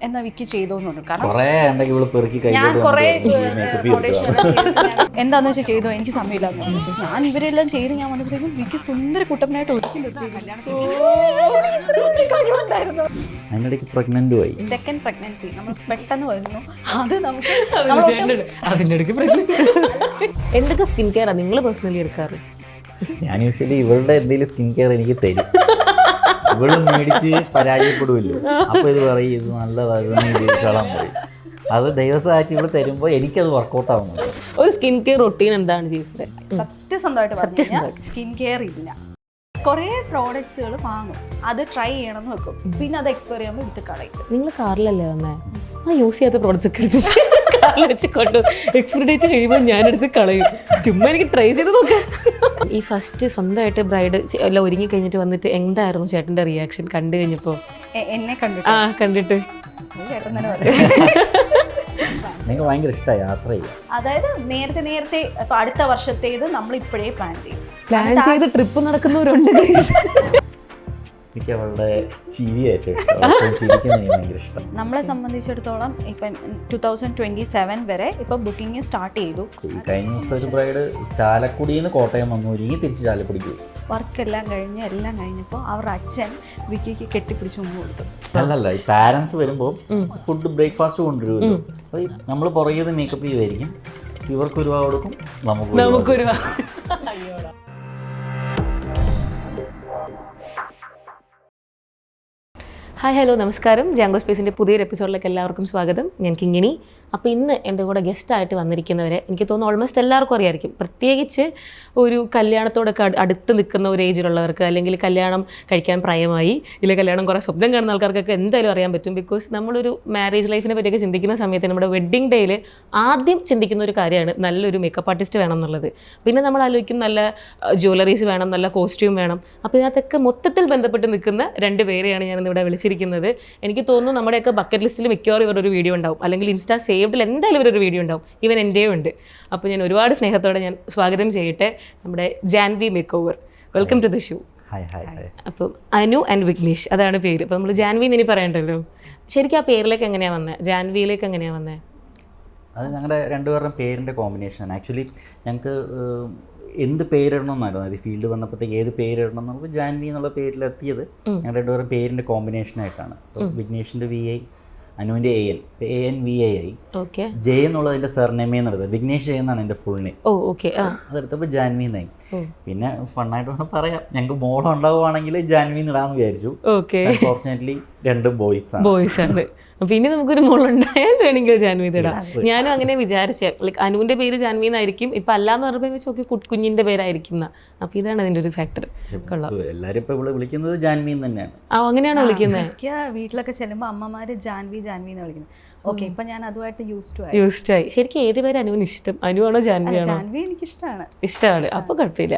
എന്നാ വിക്കി ചെയ്തോന്നു പറഞ്ഞു. കാരണം ഞാൻ കുറെ എന്താന്ന് വെച്ചാൽ ചെയ്തോ, എനിക്ക് സമയമില്ല. ഞാൻ ഇവരെല്ലാം ചെയ്ത് ഞാൻ വന്നപ്പോഴത്തേക്കും വിക്കി സുന്ദര കുട്ടപ്പനായിട്ട് ഒരുക്കി സെക്കൻഡ് പ്രഗ്നൻസി നമ്മൾ പെട്ടെന്ന് വരുന്നു. അത് നമുക്ക് എന്തൊക്കെ സ്കിൻ കെയർ നിങ്ങൾ പേഴ്സണലി എടുക്കാറ്? ഞാൻ യൂഷ്വലി ഇവളുടെ എന്തെങ്കിലും സ്കിൻ കെയർ എനിക്ക് തരും. ഇവള് മേടിച്ച് പരാജയപ്പെടുമല്ലോ, അപ്പൊ ഇത് പറയും ഇത് നല്ലതായിരുന്നു ഉപയോഗിച്ചോളാൻ പറയും. അത് ദൈവസഹായിച്ച് ഇവിടെ തരുമ്പോൾ എനിക്കത് വർക്കൗട്ട് ആവുന്നത്. ഒരു സ്കിൻ കെയർ റൊട്ടീൻ എന്താണ് ചെയ്യുന്നത്? സത്യസന്ധമായിട്ട് പറഞ്ഞു, സ്കിൻ കെയർ ഇല്ല. കുറേ പ്രോഡക്ട്സുകൾ വാങ്ങും, അത് ട്രൈ ചെയ്യണമെന്ന് വെക്കും, പിന്നെ അത് എക്സ്പയർ ചെയ്യുമ്പോൾ എടുത്ത് കളയും. നിങ്ങൾ കാറിലല്ലേ വന്നേ? ആ യൂസ് ചെയ്യാത്ത പ്രോഡക്ട്സ് ഒക്കെ എടുത്ത് കാറിൽ വെച്ച് കൊണ്ടു എക്സ്പയർ ഡേറ്റ് കഴിയുമ്പോൾ ഞാനെടുത്ത് കളയും. ചുമ്മാ എനിക്ക് ട്രൈ ചെയ്ത് നോക്കാം. ഈ ഫസ്റ്റ് സ്വന്തമായിട്ട് ബ്രൈഡ് എല്ലാം ഒരുങ്ങി കഴിഞ്ഞിട്ട് വന്നിട്ട് എന്തായിരുന്നു ചേട്ടൻ്റെ റിയാക്ഷൻ കണ്ടു കഴിഞ്ഞപ്പോൾ? എന്നെ കണ്ടിട്ട് കണ്ടിട്ട് ചേട്ടൻ തന്നെ പറഞ്ഞു എനിക്ക് ഭയങ്കര ഇഷ്ടമായി യാത്ര ചെയ്യാൻ. അതായത് നേരത്തെ ഇപ്പൊ അടുത്ത വർഷത്തേത് നമ്മൾ ഇപ്പോഴേ പ്ലാൻ ചെയ്ത് ട്രിപ്പ് നടക്കുന്നവരുണ്ട്. എനിക്ക് അവളുടെ ചിരി ഏറ്റവും ഇഷ്ടം, ചിരിക്കുന്നത് എനിക്ക് ഭയങ്കര ഇഷ്ടം. നമ്മളെ സംബന്ധിച്ചിടത്തോളം ഇപ്പം 2027 വരെ ഇപ്പൊ ബുക്കിംഗ് സ്റ്റാർട്ട് ചെയ്തു. ഈ കഴിഞ്ഞ ദിവസത്തെ ഒരു ബ്രൈഡ് ചാലക്കുടിയിൽ നിന്ന് കോട്ടയം വന്നു, ഒരുങ്ങി തിരിച്ച് ചാലക്കുടിക്ക് പോയി. വർക്ക് എല്ലാം കഴിഞ്ഞപ്പോൾ അവരുടെ അച്ഛൻ വിക്കിക്ക് കെട്ടിപ്പിടിച്ച് മുമ്പ് കൊടുത്തു. അല്ലല്ല, ഈ പാരൻസ് വരുമ്പോൾ ഫുഡ് ബ്രേക്ക്ഫാസ്റ്റ് കൊണ്ടുവരുമല്ലോ, അപ്പോൾ നമ്മൾ പുറകിൽ മേക്കപ്പ് ചെയ്യുമായിരിക്കും. ഇവർക്ക് ഒരു രൂപ കൊടുക്കും, നമുക്കൊരു രൂപ. ഹായ് ഹലോ നമസ്കാരം. ജാങ്കോ സ്പേസിൻ്റെ പുതിയൊരു എപ്പിസോഡിലേക്ക് എല്ലാവർക്കും സ്വാഗതം. ഞാൻ കിങ്ങിണി. അപ്പോൾ ഇന്ന് എൻ്റെ കൂടെ ഗസ്റ്റായിട്ട് വന്നിരിക്കുന്നവരെ എനിക്ക് തോന്നുന്നു ഓൾമോസ്റ്റ് എല്ലാവർക്കും അറിയാമായിരിക്കും. പ്രത്യേകിച്ച് ഒരു കല്യാണത്തോടൊക്കെ അടുത്ത് നിൽക്കുന്ന ഒരു ഏജിലുള്ളവർക്ക്, അല്ലെങ്കിൽ കല്യാണം കഴിക്കാൻ പ്രായമായി, ഇല്ലെങ്കിൽ കല്യാണം കുറേ സ്വപ്നം കാണുന്ന ആൾക്കാർക്കൊക്കെ എന്തായാലും അറിയാൻ പറ്റും. ബിക്കോസ് നമ്മളൊരു മാരേജ് ലൈഫിനെ പറ്റിയൊക്കെ ചിന്തിക്കുന്ന സമയത്ത് നമ്മുടെ വെഡ്ഡിങ് ഡേയിൽ ആദ്യം ചിന്തിക്കുന്ന ഒരു കാര്യമാണ് നല്ലൊരു മേക്കപ്പ് ആർട്ടിസ്റ്റ് വേണം എന്നുള്ളത്. പിന്നെ നമ്മൾ ആലോചിക്കും നല്ല ജ്വല്ലറീസ് വേണം, നല്ല കോസ്റ്റ്യൂം വേണം. അപ്പോൾ ഇതിനകത്തൊക്കെ മൊത്തത്തിൽ ബന്ധപ്പെട്ട് നിൽക്കുന്ന രണ്ട് പേരെയാണ് ഞാനിന്നിവിടെ വിളിച്ചിരിക്കുന്നത്. എനിക്ക് തോന്നുന്നു നമ്മുടെയൊക്കെ ബക്കറ്റ് ലിസ്റ്റിൽ മിക്കവാറും ഇവരൊരു വീഡിയോ ഉണ്ടാവും, അല്ലെങ്കിൽ ഇൻസ്റ്റാ സേവ്ഡിൽ എന്തായാലും ഇവരൊരു വീഡിയോ ഉണ്ടാവും. ഈവൻ എൻ്റെയും ഉണ്ട്. അപ്പോൾ ഞാൻ ഒരുപാട് സ്നേഹത്തോടെ ഞാൻ സ്വാഗതം ചെയ്യട്ടെ നമ്മുടെ Janvi makeover. Welcome to the show. അപ്പം അനു ആൻഡ് വിഘ്നേഷ്, അതാണ് പേര്. അപ്പോൾ നമ്മൾ ജാൻവി എന്ന് ഇനി പറയണ്ടല്ലോ. ശരിക്കും ആ പേരിലേക്ക് എങ്ങനെയാണ് വന്നത്? ജാൻവിയിലേക്ക് എങ്ങനെയാണ് വന്നത്? അത് ഞങ്ങളുടെ രണ്ടുപേരുടെയും പേരിൻ്റെ കോമ്പിനേഷനാണ്. ആക്ച്വലി ഞങ്ങൾക്ക് എന്ത് പേരിടണമെന്നായിരുന്നു, അത് ഫീൽഡ് വന്നപ്പോഴത്തേക്ക് ഏത് പേരിടണം നമുക്ക് ജാൻവി എന്നുള്ള പേരിലെത്തിയത് ഞങ്ങളുടെ രണ്ടുപേരും പേരിൻ്റെ കോമ്പിനേഷനായിട്ടാണ്. അപ്പോൾ വിഘ്നേഷിൻ്റെ VI, അനുവിൻ്റെ ANVAI, ജെ എന്നുള്ളത് എൻ്റെ സർനെയിമേ എന്നുള്ളത്. വിഘ്നേഷ് ജെ എന്നാണ് എൻ്റെ ഫുൾ നെയിം. അതെടുത്തപ്പോൾ ജാൻവി എന്നായി. പിന്നെ ഫണ്ണായിട്ട് വേണം പറയാം, ഞങ്ങൾക്ക് മോഡൽ ഉണ്ടാവുകയാണെങ്കിൽ ജാൻവി എന്നിടാന്ന് വിചാരിച്ചു. അൺഫോർച്ചുനേറ്റ്ലി രണ്ടും ബോയ്സ് ആണ്. പിന്നെ നമുക്കൊരു മോളുണ്ടായാൽ വേണമെങ്കിൽ ജാൻവി ഇടാം. ഞാനും അങ്ങനെ വിചാരിച്ചേ, ലൈക്ക് അനുവിൻ്റെ പേര് ജാൻവി എന്നായിരിക്കും, ഇപ്പം അല്ലാന്ന് പറയുമ്പോൾ വെച്ച് കുഞ്ഞിൻ്റെ പേരായിരിക്കും. അപ്പോൾ ഇതാണ് അതിൻ്റെ ഒരു ഫാക്ടർ. കൊള്ളാം. എല്ലാവരും ഇപ്പോൾ ഇവിടെ വിളിക്കുന്നത് ജാൻവി തന്നെയാണ്. അങ്ങനെയാണ് വിളിക്കുന്നത്. വീട്ടിലൊക്കെ ചെല്ലുമ്പോൾ അമ്മമാര് ജാൻവി എന്ന് വിളിക്കുന്നത്. ഓക്കെ, ഇപ്പൊ ഞാൻ അതുമായിട്ട് യൂസ്ഡ് ആയി. ശരിക്കും ഏത് പേര് അനുവിന് ഇഷ്ടം? അനുവാണോ ജാൻവിയാണോ? ജാൻവി എനിക്ക് ഇഷ്ടമാണ്. അപ്പോൾ കുഴപ്പമില്ല.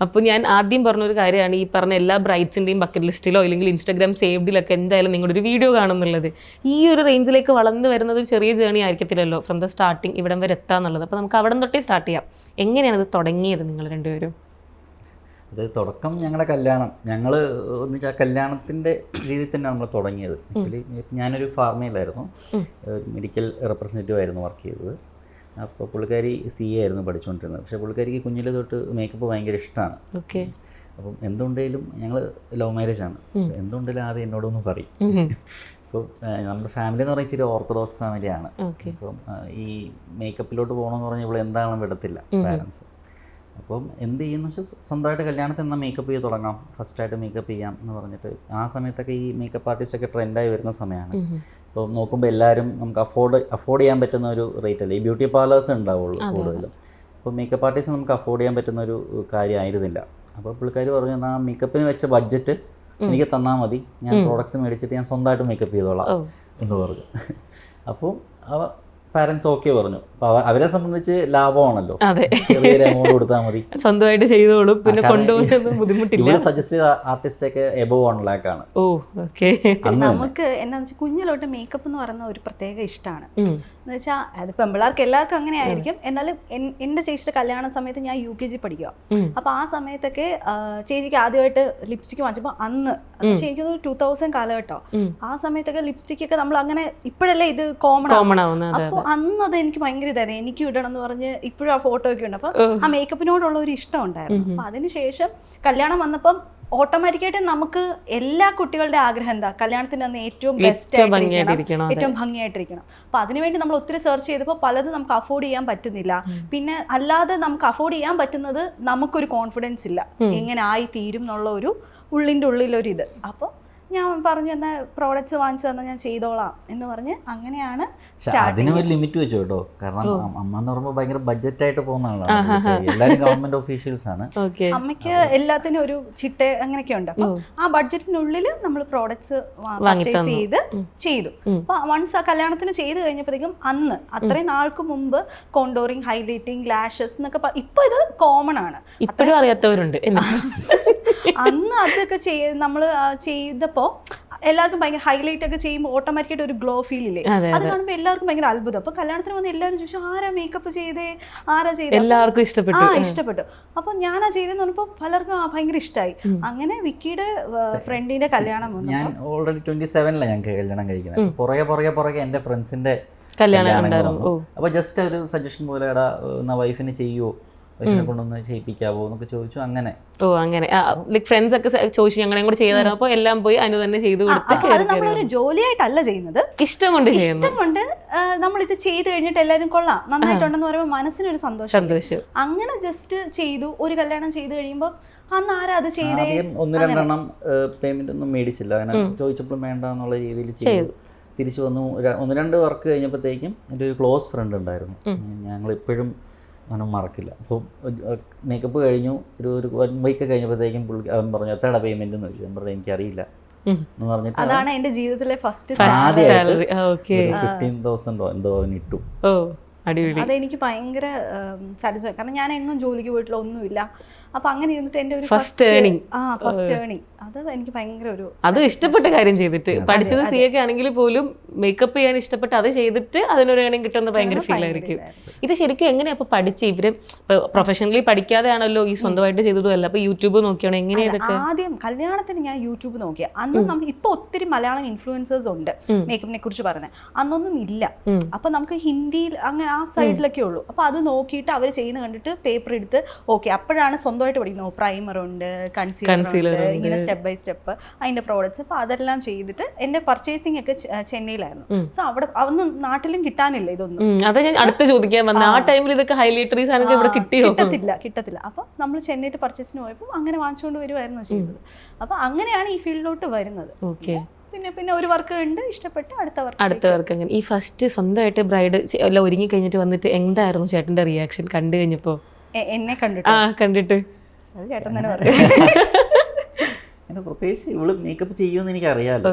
അപ്പോൾ ഞാൻ ആദ്യം പറഞ്ഞൊരു കാര്യമാണ്, ഈ പറഞ്ഞ എല്ലാ ബ്രൈഡ്സിൻ്റെയും ബക്കറ്റ് ലിസ്റ്റിലോ അല്ലെങ്കിൽ ഇൻസ്റ്റാഗ്രാം സേവ്ഡിലൊക്കെ എന്തായാലും നിങ്ങളുടെ ഒരു വീഡിയോ കാണുന്നുള്ളത്. ഈ ഒരു റേഞ്ചിലേക്ക് വളർന്നു വരുന്നത് ഒരു ചെറിയ ജേർണി ആയിരിക്കത്തില്ലല്ലോ, ഫ്രം ദ സ്റ്റാർട്ടിങ് ഇവിടം വരെ എത്താന്നുള്ളത്. അപ്പോൾ നമുക്ക് അവിടെ തൊട്ടേ സ്റ്റാർട്ട് ചെയ്യാം. എങ്ങനെയാണ് ഇത് തുടങ്ങിയത് നിങ്ങൾ രണ്ടുപേരും? അത് തുടക്കം ഞങ്ങളുടെ കല്യാണം, ഞങ്ങൾ ഒന്നിച്ച് ആ കല്യാണത്തിൻ്റെ രീതിയിൽ തന്നെ നമ്മൾ തുടങ്ങിയത്. ആക്ച്വലി ഞാനൊരു ഫാർമയിലായിരുന്നു, മെഡിക്കൽ റെപ്രസെൻറ്റേറ്റീവ് ആയിരുന്നു വർക്ക് ചെയ്തത്. അപ്പോൾ പുള്ളിക്കാരി CA ആയിരുന്നു പഠിച്ചുകൊണ്ടിരുന്നത്. പക്ഷേ പുള്ളിക്കാരിക്ക് കുഞ്ഞിലെ തൊട്ട് മേക്കപ്പ് ഭയങ്കര ഇഷ്ടമാണ്. അപ്പം എന്തുകൊണ്ടേലും ഞങ്ങൾ ലവ് മാരേജാണ്, എന്തുകൊണ്ടേലും ആദ്യം എന്നോടൊന്ന് പറയും. ഇപ്പോൾ നമ്മുടെ ഫാമിലി എന്ന് പറഞ്ഞാൽ ഇച്ചിരി ഓർത്തഡോക്സ് ഫാമിലിയാണ്. അപ്പം ഈ മേക്കപ്പിലോട്ട് പോകണമെന്ന് പറഞ്ഞാൽ ഇവിടെ എന്താണെന്ന് വിടത്തില്ല പാരൻസ്. അപ്പം എന്ത് ചെയ്യുന്നു വെച്ചാൽ സ്വന്തമായിട്ട് കല്യാണത്തിൽ എന്നാൽ മേക്കപ്പ് ചെയ്ത് തുടങ്ങാം, ഫസ്റ്റായിട്ട് മേക്കപ്പ് ചെയ്യാം എന്ന് പറഞ്ഞിട്ട്. ആ സമയത്തൊക്കെ ഈ മേക്കപ്പ് ആർട്ടിസ്റ്റൊക്കെ ട്രെൻഡായി വരുന്ന സമയമാണ്. അപ്പോൾ നോക്കുമ്പോൾ എല്ലാവരും നമുക്ക് അഫോർഡ് ചെയ്യാൻ പറ്റുന്ന ഒരു റേറ്റ് അല്ല, ഈ ബ്യൂട്ടി പാർലേഴ്സ് ഉണ്ടാവുള്ളൂ കൂടുതലും. അപ്പോൾ മേക്കപ്പ് ആർട്ടിസ്റ്റ് നമുക്ക് അഫോർഡ് ചെയ്യാൻ പറ്റുന്ന ഒരു കാര്യമായിരുന്നില്ല. അപ്പോൾ പുള്ളിക്കാർ പറഞ്ഞു, എന്നാൽ മേക്കപ്പിന് വെച്ച ബഡ്ജറ്റ് എനിക്ക് തന്നാൽ മതി, ഞാൻ പ്രോഡക്ട്സ് മേടിച്ചിട്ട് ഞാൻ സ്വന്തമായിട്ട് മേക്കപ്പ് ചെയ്തോളാം എന്ന് പറഞ്ഞു. അപ്പോൾ പാരൻസ് ഓക്കെ പറഞ്ഞു. അപ്പൊ അവരെ സംബന്ധിച്ച് ലാഭമാണല്ലോ, അതെ, ചെറിയൊരു എമൗണ്ട് കൊടുത്താൽ മതി, സ്വന്തമായിട്ട് ചെയ്തോളും, പിന്നെ കൊണ്ടുപോകുന്നത് ബുദ്ധിമുട്ടില്ല. ഇവിടെ സജസ്റ്റ് ചെയ്ത ആർട്ടിസ്റ്റ് ഒക്കെ എബവ് 1 lakh ആണ്. ഓ ഓക്കെ. നമുക്ക് എന്താണെന്ന് വെച്ചാൽ കുഞ്ഞിലോട്ട് മേക്കപ്പ് എന്ന് പറയുന്ന ഒരു പ്രത്യേക ഇഷ്ടമാണ്. എന്ന് വെച്ചാൽ അത് പെമ്പിള്ളേർക്ക് എല്ലാവർക്കും അങ്ങനെ ആയിരിക്കും. എന്നാലും എൻ്റെ ചേച്ചിയുടെ കല്യാണ സമയത്ത് ഞാൻ UKG പഠിക്കുക. അപ്പോൾ ആ സമയത്തൊക്കെ ചേച്ചിക്ക് ആദ്യമായിട്ട് ലിപ്സ്റ്റിക്ക് വാങ്ങിച്ചപ്പോൾ അന്ന് പക്ഷേ എനിക്കത് 2000 കാലഘട്ടം. ആ സമയത്തൊക്കെ ലിപ്സ്റ്റിക് ഒക്കെ നമ്മൾ അങ്ങനെ ഇപ്പോഴല്ലേ ഇത് കോമൺ ആവുന്നത്. അപ്പോൾ അന്ന് അത് എനിക്ക് ഭയങ്കര ഇതായിരുന്നു, എനിക്ക് ഇടണം എന്ന് പറഞ്ഞ് ഇപ്പോഴും ആ ഫോട്ടോ ഒക്കെ ഉണ്ട്. അപ്പോൾ ആ മേക്കപ്പിനോടുള്ള ഒരു ഇഷ്ടം ഉണ്ടായിരുന്നു. അപ്പോൾ അതിനുശേഷം കല്യാണം വന്നപ്പം ഓട്ടോമാറ്റിക്കായിട്ട് നമുക്ക് എല്ലാ കുട്ടികളുടെ ആഗ്രഹം എന്താ, കല്യാണത്തിന് അന്ന് ഏറ്റവും ബെസ്റ്റ് ആയിട്ടിരിക്കണം, ഏറ്റവും ഭംഗിയായിട്ടിരിക്കണം. അപ്പൊ അതിനുവേണ്ടി നമ്മൾ ഒത്തിരി സെർച്ച് ചെയ്തപ്പോൾ പലതും നമുക്ക് അഫോർഡ് ചെയ്യാൻ പറ്റുന്നില്ല. പിന്നെ അല്ലാതെ നമുക്ക് അഫോർഡ് ചെയ്യാൻ പറ്റുന്നത് നമുക്കൊരു കോൺഫിഡൻസ് ഇല്ല, എങ്ങനെ ആയി തീരും എന്നുള്ള ഒരു ഉള്ളിൻ്റെ ഉള്ളിലൊരിത്. അപ്പോൾ ഞാൻ പറഞ്ഞു എന്നാൽ പ്രോഡക്റ്റ്സ് വാങ്ങിച്ചു തന്നാൽ ഞാൻ ചെയ്തോളാം എന്ന് പറഞ്ഞ് അങ്ങനെയാണ് അതിന് ഒരു ലിമിറ്റ് വെച്ചു കേട്ടോ. കാരണം അമ്മ എന്ന് പറയുമ്പോൾ ഭയങ്കര ബഡ്ജറ്റായിട്ട് പോകുന്ന ആളാണ്, എല്ലാവരും ഗവൺമെന്റ് ഓഫീഷ്യൽസ് ആണ്. അമ്മയ്ക്ക് എല്ലാത്തിനും ഒരു ചിട്ട അങ്ങനെയൊക്കെ ഉണ്ട്. അപ്പം ആ ബഡ്ജറ്റിനുള്ളിൽ നമ്മൾ പ്രോഡക്ട്സ് പർച്ചേസ് ചെയ്തു. അപ്പൊ വൺസ് ആ കല്യാണത്തിന് ചെയ്ത് കഴിഞ്ഞപ്പോഴത്തേക്കും അന്ന് അത്രയും നാൾക്ക് മുമ്പ് കോണ്ടോറിങ്, ഹൈലൈറ്റിംഗ്, ലാഷസ് എന്നൊക്കെ ഇപ്പൊ ഇത് കോമൺ ആണ്. ഇപ്പോഴും അറിയാത്തവരുണ്ട്. അന്ന് അതൊക്കെ നമ്മൾ ചെയ്തപ്പോൾ എല്ലാവർക്കും ഭയങ്കര ഹൈലൈറ്റ് ഒക്കെ ചെയ്യുമ്പോൾ ഓട്ടോമാറ്റിക്കായിട്ട് ഒരു ഗ്ലോ ഫീൽ ഇല്ലേ, അത് കാണുമ്പോൾ എല്ലാവർക്കും ഭയങ്കര അത്ഭുതം. അപ്പൊ കല്യാണത്തിന് വന്ന് എല്ലാവരും ചോദിച്ചു ആരാ മേക്കപ്പ് ചെയ്തേ, ആരാ ചെയ്തേ, എല്ലാവർക്കും ഇഷ്ടപ്പെട്ടു. അപ്പൊ ഞാനാ ചെയ്തെന്ന് പറഞ്ഞപ്പോൾ പലർക്കും ഭയങ്കര ഇഷ്ടമായി. അങ്ങനെ വിക്കിയുടെ ഫ്രണ്ടിന്റെ കല്യാണം വന്നു. ഞാൻ ഓൾറെഡി 27 ഞങ്ങൾക്ക് കല്യാണം കഴിക്കുന്നത്. പുറകെ എന്റെ ഫ്രണ്ട്സിന്റെ കല്യാണം. അപ്പൊ ജസ്റ്റ് ഒരു സജഷൻ പോലെ എടാ വൈഫിന് ചെയ്യുവോ, വൈഫിനെ കൊണ്ടൊന്ന് ചെയ്യിപ്പിക്കാവോ എന്നൊക്കെ ചോദിച്ചു. അങ്ങനെ ലൈക് ഫ്രണ്ട്സ് ഒക്കെ ചോദിച്ചു ഞങ്ങളെയും കൂടെ ചെയ്തു തരാം. അപ്പൊ എല്ലാം പോയി അനു തന്നെ ചെയ്തു കൊടുത്ത്. അത് നമ്മളൊരു ജോലിയായിട്ടല്ല ചെയ്യുന്നത്, ഇഷ്ടം കൊണ്ട് നമ്മൾ ഇത് ചെയ്ത് കഴിഞ്ഞിട്ട് എല്ലാവരും കൊള്ളാം നന്നായിട്ടുണ്ടെന്ന് പറയുമ്പോൾ മനസ്സിനൊരു സന്തോഷം. അങ്ങനെ ജസ്റ്റ് ചെയ്തു. ഒരു കല്യാണം ചെയ്ത് കഴിയുമ്പോൾ അന്ന് ആരാ അത് ചെയ്തേ, 1-2 പേയ്മെന്റ് ഒന്നും മേടിച്ചില്ല. അങ്ങനെ ചോദിച്ചപ്പോഴും വേണ്ട എന്നുള്ള രീതിയിൽ ചെയ്തു. തിരിച്ചു വന്നു. 1-2 വർക്ക് കഴിഞ്ഞപ്പോഴത്തേക്കും എൻ്റെ ഒരു ക്ലോസ് ഫ്രണ്ട് ഉണ്ടായിരുന്നു, ഞങ്ങൾ ഇപ്പോഴും അവനും മറക്കില്ല. അപ്പോൾ മേക്കപ്പ് കഴിഞ്ഞു, ഒരു 1 വീക്ക് കഴിഞ്ഞപ്പോഴത്തേക്കും അവൻ പറഞ്ഞു എത്രയുടെ പേയ്മെന്റ് എന്ന് ചോദിച്ചു. ഞാൻ പറഞ്ഞു എനിക്കറിയില്ല എന്ന് പറഞ്ഞിട്ട് അതാണ് എൻ്റെ ജീവിതത്തിലെ ഫസ്റ്റ് ആദ്യമായിട്ട് 15,000 എന്തോ അവൻ ഇട്ടു. അതെനിക്ക് ഭയങ്കര സാറ്റിസ്ഫൈ. കാരണം ഞാൻ എങ്ങും ജോലിക്ക് പോയിട്ടില്ല, ഒന്നുമില്ല. അപ്പൊ അങ്ങനെ ഇരുന്നിട്ട് എൻ്റെ ഒരു ഫസ്റ്റ് ഏണിംഗ് അത് എനിക്ക് ഭയങ്കര ഒരു അതും ഇഷ്ടപ്പെട്ട കാര്യം ചെയ്തിട്ട്. പഠിച്ചത് CA ഒക്കെ ആണെങ്കിൽ പോലും മേക്കപ്പ് ചെയ്യാൻ ഇഷ്ടപ്പെട്ട് അത് ചെയ്തിട്ട് അതിനൊരു ഏണിംഗ് കിട്ടുന്ന ഭയങ്കര ഫീൽ ആയിരിക്കും. ഇത് ശരിക്കും എങ്ങനെയാ അപ്പൊ പഠിച്ച്? ഇവര് പ്രൊഫഷണലി പഠിക്കാതെ ആണല്ലോ ഈ സ്വന്തമായിട്ട് ചെയ്തതും അല്ല. അപ്പൊ യൂട്യൂബ് നോക്കിയാണോ എങ്ങനെയാ ഇതൊക്കെ? ആദ്യം കല്യാണത്തിന് ഞാൻ യൂട്യൂബ് നോക്കിയ അന്ന് നമുക്ക് ഇപ്പൊ ഒത്തിരി മലയാളം ഇൻഫ്ലുവൻസേഴ്സ് ഉണ്ട് മേക്കപ്പിനെ കുറിച്ച് പറയുന്നത്, അന്നൊന്നും ഇല്ല. അപ്പൊ നമുക്ക് ഹിന്ദിയിൽ അങ്ങനെ ആ സൈഡിലൊക്കെ ഉള്ളൂ. അപ്പൊ അത് നോക്കിയിട്ട് അവർ ചെയ്യുന്ന കണ്ടിട്ട് പേപ്പർ എടുത്ത് ഓക്കെ അപ്പോഴാണ് സ്വന്തമായിട്ട് പഠിക്കുന്നത്. പ്രൈമർ ഉണ്ട്, കൺസീലർ ഉണ്ട്, ഇങ്ങനെ സ്റ്റെപ്പ് ബൈ സ്റ്റെപ്പ് അതിന്റെ പ്രോഡക്ട്സ്. അപ്പൊ അതെല്ലാം ചെയ്തിട്ട് എന്റെ പർച്ചേസിംഗ് ഒക്കെ ചെന്നൈയിലായിരുന്നു. സോ അവിടെ അതൊന്നും നാട്ടിലും കിട്ടാനില്ല ഇതൊന്നും. അതാ ഞാൻ അടുത്ത ചോദിക്കാൻ വന്നത്. ആ ടൈമിൽ ഇതൊക്കെ ഹൈലൈറ്ററീസ് ആണെങ്കിൽ ഇവിടെ കിട്ടത്തില്ല. അപ്പൊ നമ്മൾ ചെന്നൈയിട്ട് പർച്ചേസിന് പോയപ്പോൾ അങ്ങനെ വാങ്ങിച്ചുകൊണ്ട് വരുമായിരുന്നു ചെയ്തത്. അപ്പൊ അങ്ങനെയാണ് ഈ ഫീൽഡിലോട്ട് വരുന്നത്. പിന്നെ ഒരു വർക്ക് ഉണ്ട്, ഇഷ്ടപ്പെട്ട് അടുത്ത വർക്ക്. അങ്ങനെ ഈ ഫസ്റ്റ് സ്വന്തമായിട്ട് ബ്രൈഡ് എല്ലാം ഒരുങ്ങി കഴിഞ്ഞിട്ട് വന്നിട്ട് എന്തായിരുന്നു ചേട്ടന്റെ റിയാക്ഷൻ കണ്ടു കഴിഞ്ഞപ്പോ? എന്നെ കണ്ടിട്ട് ചേട്ടൻ തന്നെ പറയും. പ്രത്യേകിച്ച് ഇവള് മേക്കപ്പ് ചെയ്യുമെന്ന് എനിക്ക് അറിയാമല്ലോ.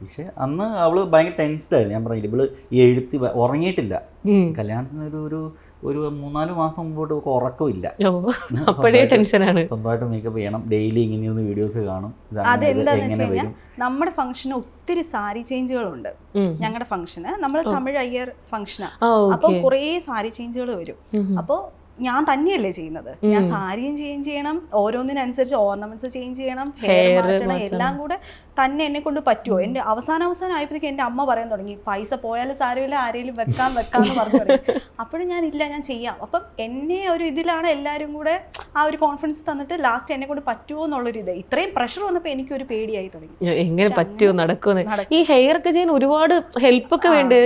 പക്ഷെ അന്ന് അവള് ഭയങ്കര ടെൻസ്ഡ് ആയിരുന്നു. ഞാൻ പറഞ്ഞില്ല, ഇവള് ഈ ഉറങ്ങിയിട്ടില്ല. കല്യാണത്തിന് ഒരു 3-4 മാസം മുമ്പോട്ട് ഉറക്കമില്ല. സ്വന്തമായിട്ട് മേക്കപ്പ് ചെയ്യണം, ഡെയിലി ഇങ്ങനെയൊന്ന് വീഡിയോസ് കാണും. അതെന്താന്ന് വെച്ച് കഴിഞ്ഞാൽ നമ്മുടെ ഫംഗ്ഷന് ഒത്തിരി സാരി ചേഞ്ചുകളുണ്ട്. ഞങ്ങളുടെ ഫംഗ്ഷന് നമ്മൾ തമിഴ് അയ്യർ ഫംഗ്ഷനാണ്. അപ്പൊ കുറേ സാരി ചേഞ്ചുകൾ വരും. അപ്പൊ ഞാൻ തന്നെയല്ലേ ചെയ്യുന്നത്. ഞാൻ സാരിയും ചേഞ്ച് ചെയ്യണം, ഓരോന്നിനനുസരിച്ച് ഓർണമെന്റ്സ് ചേഞ്ച് ചെയ്യണം, ഹെയർ മാറ്റണം, എല്ലാം കൂടെ തന്നെ എന്നെ കൊണ്ട് പറ്റുമോ? എൻ്റെ അവസാനം ആയപ്പോഴത്തേക്ക് എൻ്റെ അമ്മ പറയാൻ തുടങ്ങി പൈസ പോയാലും സാരമില്ല, ആരെങ്കിലും വെക്കാന്ന് പറഞ്ഞു തുടങ്ങി. അപ്പോഴും ഞാൻ ചെയ്യാം. അപ്പം എന്നെ ഒരു ഇതിലാണ് എല്ലാവരും കൂടെ ആ ഒരു കോൺഫിഡൻസ് തന്നിട്ട് ലാസ്റ്റ് എന്നെ കൊണ്ട് പറ്റുമോ എന്നുള്ളൊരു ഇത്. ഇത്രയും പ്രഷർ വന്നപ്പോൾ എനിക്കൊരു പേടിയായി തുടങ്ങി, എങ്ങനെ പറ്റുമോ നടക്കുമോ. ഈ ഹെയർ ഒക്കെ ചെയ്യാൻ ഒരുപാട് ഹെൽപ്പ് ഒക്കെ വേണ്ടേ?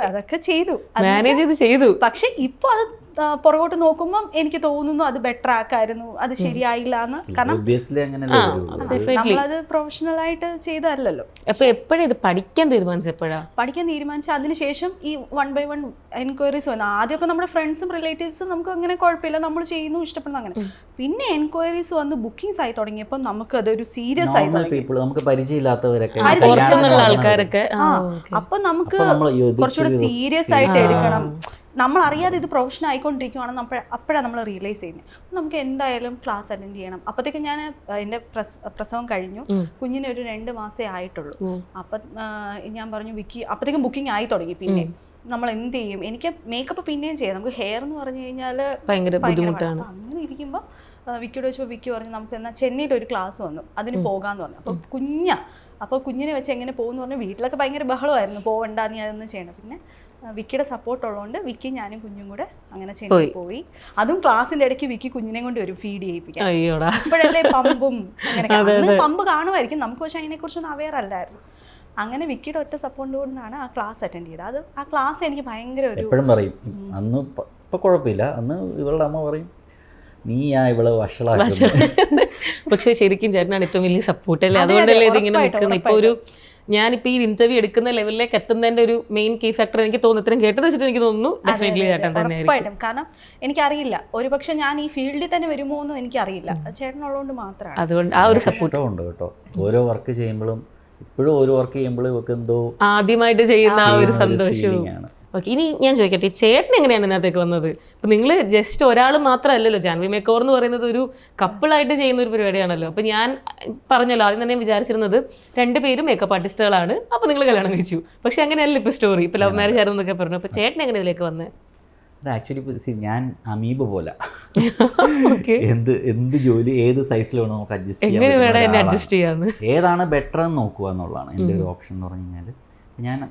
അതൊക്കെ ചെയ്തു, മാനേജ് ചെയ്തു. പക്ഷെ ഇപ്പൊ അത് പുറകോട്ട് നോക്കുമ്പോൾ എനിക്ക് തോന്നുന്നു അത് ബെറ്റർ ആക്കായിരുന്നു, അത് ശരിയായില്ല എന്ന്. കാരണം നമ്മളത് പ്രൊഫഷണൽ ആയിട്ട് ചെയ്തതല്ലല്ലോ. അപ്പൊ എപ്പോഴാ ഇത് പഠിക്കാൻ തീരുമാനിച്ച അതിനുശേഷം ഈ 1 by 1 എൻക്വയറീസ് വന്നു. ആദ്യമൊക്കെ നമ്മുടെ ഫ്രണ്ട്സും റിലേറ്റീവ്സും നമുക്ക് അങ്ങനെ കുഴപ്പമില്ല, നമ്മൾ ചെയ്യുന്നു, ഇഷ്ടപ്പെടുന്നു അങ്ങനെ. പിന്നെ എൻക്വയറീസ് വന്ന് ബുക്കിംഗ്സ് ആയി തുടങ്ങിയപ്പോൾ നമുക്ക് അതൊരു സീരിയസ് ആയി തുടങ്ങി. നമുക്ക് പരിചയമില്ലാത്തവരൊക്കെ ആൾക്കാരൊക്കെ അപ്പൊ നമുക്ക് കുറച്ചുകൂടെ സീരിയസ് ആയിട്ട് എടുക്കണം. നമ്മൾ അറിയാതെ ഇത് പ്രൊഫഷൻ ആയിക്കൊണ്ടിരിക്കുകയാണെന്ന് അപ്പോഴാണ് നമ്മൾ റിയലൈസ് ചെയ്യുന്നത്. അപ്പം നമുക്ക് എന്തായാലും ക്ലാസ് അറ്റൻഡ് ചെയ്യണം. അപ്പോഴത്തേക്കും ഞാൻ എൻ്റെ പ്രസവം കഴിഞ്ഞു, കുഞ്ഞിന് ഒരു 2 മാസമേ ആയിട്ടുള്ളൂ. അപ്പം ഞാൻ പറഞ്ഞു വിക്കി, അപ്പോഴത്തേക്കും ബുക്കിംഗ് ആയി തുടങ്ങി. പിന്നെ നമ്മൾ എന്ത് ചെയ്യും, എനിക്ക് മേക്കപ്പ് പിന്നെയും ചെയ്യാം, നമുക്ക് ഹെയർ എന്ന് പറഞ്ഞു കഴിഞ്ഞാൽ ഭയങ്കര ബുദ്ധിമുട്ടാണ്. അങ്ങനെ ഇരിക്കുമ്പോൾ വിക്കിയോട് വെച്ചപ്പോൾ വിക്കി പറഞ്ഞു നമുക്ക് എന്നാൽ ചെന്നൈയിൽ ഒരു ക്ലാസ് വന്നു, അതിന് പോകാമെന്ന് പറഞ്ഞു. അപ്പോൾ കുഞ്ഞിനെ വെച്ച് എങ്ങനെ പോകുമെന്ന് പറഞ്ഞു. വീട്ടിലൊക്കെ ഭയങ്കര ബഹളമായിരുന്നു, പോകണ്ട നീ അതൊന്നും ചെയ്യണം. പിന്നെ വിക്കിയുടെ സപ്പോർട്ട് ഉള്ളതുകൊണ്ട് വിക്കി ഞാനും കുഞ്ഞും കൂടെ അങ്ങനെ ചെന്നൈ പോയി. അതും ക്ലാസ്സിന്റെ ഇടയ്ക്ക് വിക്കി കുഞ്ഞിനെ കൊണ്ട് വരും ഫീഡ് ചെയ്യിപ്പിക്കാൻ. ഇപ്പോഴല്ലേ പമ്പും അങ്ങനെ പമ്പ് കാണുമായിരിക്കും നമുക്ക്, പക്ഷെ അതിനെ കുറിച്ചൊന്നും അവെയർ അല്ലായിരുന്നു. അങ്ങനെ വിക്കിയുടെ ഒറ്റ സപ്പോർട്ട് കൊണ്ടാണ് ആ ക്ലാസ് അറ്റൻഡ് ചെയ്തത്. അത് ആ ക്ലാസ് എനിക്ക് ഭയങ്കര ഒരു എപ്പോഴും പറയും, അന്ന് ഇപ്പൊ കുഴപ്പമില്ല, അന്ന് ഇവളുടെ അമ്മ പറയും നീയാ ഇവള് വഷളാക്കി. പക്ഷെ ശരിക്കും ചേട്ടനാണ് ഏറ്റവും വലിയ സപ്പോർട്ട് അല്ലേ, അതുകൊണ്ടല്ലേ ഇതിങ്ങനെ നിൽക്കുന്നത്. ഇപ്പൊ ഒരു ഞാനിപ്പോ ഈ ഇന്റർവ്യൂ എടുക്കുന്ന ലെവലിലേക്ക് എത്തുന്നതിന്റെ ഒരു മെയിൻ കീ ഫാക്ടർ എനിക്ക് തോന്നുന്നു, ഇത്രയും കേട്ടത് വെച്ചിട്ട് എനിക്ക് തോന്നുന്നു ഡെഫിനറ്റ്ലി ചേട്ടൻ തന്നെയായിരിക്കും. കാരണം എനിക്കറിയില്ല ഒരുപക്ഷെ ഞാൻ ഈ ഫീൽഡിൽ തന്നെ വരുമോ എന്ന് എനിക്കറിയില്ല, ചേട്ടനുള്ളതുകൊണ്ട് മാത്രമാണ്. അതുകൊണ്ട് ആ ഒരു സപ്പോർട്ടും ഉണ്ട് കേട്ടോ. ഓരോ വർക്ക് ചെയ്യുമ്പോഴും ഇപ്പോഴും ഓരോ വർക്ക് ചെയ്യുമ്പോഴും ഇവർക്ക് എന്തോ ആദ്യമായിട്ട് ചെയ്യുന്ന ആ ഒരു സന്തോഷവും. ഓക്കെ, ഇനി ഞാൻ ചോദിക്കട്ടെ, ചേട്ടൻ എങ്ങനെയാണ് ഇതിനകത്തേക്ക് വന്നത്? ഇപ്പം നിങ്ങൾ ജസ്റ്റ് ഒരാൾ മാത്രമല്ലല്ലോ, ജാൻവി മേക്ക് ഓവർ എന്ന് പറയുന്നത് ഒരു കപ്പിളായിട്ട് ചെയ്യുന്ന ഒരു പരിപാടിയാണല്ലോ. അപ്പം ഞാൻ പറഞ്ഞല്ലോ ആദ്യം തന്നെ വിചാരിച്ചിരുന്നത് 2 പേരും മേക്കപ്പ് ആർട്ടിസ്റ്റുകളാണ്, അപ്പോൾ നിങ്ങൾ കല്യാണം കഴിച്ചു. പക്ഷെ അങ്ങനെയല്ല ഇപ്പോൾ സ്റ്റോറി, ഇപ്പോൾ ലവ് മാരേജ് ആയിരുന്നു എന്നൊക്കെ പറഞ്ഞു. അപ്പോൾ ചേട്ടൻ എങ്ങനെ ഇതിലേക്ക് വന്നത്? ആക്ച്വലി ഞാൻ അമീബ പോലെ എന്ത് ജോലി ഏത് സൈസിൽ വേണം നമുക്ക് അഡ്ജസ്റ്റ് ചെയ്യാം, ഏതാണ് ബെറ്റർ എന്ന് നോക്കുക എന്നുള്ളതാണ് എൻ്റെ ഒരു ഓപ്ഷൻ എന്ന് പറഞ്ഞു കഴിഞ്ഞാൽ.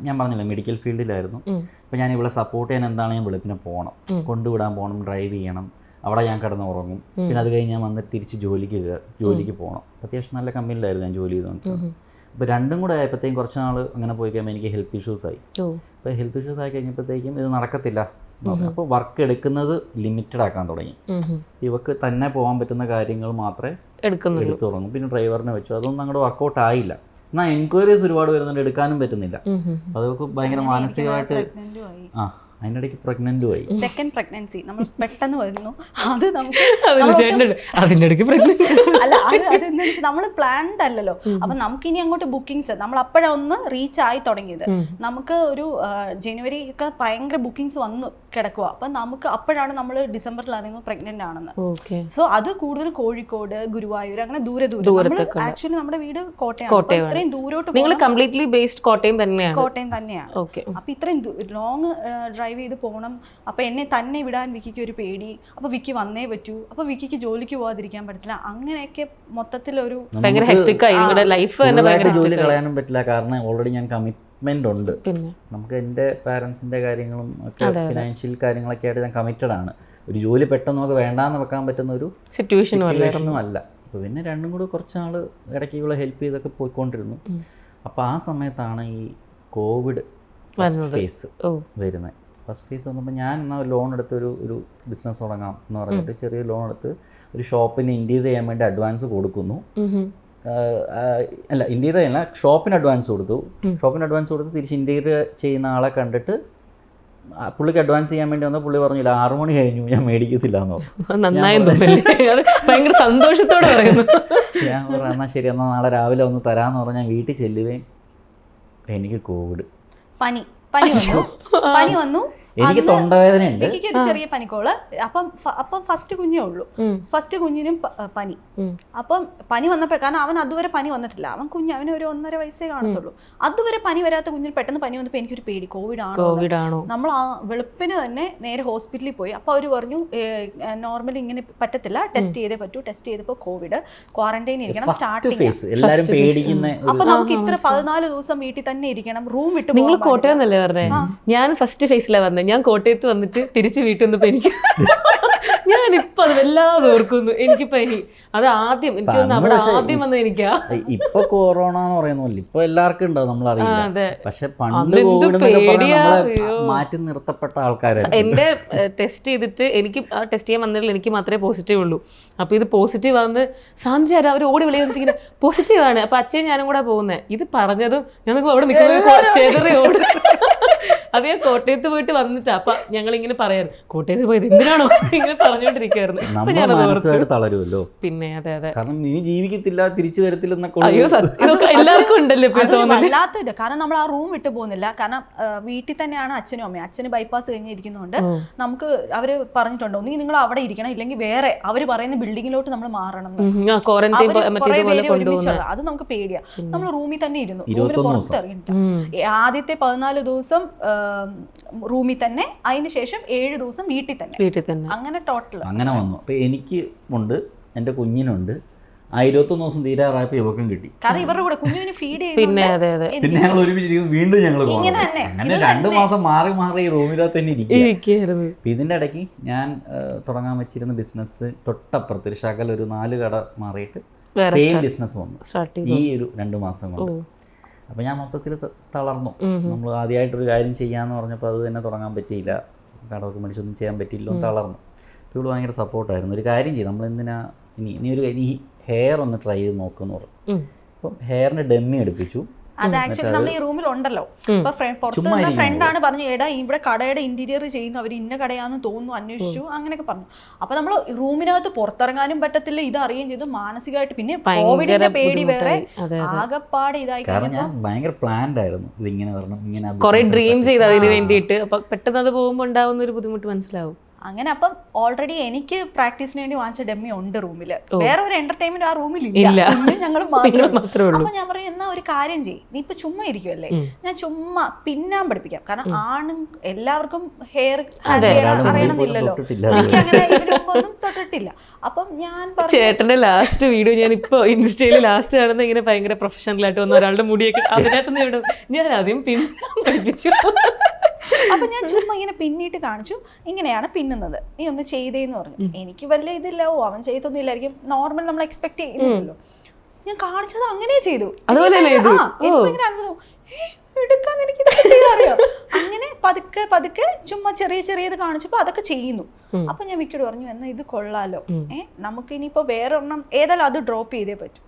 ഞാൻ പറഞ്ഞില്ല മെഡിക്കൽ ഫീൽഡിലായിരുന്നു. അപ്പോൾ ഞാൻ ഇവിടെ സപ്പോർട്ട് ചെയ്യാൻ എന്താണ്, ഞാൻ വെളുപ്പിനെ പോകണം, കൊണ്ടുവിടാൻ പോകണം, ഡ്രൈവ് ചെയ്യണം, അവിടെ ഞാൻ കിടന്ന് ഉറങ്ങും. പിന്നെ അത് കഴിഞ്ഞ് ഞാൻ വന്നിട്ട് തിരിച്ച് ജോലിക്ക് പോകണം. അത്യാവശ്യം നല്ല കമ്പനിയിലായിരുന്നു ഞാൻ ജോലി ചെയ്തുകൊണ്ട്. അപ്പോൾ രണ്ടും കൂടെ ആയപ്പോഴത്തേക്കും കുറച്ച് നാൾ അങ്ങനെ പോയി കഴിയുമ്പോൾ എനിക്ക് ഹെൽത്ത് ഇഷ്യൂസ് ആയി. അപ്പോൾ ഹെൽത്ത് ഇഷ്യൂസ് ആയി കഴിഞ്ഞപ്പോഴത്തേക്കും ഇത് നടക്കത്തില്ല. അപ്പോൾ വർക്ക് എടുക്കുന്നത് ലിമിറ്റഡ് ആക്കാൻ തുടങ്ങി. ഇവക്ക് തന്നെ പോകാൻ പറ്റുന്ന കാര്യങ്ങൾ മാത്രമേ എടുത്തു തുടങ്ങും. പിന്നെ ഡ്രൈവറിനെ വെച്ചു, അതൊന്നും അങ്ങോട്ട് വർക്കൗട്ട് ആയില്ല. എന്നാൽ എൻക്വയറീസ് ഒരുപാട് വരുന്നുണ്ട്, എടുക്കാനും പറ്റുന്നില്ല. അതൊക്കെ ഭയങ്കര മാനസികമായിട്ട് അതിനിടയ്ക്ക് പ്രഗ്നന്റും ആയി. സെക്കൻഡ് പ്രഗ്നൻസി നമ്മൾ പെട്ടെന്ന് വരുന്നു, അത് നമുക്ക് അല്ല അതെന്താ വെച്ചാൽ നമ്മൾ പ്ലാൻഡ് അല്ലല്ലോ. അപ്പൊ നമുക്കിനി അങ്ങോട്ട് ബുക്കിങ്സ് നമ്മൾ അപ്പോഴാണ് ഒന്ന് റീച്ച് ആയി തുടങ്ങിയത്. നമുക്ക് ഒരു ജനുവരി ഒക്കെ ഭയങ്കര ബുക്കിങ്സ് വന്ന് കിടക്കുക. അപ്പൊ നമുക്ക് അപ്പോഴാണ് നമ്മൾ ഡിസംബറിൽ അറിയുന്നത് പ്രഗ്നന്റ് ആണെന്ന്. സോ അത് കൂടുതൽ കോഴിക്കോട്, ഗുരുവായൂർ, അങ്ങനെ ദൂരെ ആക്ച്വലി നമ്മുടെ വീട് കോട്ടയം. ഇത്രയും ദൂരോട്ട് കംപ്ലീറ്റ്ലി ബേസ്ഡ് കോട്ടയം തന്നെയാണ്. അപ്പൊ ഇത്രയും ലോങ് ഡ്രൈവ് ചെയ്ത് പോകണം. അപ്പൊ എന്നെ തന്നെ വിടാൻ വിക്കിക്ക് ഒരു പേടി. അപ്പൊ വിക്കി വന്നേ പറ്റൂ, അപ്പൊ വിക്കിക്ക് ജോലിക്ക് പോകാതിരിക്കാൻ പറ്റില്ല. അങ്ങനെയൊക്കെ മൊത്തത്തിലൊരു ജോലി കളയാനും പറ്റില്ല. കാരണം ഓൾറെഡി ഞാൻ കമ്മിറ്റ്മെന്റ് ഉണ്ട്. നമുക്ക് എൻ്റെ പാരൻസിന്റെ കാര്യങ്ങളും ഒക്കെ ഫിനാൻഷ്യൽ കാര്യങ്ങളൊക്കെ ആയിട്ട് ഞാൻ കമ്മിറ്റഡ് ആണ്. ഒരു ജോലി പെട്ടെന്ന് നമുക്ക് വേണ്ടാന്ന് വെക്കാൻ പറ്റുന്ന ഒരു സിറ്റുവേഷനും അല്ല. അപ്പോൾ പിന്നെ രണ്ടും കൂടെ കുറച്ച് നാൾ ഇടയ്ക്ക് ഇവിടെ ഹെൽപ്പ് ചെയ്തൊക്കെ പോയിക്കൊണ്ടിരുന്നു. അപ്പോൾ ആ സമയത്താണ് ഈ കോവിഡ് ഫേസ് വരുന്നത്. ഫസ്റ്റ് ഫേസ് വന്നപ്പോൾ ഞാൻ എന്നാൽ ലോൺ എടുത്ത് ഒരു ബിസിനസ് തുടങ്ങാം എന്ന് പറഞ്ഞിട്ട് ചെറിയ ലോൺ എടുത്ത് ഒരു ഷോപ്പിന് ഇൻറ്റീരിയർ ചെയ്യാൻ വേണ്ടി അഡ്വാൻസ് കൊടുക്കുന്നു. അല്ല ഇൻറ്റീരിയർ അല്ല, ഷോപ്പിന് അഡ്വാൻസ് കൊടുത്തു. ഷോപ്പിന് അഡ്വാൻസ് കൊടുത്ത് തിരിച്ച് ഇൻറ്റീരിയർ ചെയ്യുന്ന ആളെ കണ്ടിട്ട് പുള്ളിക്ക് അഡ്വാൻസ് ചെയ്യാൻ വേണ്ടി വന്നാൽ പുള്ളി പറഞ്ഞില്ല 6 മണി കഴിഞ്ഞു ഞാൻ മേടിക്കത്തില്ല എന്ന് ഭയങ്കര സന്തോഷത്തോടെ പറയുന്നു. ഞാൻ പറഞ്ഞു എന്നാൽ ശരി, എന്നാൽ നാളെ രാവിലെ ഒന്ന് തരാമെന്ന് പറഞ്ഞാൽ ഞാൻ വീട്ടിൽ ചെല്ലുകയും എനിക്ക് കോവിഡ് പനി വന്നു. എനിക്ക് തൊണ്ടവേദനയുണ്ട്, എനിക്ക് ഒരു ചെറിയ പനിക്കോള്. അപ്പം ഫസ്റ്റ് കുഞ്ഞേ ഉള്ളൂ. ഫസ്റ്റ് കുഞ്ഞിനും പനി. അപ്പം പനി വന്നപ്പോൾ, കാരണം അവൻ അതുവരെ പനി വന്നിട്ടില്ല, അവന് ഒരു 1.5 വയസ്സേ കാണത്തുള്ളൂ. അതുവരെ പനി വരാത്ത കുഞ്ഞിന് പെട്ടെന്ന് പനി വന്നപ്പോൾ എനിക്കൊരു പേടി, കോവിഡ് ആണോ. നമ്മൾ ആ വെളുപ്പിന് തന്നെ നേരെ ഹോസ്പിറ്റലിൽ പോയി. അപ്പോൾ അവർ പറഞ്ഞു നോർമലി ഇങ്ങനെ പറ്റത്തില്ല, ടെസ്റ്റ് ചെയ്തേ പറ്റൂ. ടെസ്റ്റ് ചെയ്തപ്പോൾ കോവിഡ്, ക്വാറന്റൈൻ ഇരിക്കണം, സ്റ്റാർട്ടിങ്. അപ്പൊ നമുക്ക് ഇത്ര 14 ദിവസം വീട്ടിൽ തന്നെ ഇരിക്കണം, റൂം വിട്ട്. നിങ്ങൾ കോട്ടയം എന്നല്ലേ പറഞ്ഞേ? ഞാൻ ഫസ്റ്റ് ഫേസിലാണ് വന്നത്. ഞാൻ കോട്ടയത്ത് വന്നിട്ട് തിരിച്ച് വീട്ടിൽ വന്നപ്പോൾ എനിക്ക് ഞാനിപ്പോ അത് വല്ലാതെ ഓർക്കുന്നു. എനിക്കിപ്പോ അത് ആദ്യം എനിക്ക് തോന്നുന്നു അവിടെ ആദ്യം വന്നത് എനിക്കാ. ഇപ്പൊ കൊറോണ എന്ന് പറയുന്നില്ല, ഇപ്പൊ എല്ലാവർക്കും ഉണ്ടാവും, നമ്മൾ അറിയില്ല. അതെ. പക്ഷെ പണ്ട് കോവിഡ് എന്നൊക്കെ പറഞ്ഞാൽ നമ്മളെ മാറ്റി നിർത്തപ്പെട്ട ആൾക്കാരാണ്. എന്റെ ടെസ്റ്റ് ചെയ്തിട്ട് എനിക്ക് ടെസ്റ്റ് ചെയ്യാൻ വന്നിട്ടില്ല, എനിക്ക് മാത്രമേ പോസിറ്റീവ് ഉള്ളൂ. അപ്പൊ ഇത് പോസിറ്റീവ് വന്ന് സാന്ദ്ര അവർ ഓടി വിളിച്ചിങ്ങനെ പോസിറ്റീവ് ആണ്. അപ്പൊ അച്ഛൻ ഞാനും കൂടെ പോകുന്നത്. ഇത് പറഞ്ഞതും ഞങ്ങൾക്ക് അവിടെ നിൽക്കുന്നത് ചെതറി ഓടും. അത് ഞാൻ കോട്ടയത്ത് പോയിട്ട് വന്നിട്ടാ. അപ്പൊ ഞങ്ങൾ ഇങ്ങനെ പറയാറ് കോട്ടയത്ത് പോയത് എന്തിനാണോ ഇങ്ങനെ പറഞ്ഞോണ്ടിരിക്കുവായിരുന്നു. തളരുമല്ലോ പിന്നെ. അതെ അതെ, കാരണം ഇനി ജീവിക്കത്തില്ല, തിരിച്ചു വരത്തില്ലെന്നൊക്കെ എല്ലാവർക്കും ഉണ്ടല്ലോ വല്ലാത്തില്ല. കാരണം നമ്മൾ ആ റൂം വിട്ടു പോകുന്നില്ല. കാരണം വീട്ടിൽ തന്നെയാണ് അച്ഛനും അമ്മയും. അച്ഛന് ബൈപ്പാസ് കഴിഞ്ഞിരിക്കുന്നതുകൊണ്ട് നമുക്ക് അവര് പറഞ്ഞിട്ടുണ്ടോ നീ നിങ്ങൾ അവിടെ ഇരിക്കണം, ഇല്ലെങ്കിൽ വേറെ അവര് പറയുന്ന ബിൽഡിങ്ങിലോട്ട് നമ്മൾ മാറണം. അത് നമുക്ക് പേടിയാ. നമ്മൾ റൂമിൽ തന്നെ ഇരുന്നു, റൂമിൽ പുറത്തിറങ്ങിയിട്ട് ആദ്യത്തെ 14 ദിവസം റൂമിൽ തന്നെ, അതിന് ശേഷം 7 ദിവസം വീട്ടിൽ തന്നെ. അങ്ങനെ ടോട്ടൽ അങ്ങനെ വന്നു. അപ്പൊ എനിക്ക് ഉണ്ട്, എന്റെ കുഞ്ഞിനുണ്ട്. 21 ദിവസം തീരാറായപ്പോ ഇവക്കും കിട്ടി. കാരണം ഇവരുടെ കൂടെ കുഞ്ഞിന് ഫീഡ് ചെയ്ത് പിന്നെ ഞങ്ങൾ ഒരുമിച്ചിരിക്കും. വീണ്ടും ഞങ്ങൾ അങ്ങനെ 2 മാസം മാറി മാറി ഈ റൂമിനകത്ത് തന്നെ ഇരിക്കുകയായിരുന്നു. ഇതിന്റെ ഇടയ്ക്ക് ഞാൻ തുടങ്ങാൻ വെച്ചിരുന്ന ബിസിനസ് തൊട്ടപ്പുറത്ത് ഒരു ശകല ഒരു 4 കട മാറിയിട്ട് സെയിം ബിസിനസ് വന്നു ഈ ഒരു 2 മാസം കൊണ്ട്. അപ്പോൾ ഞാൻ മൊത്തത്തിൽ തളർന്നു. നമ്മൾ ആദ്യമായിട്ടൊരു കാര്യം ചെയ്യാമെന്ന് പറഞ്ഞപ്പോൾ അത് തന്നെ തുടങ്ങാൻ പറ്റിയില്ല, കടമൊക്കെ മേടിച്ചൊന്നും ചെയ്യാൻ പറ്റിയില്ല, തളർന്നു. അപ്പോൾ ഇവിടെ ഭയങ്കര സപ്പോർട്ടായിരുന്നു. ഒരു കാര്യം ചെയ്യും, നമ്മൾ എന്തിനാ നീ ഒരു ഈ ഹെയർ ഒന്ന് ട്രൈ ചെയ്ത് നോക്കുമെന്ന് പറഞ്ഞു. അപ്പം ഹെയറിൻ്റെ ഡെമ്മി എടുപ്പിച്ചു. അത് ആക്ച്വലി നമ്മൾ ഈ റൂമിൽ ഉണ്ടല്ലോ. അപ്പൊ പുറത്തുള്ള ഫ്രണ്ടാണ് പറഞ്ഞു എടാ ഇവിടെ കടയുടെ ഇന്റീരിയർ ചെയ്യുന്നു, അവർ ഇന്ന കടയാന്ന് തോന്നുന്നു, അന്വേഷിച്ചു, അങ്ങനെയൊക്കെ പറഞ്ഞു. അപ്പൊ നമ്മൾ റൂമിനകത്ത് പുറത്തിറങ്ങാനും പറ്റത്തില്ല, ഇത് അറിയുകയും ചെയ്തു മാനസികമായിട്ട്. പിന്നെ കോവിഡിന്റെ പേടി വേറെ, ആകെപ്പാട് ഇതായി. കാരണം ഞാൻ ഭയങ്കര പ്ലാൻഡ് ആയിരുന്നു, ഇതിങ്ങനെ വരണം, ഇങ്ങനെ കുറെ ഡ്രീം ചെയ്ത് അതിന് വേണ്ടിയിട്ട്. അപ്പൊ പെട്ടെന്ന് അത് പോകുമ്പോൾ ഉണ്ടാവുന്ന ഒരു ബുദ്ധിമുട്ട് മനസ്സിലാവും. അങ്ങനെ അപ്പം ഓൾറെഡി എനിക്ക് പ്രാക്ടീസിന് വേണ്ടി വാങ്ങിച്ച ഡെമ്മി ഉണ്ട് റൂമില്. വേറെ ഒരു എന്റർടൈൻമെന്റ് ആ റൂമിൽ ഇല്ല, ഞങ്ങൾ മാത്രമേ. അപ്പൊ ഞാൻ പറയും എന്നാ ഒരു കാര്യം ചെയ്യും, നീ ഇപ്പൊ ചുമ്മാ ഇരിക്കുവല്ലേ, ഞാൻ ചുമ്മാ പിന്നാൻ പഠിപ്പിക്കാം. കാരണം എല്ലാവർക്കും ഹെയർ അറിയണമെന്നില്ലല്ലോ, എനിക്ക് അങ്ങനെ ഇതിനു മുമ്പൊന്നും തൊട്ടിട്ടില്ല. അപ്പം ഞാൻ ചേട്ടന്റെ ലാസ്റ്റ് വീഡിയോ ഞാൻ ഇപ്പൊ ഇൻസ്റ്റയില് ലാസ്റ്റ് കാണുന്ന ഇങ്ങനെ ഭയങ്കര പ്രൊഫഷണൽ ആയിട്ട് വന്ന ഒരാളുടെ മുടിയൊക്കെ അതിനകത്ത് ഞാൻ ആദ്യം പിന്നാൻ പഠിപ്പിച്ചു. അപ്പൊ ഞാൻ ചുമ്മാ ഇങ്ങനെ പിന്നിട്ട് കാണിച്ചു, ഇങ്ങനെയാണ് പിന്നുന്നത്, നീ ഒന്ന് ചെയ്തേന്ന് പറഞ്ഞു. എനിക്ക് വലിയ ഇതില്ല, അവൻ ചെയ്തൊന്നും ഇല്ലായിരിക്കും, നോർമൽ നമ്മൾ എക്സ്പെക്ട് ചെയ്യുന്നില്ലല്ലോ. ഞാൻ കാണിച്ചത് അങ്ങനെ ചെയ്തു. എടുക്കാൻ എനിക്ക് ചെയ്യാറിയോ. അങ്ങനെ പതുക്കെ പതുക്കെ ചുമ്മാ ചെറിയത് കാണിച്ചപ്പോ അതൊക്കെ ചെയ്യുന്നു. അപ്പൊ ഞാൻ മിക്കോട് പറഞ്ഞു എന്നാ ഇത് കൊള്ളാലോ, നമുക്ക് ഇനിയിപ്പോ വേറെ ഒരെണ്ണം ഏതായാലും അത് ഡ്രോപ്പ് ചെയ്തേ പറ്റൂ.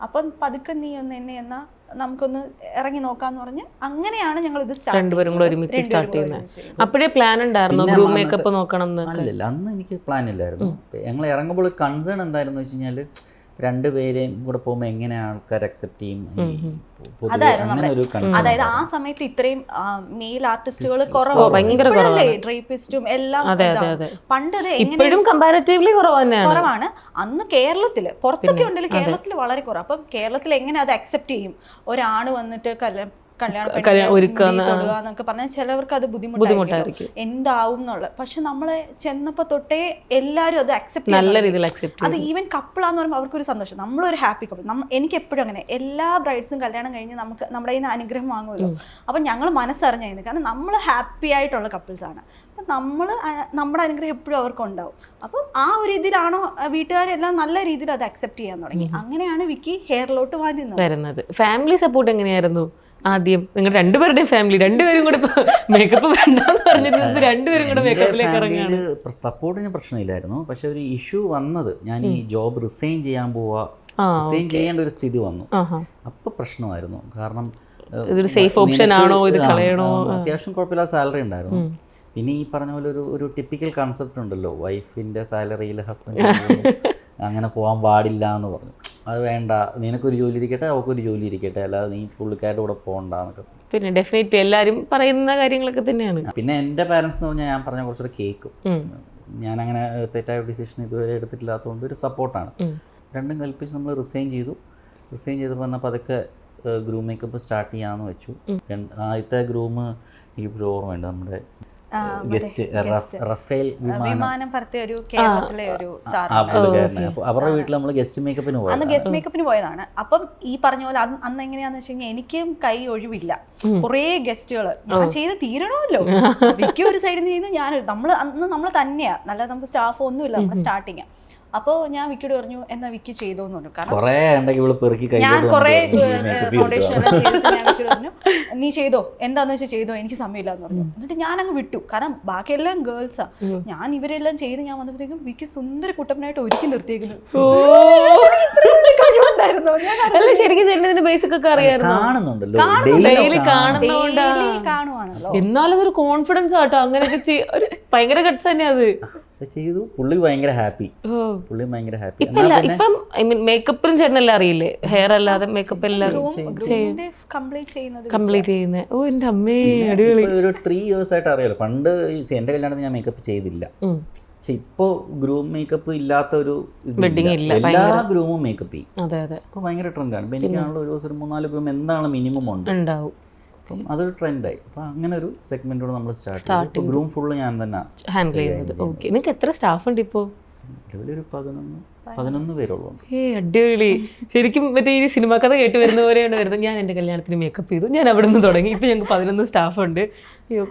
അപ്പം പതുക്കെ നീ ഒന്ന് എന്നെ എന്നാ നമുക്കൊന്ന് ഇറങ്ങി നോക്കാന്ന് പറഞ്ഞ് അങ്ങനെയാണ് ഞങ്ങൾ ഇത് രണ്ടുപേരും കൂടെ ഒരുമിച്ച് സ്റ്റാർട്ട് ചെയ്യുന്നത്. അപ്പോഴേ പ്ലാൻ ഉണ്ടായിരുന്നു ഗ്രൂം മേക്കപ്പ് നോക്കണം? അല്ലല്ല, അന്ന് എനിക്ക് പ്ലാൻ ഇല്ലായിരുന്നു. ഞങ്ങൾ ഇറങ്ങുമ്പോൾ കൺസേൺ എന്തായിരുന്നു വെച്ച് കഴിഞ്ഞാൽ രണ്ടുപേരെയും കൂടെ പോകുമ്പോൾ എങ്ങനെ ആൾക്കാർ അക്സെപ്റ്റ് ചെയ്യും. അതായത് ആ സമയത്ത് ഇത്രയും മെയിൽ ആർട്ടിസ്റ്റുകൾ കുറവാണ്, ഡ്രേപ്പിസ്റ്റും എല്ലാം. പണ്ട് കുറവാണ് അന്ന് കേരളത്തില്, പുറത്തൊക്കെ ഉണ്ടെങ്കിൽ കേരളത്തിൽ വളരെ കുറവ്. അപ്പം കേരളത്തിൽ എങ്ങനെ അത് അക്സെപ്റ്റ് ചെയ്യും? ഒരാണ് വന്നിട്ട് തൊടുക പറഞ്ഞാൽ ചിലവർക്ക് അത് ബുദ്ധിമുട്ടായിരിക്കും, എന്താവും എന്നുള്ള. പക്ഷെ നമ്മളെ ചെന്നപ്പോ തൊട്ടേ എല്ലാരും അത് അക്സെപ്റ്റ് ചെയ്യും. അത് ഈവൻ കപ്പിളാന്ന് പറയുമ്പോൾ അവർക്കൊരു സന്തോഷം, നമ്മളൊരു ഹാപ്പി കപ്പിൾ. എനിക്ക് എപ്പോഴും അങ്ങനെ, എല്ലാ ബ്രൈഡ്സും കല്യാണം കഴിഞ്ഞ് നമുക്ക് നമ്മുടെ കയ്യിൽ നിന്ന് അനുഗ്രഹം വാങ്ങുമല്ലോ. അപ്പം ഞങ്ങൾ മനസ്സറിഞ്ഞായിരുന്നു, കാരണം നമ്മൾ ഹാപ്പി ആയിട്ടുള്ള കപ്പിൾസ് ആണ്. അപ്പം നമ്മുടെ അനുഗ്രഹം എപ്പോഴും അവർക്ക് ഉണ്ടാവും. അപ്പം ആ ഒരു ഇതിലാണോ വീട്ടുകാരെല്ലാം നല്ല രീതിയിൽ അത് അക്സെപ്റ്റ് ചെയ്യാൻ തുടങ്ങി. അങ്ങനെയാണ് വിക്കി ഹെയറിലോട്ട് വരുന്നത്. ഫാമിലി സപ്പോർട്ട് എങ്ങനെയായിരുന്നു ആദ്യം? നിങ്ങൾ രണ്ടുപേരുടെയും ഫാമിലി രണ്ടുപേരും കൂടെ മേക്കപ്പ് വേണ്ടെന്ന് പറഞ്ഞിരുന്നത് രണ്ടുപേരും കൂടെ മേക്കപ്പിലേക്ക് ഇറങ്ങിയാണ്. സപ്പോർട്ടിന് പ്രശ്നമില്ലായിരുന്നു. പക്ഷെ ഒരു ഇഷ്യൂ വന്നത് ഞാൻ ഈ ജോബ് റിസൈൻ ചെയ്യാൻ റിസൈൻ ചെയ്യേണ്ട ഒരു സ്ഥിതി വന്നു. അപ്പൊ പ്രശ്നമായിരുന്നു. കാരണം ഇതൊരു സേഫ് ഓപ്ഷൻ ആണോ, ഇത് കളയണോ? അത്യാവശ്യം കുഴപ്പമില്ലാത്ത സാലറി ഉണ്ടായിരുന്നു. പിന്നെ ഈ പറഞ്ഞ പോലെ ഒരു ടിപ്പിക്കൽ കൺസെപ്റ്റ് ഉണ്ടല്ലോ, വൈഫിന്റെ സാലറിയിൽ ഹസ്ബൻഡ് അങ്ങനെ പോകാൻ പാടില്ല എന്ന് പറഞ്ഞു. അത് വേണ്ട, നിനക്കൊരു ജോലി ഇരിക്കട്ടെ, അവൾക്കൊരു ജോലി ഇരിക്കട്ടെ, അല്ലാതെ നീ പുള്ളിക്കാരുടെ കൂടെ പോകണ്ടെന്നൊക്കെ. പിന്നെ ഡെഫിനറ്റ്ലി എല്ലാവരും പറയുന്ന കാര്യങ്ങളൊക്കെ തന്നെയാണ്. പിന്നെ എൻ്റെ പാരൻസ് എന്ന് പറഞ്ഞാൽ ഞാൻ പറഞ്ഞ കുറച്ചുകൂടെ കേൾക്കും. ഞാൻ അങ്ങനെ തെറ്റായ ഡിസിഷൻ ഇതുവരെ എടുത്തിട്ടില്ലാത്തതുകൊണ്ട് ഒരു സപ്പോർട്ടാണ്. രണ്ടും കൽപ്പിച്ച് നമ്മൾ റിസൈൻ ചെയ്തപ്പോൾ വന്നപ്പോൾ അതൊക്കെ ഗ്രൂം മേക്കപ്പ് സ്റ്റാർട്ട് ചെയ്യാമെന്ന് വെച്ചു. ആദ്യത്തെ ഗ്രൂം എനിക്ക് ഓർമ്മയുണ്ട്, നമ്മുടെ ഗസ്റ്റ് റഫേൽ വിമാനം പറത്തിയ ഒരു കേരളത്തിലെ ഒരു സാർ. അപ്പോൾ അവരുടെ വീട്ടിൽ നമ്മൾ ഗസ്റ്റ് മേക്കപ്പിന് പോയി. അന്ന് ഗസ്റ്റ് മേക്കപ്പിന് പോയതാണ്. അപ്പം ഈ പറഞ്ഞ പോലെ അന്ന് എങ്ങനെയാന്ന് വെച്ച് കഴിഞ്ഞാൽ എനിക്കും കൈ ഒഴിവില്ല, കുറേ ഗസ്റ്റുകൾ ഞാൻ ചെയ്ത് തീരണമല്ലോ. വിക്കി ഒരു സൈഡിൽ നിന്ന് ഞാൻ നമ്മൾ തന്നെയാ, നല്ല നമുക്ക് സ്റ്റാഫ് ഒന്നുമില്ല, നമ്മൾ സ്റ്റാർട്ടിങ്. അപ്പോൾ ഞാൻ വിക്കിയോട് പറഞ്ഞു എന്നാ വിക്കി ചെയ്തോന്ന് പറഞ്ഞു. കാരണം ഞാൻ കുറേ ഫൗണ്ടേഷൻ എല്ലാം ചെയ്തിട്ട് ഞാൻ വിക്കിയോട് പറഞ്ഞു നീ ചെയ്തോ, എന്താന്ന് വെച്ചാൽ ചെയ്തോ, എനിക്ക് സമയമില്ല എന്ന് പറഞ്ഞു. എന്നിട്ട് ഞാൻ അങ്ങ് വിട്ടു, കാരണം ബാക്കിയെല്ലാം ഗേൾസാ. ഞാൻ ഇവരെല്ലാം ചെയ്ത് ഞാൻ വന്നപ്പോഴത്തേക്കും വിക്കി സുന്ദര കുട്ടപ്പനായിട്ട് ഒരുക്കി നിർത്തിയേക്കുന്നു. കാണുവാണല്ലോ, എന്നാലും ഒരു കോൺഫിഡൻസ് ആട്ടോ അങ്ങനെയൊക്കെ ഭയങ്കര ഗട്ട്സ് തന്നെ അത് ചെയ്തു. പുള്ളി ഭയങ്കര ഹാപ്പി. ഇപ്പം മേക്കപ്പിനും ചേട്ടനെല്ലാം അറിയില്ലേ, ഹെയർ അല്ലാതെ മേക്കപ്പ് എല്ലാം കംപ്ലീറ്റ് ചെയ്യുന്നത്. ഓ എന്റെ അമ്മേ അടിപൊളി. ഒരു 3 years ആയിട്ട് അറിയാലോ. പണ്ട് എന്റെ കല്യാണത്തിന് ഞാൻ മേക്കപ്പ് ചെയ്തില്ല, പക്ഷെ ഇപ്പൊ ഗ്രൂം മേക്കപ്പ് ഇല്ലാത്ത ഒരു എല്ലാ ഗ്രൂമും മേക്കപ്പ് ചെയ്യും. ഇപ്പൊ ഭയങ്കര ട്രെൻഡാണ്. ഇപ്പൊ എനിക്കാണല്ലോ ഒരു ദിവസം 3-4 ഗ്രൂം എന്താണ് മിനിമം ഉണ്ടാവും. അപ്പം അതൊരു ട്രെൻഡായി. അപ്പം അങ്ങനെ ഒരു സെഗ്മെന്റോട് നമ്മൾ സ്റ്റാർട്ട് ചെയ്തു. ഗ്രൂം ഫുള്ള് ഞാൻ തന്നെ ഹാൻഡിൽ ചെയ്യുന്നത്. ഓക്കെ, നിങ്ങൾക്ക് എത്ര സ്റ്റാഫ് ഉണ്ട് ഇപ്പോൾ? ഒരു 11 പേരുള്ളൂ. അടിപൊളി. ശരിക്കും മറ്റേ ഈ സിനിമ കഥ കേട്ട് വരുന്നവരെയാണ് വരുന്നത്. ഞാൻ എൻ്റെ കല്യാണത്തിന് മേക്കപ്പ് ചെയ്തു, ഞാൻ അവിടെ നിന്ന് തുടങ്ങി, ഇപ്പം ഞങ്ങൾക്ക് 11 സ്റ്റാഫ് ഉണ്ട്.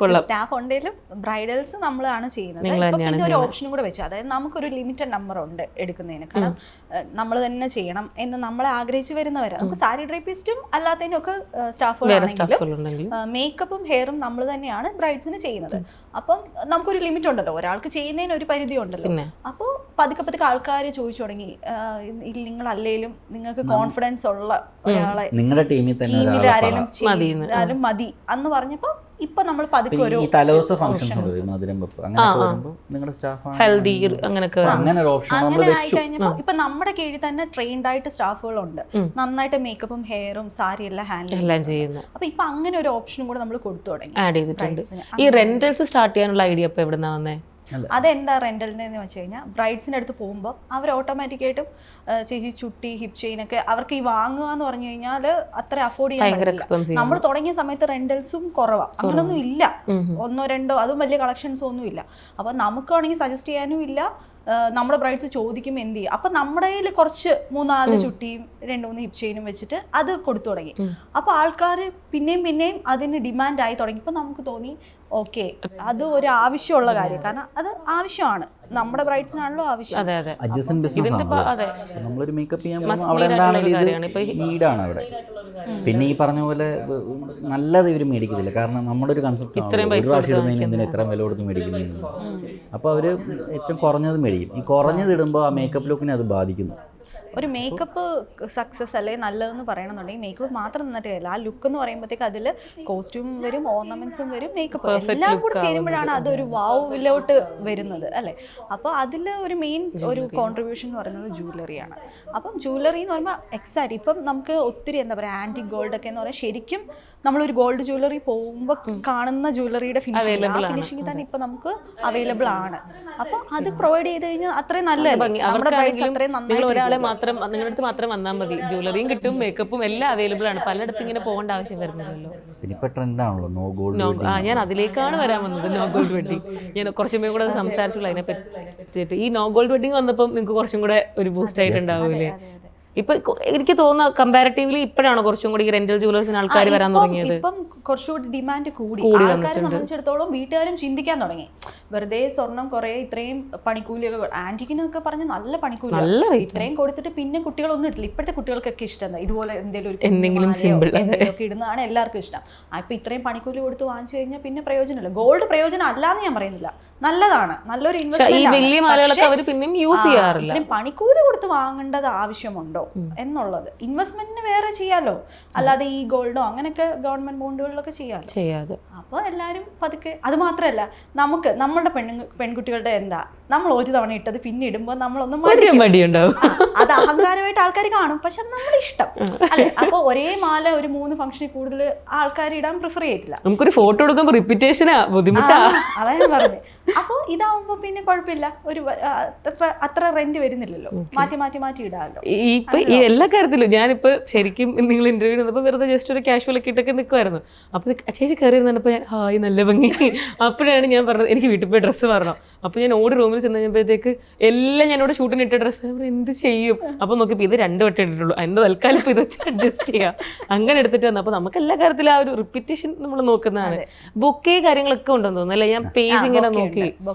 കൊള്ളാം. സ്റ്റാഫ് ഉണ്ടെങ്കിലും ബ്രൈഡൽസ് നമ്മളാണ് ചെയ്യുന്നത്. പിന്നെ ഒരു ഓപ്ഷനും കൂടെ വെച്ചു, അതായത് നമുക്കൊരു ലിമിറ്റഡ് നമ്പർ ഉണ്ട് എടുക്കുന്നതിന്. കാരണം നമ്മൾ തന്നെ ചെയ്യണം എന്ന് നമ്മളെ ആഗ്രഹിച്ച് വരുന്നവർ, നമുക്ക് സാരി ഡ്രൈപ്പിസ്റ്റും അല്ലാത്തതിനും ഒക്കെ സ്റ്റാഫുകളാണെങ്കിലും മേക്കപ്പും ഹെയറും നമ്മൾ തന്നെയാണ് ബ്രൈഡ്സിന് ചെയ്യുന്നത്. അപ്പം നമുക്കൊരു ലിമിറ്റ് ഉണ്ടല്ലോ, ഒരാൾക്ക് ചെയ്യുന്നതിന് ഒരു പരിധി ഉണ്ടല്ലോ. അപ്പോൾ പതുക്കെ ആൾക്കാർ ചോദിച്ചു തുടങ്ങി, നിങ്ങളല്ലേലും നിങ്ങൾക്ക് കോൺഫിഡൻസ് ഉള്ള ഒരാളെ നിങ്ങളുടെ ടീമിൽ ആരെങ്കിലും ചെയ്താലും മതി എന്ന് പറഞ്ഞപ്പോ ഇപ്പൊ നമ്മൾ പതുക്കെ ഒരു തലേദിവസത്തെ ഫംഗ്ഷൻസ് നിങ്ങളുടെ സ്റ്റാഫ് ഹെൽത്തി അങ്ങനെ ആയി കഴിഞ്ഞപ്പോ ഇപ്പൊ നമ്മുടെ കീഴിൽ തന്നെ ട്രെയിൻഡ് ആയിട്ട് സ്റ്റാഫുകളുണ്ട്, നന്നായിട്ട് മേക്കപ്പും ഹെയറും സാരി എല്ലാം ഹാൻഡിൽ ചെയ്യുന്നത്. അപ്പൊ ഇപ്പൊ അങ്ങനെ ഒരു ഓപ്ഷനും കൂടെ നമ്മൾ കൊടുത്തു തുടങ്ങി, ആഡ് ചെയ്തിട്ടുണ്ട്. ഈ റെന്റൽസ് സ്റ്റാർട്ട് ചെയ്യാനുള്ള ഐഡിയ ഇപ്പൊ എവിടുന്നാ വന്നേ? അതെന്താ റെന്റലിനെന്ന് വെച്ച് കഴിഞ്ഞാൽ ബ്രൈഡ്സിൻ്റെ അടുത്ത് പോകുമ്പോൾ അവർ ഓട്ടോമാറ്റിക്കായിട്ടും ചേച്ചി ചുട്ടി ഹിപ്പ് ചെയിനൊക്കെ അവർക്ക് ഈ വാങ്ങുക എന്ന് പറഞ്ഞു കഴിഞ്ഞാൽ അത്ര അഫോർഡ് ചെയ്യാൻ പറ്റില്ല. നമ്മൾ തുടങ്ങിയ സമയത്ത് റെന്റൽസും കുറവാണ്, അങ്ങനൊന്നും ഇല്ല, 1-2 അതും വലിയ കളക്ഷൻസ് ഒന്നും ഇല്ല. അപ്പം നമുക്കാണെങ്കിൽ സജസ്റ്റ് ചെയ്യാനും ഇല്ല. നമ്മുടെ ബ്രൈഡ്സ് ചോദിക്കും എന്ത് ചെയ്യും, അപ്പം നമ്മുടെ കയ്യിൽ കുറച്ച് 3-4 ചുട്ടിയും 2-3 ഹിപ്പ് ചെയിനും വെച്ചിട്ട് അത് കൊടുത്തു തുടങ്ങി. അപ്പോൾ ആൾക്കാർ പിന്നെയും അതിന് ഡിമാൻഡ് ആയി തുടങ്ങിയപ്പോൾ നമുക്ക് തോന്നി ഓക്കെ അത് ഒരു ആവശ്യമുള്ള കാര്യം, കാരണം അത് ആവശ്യമാണ്, നമ്മുടെ ബ്രൈഡ്സിനാണല്ലോ ആവശ്യം. നമ്മളൊരു മേക്കപ്പ് ചെയ്യാൻ പോകുമ്പോൾ അവിടെ എന്താണെങ്കിലും നീഡാണ് അവിടെ. പിന്നെ ഈ പറഞ്ഞ പോലെ നല്ലത് ഇവർ മേടിക്കത്തില്ല, കാരണം നമ്മുടെ ഒരു കൺസെപ്റ്റ് ഒരു പ്രാവശ്യം ഇടുന്നതിന് എന്തിനാ ഇത്രയും വില കൊടുത്ത് മേടിക്കുന്നത്. അപ്പോൾ അവർ ഏറ്റവും കുറഞ്ഞത് മേടിക്കും. ഈ കുറഞ്ഞത് ഇടുമ്പോൾ ആ മേക്കപ്പ് ലുക്കിനെ അത് ബാധിക്കുന്നു. ഒരു മേക്കപ്പ് സക്സസ് അല്ലെ നല്ലതെന്ന് പറയണമെന്നുണ്ടെങ്കിൽ മേക്കപ്പ് മാത്രം നിന്നിട്ട് കാര്യമില്ല, ആ ലുക്ക് എന്ന് പറയുമ്പോഴത്തേക്ക് അതിൽ കോസ്റ്റ്യൂമും വരും, ഓർണമെന്റ്സും വരും, മേക്കപ്പ് എല്ലാം കൂടി ചേരുമ്പോഴാണ് അതൊരു വാവിലോട്ട് വരുന്നത് അല്ലേ. അപ്പോൾ അതിൽ ഒരു മെയിൻ ഒരു കോൺട്രിബ്യൂഷൻ എന്ന് പറയുന്നത് ജ്വല്ലറിയാണ്. അപ്പം ജ്വല്ലറി എന്ന് പറയുമ്പോൾ എക്സാക്റ്റ് ഇപ്പം നമുക്ക് ഒത്തിരി എന്താ പറയുക ആൻറ്റിക് ഗോൾഡ് ഒക്കെ എന്ന് പറഞ്ഞാൽ ശരിക്കും നമ്മളൊരു ഗോൾഡ് ജ്വല്ലറി പോകുമ്പോൾ കാണുന്ന ജ്വല്ലറിയുടെ ഫിനിഷിംഗ്, ആ ഫിനിഷിംഗ് തന്നെ ഇപ്പം നമുക്ക് അവൈലബിൾ ആണ്. അപ്പം അത് പ്രൊവൈഡ് ചെയ്ത് കഴിഞ്ഞാൽ അത്രയും നല്ലതല്ലേ, നമ്മുടെ ബ്രൈഡ്സ് അത്രയും നന്നായിട്ട് നിങ്ങളുടെ അടുത്ത് മാത്രം വന്നാൽ മതി, ജ്വല്ലറിയും കിട്ടും, മേക്കപ്പും എല്ലാം അവൈലബിൾ ആണ്. പലയിടത്തും ഇങ്ങനെ പോകേണ്ട ആവശ്യം വരുന്നില്ലല്ലോ. ഞാൻ അതിലേക്കാണ് വരാൻ വന്നത്, നോ ഗോൾഡ് വെഡിങ്. ഞാൻ കുറച്ചും കൂടെ സംസാരിച്ചുള്ളൂ അതിനെ പറ്റിയിട്ട്. ഈ നോ ഗോൾഡ് വെഡിങ് വന്നപ്പോൾ നിങ്ങൾക്ക് കുറച്ചും കൂടെ ഒരു ബൂസ്റ്റ് ആയിട്ടുണ്ടാവില്ലേ? ഇപ്പൊ എനിക്ക് തോന്നുന്നു കമ്പാരിറ്റീവ്ലി ഇപ്പോഴാണോ കുറച്ചും കൂടി റെന്റൽ ജുവലേഴ്സിന് ആൾക്കാർ വരാൻ തുടങ്ങിയത്? ഇപ്പം കുറച്ചുകൂടി ഡിമാൻഡ് കൂടി. ആൾക്കാരെ സംബന്ധിച്ചിടത്തോളം വീട്ടുകാരും ചിന്തിക്കാൻ തുടങ്ങി, വെറുതെ സ്വർണം കുറെ ഇത്രയും പണിക്കൂലിയൊക്കെ ആന്റിക്കിനൊക്കെ പറഞ്ഞ് നല്ല പണിക്കൂലി ഇത്രയും കൊടുത്തിട്ട് പിന്നെ കുട്ടികളൊന്നും ഇട്ടില്ല. ഇപ്പോഴത്തെ കുട്ടികൾക്കൊക്കെ ഇഷ്ടം ഇതുപോലെ എന്തെങ്കിലും ഒക്കെ ഇടുന്നതാണ് എല്ലാവർക്കും ഇഷ്ടം. അപ്പൊ ഇത്രയും പണിക്കൂലി കൊടുത്ത് വാങ്ങിച്ചു കഴിഞ്ഞാൽ പിന്നെ പ്രയോജനമില്ല. ഗോൾഡ് പ്രയോജനം അല്ലാന്ന് ഞാൻ പറയുന്നില്ല, നല്ലതാണ്, നല്ലൊരു ഇൻവെസ്റ്റ്മെന്റ്. ഇത്രയും പണിക്കൂലി കൊടുത്ത് വാങ്ങേണ്ടത് ആവശ്യമുണ്ടോ എന്നുള്ളത്, ഇൻവെസ്റ്റ്മെന്റിന് വേറെ ചെയ്യാലോ, അല്ലാതെ ഈ ഗോൾഡോ അങ്ങനെയൊക്കെ ഗവൺമെന്റ് ബോണ്ടുകളിലൊക്കെ ചെയ്യാലോ. അപ്പോൾ എല്ലാവരും പതുക്കെ. അത് മാത്രമല്ല നമുക്ക് നമ്മുടെ പെൺകുട്ടികളുടെ എന്താ നമ്മൾ ഒരു തവണ ഇട്ടത് പിന്നെ ഇടുമ്പോൾ നമ്മളൊന്നും മടിയുണ്ടാവും, അത് അഹങ്കാരമായിട്ട് ആൾക്കാർ കാണും, പക്ഷെ അത് നമ്മുടെ ഇഷ്ടം അല്ലെ. അപ്പോൾ ഒരേ മാല ഒരു 3 ഫംഗ്ഷനിൽ കൂടുതൽ ആൾക്കാർ ഇടാൻ പ്രിഫർ ചെയ്തില്ല. നമുക്കൊരു ഫോട്ടോ എടുക്കുമ്പോൾ റിപ്പീറ്റേഷനാ ബുദ്ധിമുട്ടാ, അതാ ഞാൻ പറഞ്ഞത്. അപ്പോൾ ഇതാവുമ്പോൾ പിന്നെ കുഴപ്പമില്ല, ഒരു അത്ര റെന്റ് വരുന്നില്ലല്ലോ, മാറ്റി മാറ്റി മാറ്റി ഇടാമല്ലോ. ഇപ്പൊ ഈ എല്ലാ കാര്യത്തിലും ഞാനിപ്പോ ശരിക്കും നിങ്ങൾ ഇന്റർവ്യൂ വന്നപ്പോൾ വെറുതെ ജസ്റ്റ് ഒരു കാഷ്വൽ ഒക്കെ ഇട്ടൊക്കെ നിൽക്കുമായിരുന്നു. അപ്പോൾ ചേച്ചി കയറി ഇരുന്നപ്പോൾ ഞാൻ ഹായ് നല്ല ഭംഗി. അപ്പോഴാണ് ഞാൻ പറഞ്ഞത് എനിക്ക് വീട്ടിൽ പോയി ഡ്രസ്സ് മാറണം. അപ്പോൾ ഞാൻ ഓടി റൂമിൽ ചെന്ന് കഴിഞ്ഞപ്പോഴത്തേക്ക് എല്ലാം ഞാനിവിടെ ഷൂട്ടിന് ഇട്ട ഡ്രസ്സ് എന്ത് ചെയ്യും. അപ്പോൾ നോക്കിയപ്പോൾ ഇത് 2 വട്ടം ഇട്ടിട്ടുള്ളൂ, അതിൻ്റെ തൽക്കാലം ഇപ്പോൾ ഇത് വെച്ച് അഡ്ജസ്റ്റ് ചെയ്യാം, അങ്ങനെ എടുത്തിട്ട് വന്നു. അപ്പോൾ നമുക്ക് എല്ലാ കാര്യത്തിലും ആ ഒരു റിപ്പീറ്റേഷൻ നമ്മൾ നോക്കുന്നതാണ്. ബൊക്കെ കാര്യങ്ങളൊക്കെ ഉണ്ടെന്ന് തോന്നുന്നു അല്ലേ? ഞാൻ പേജ് ഇങ്ങനെ നോക്കി,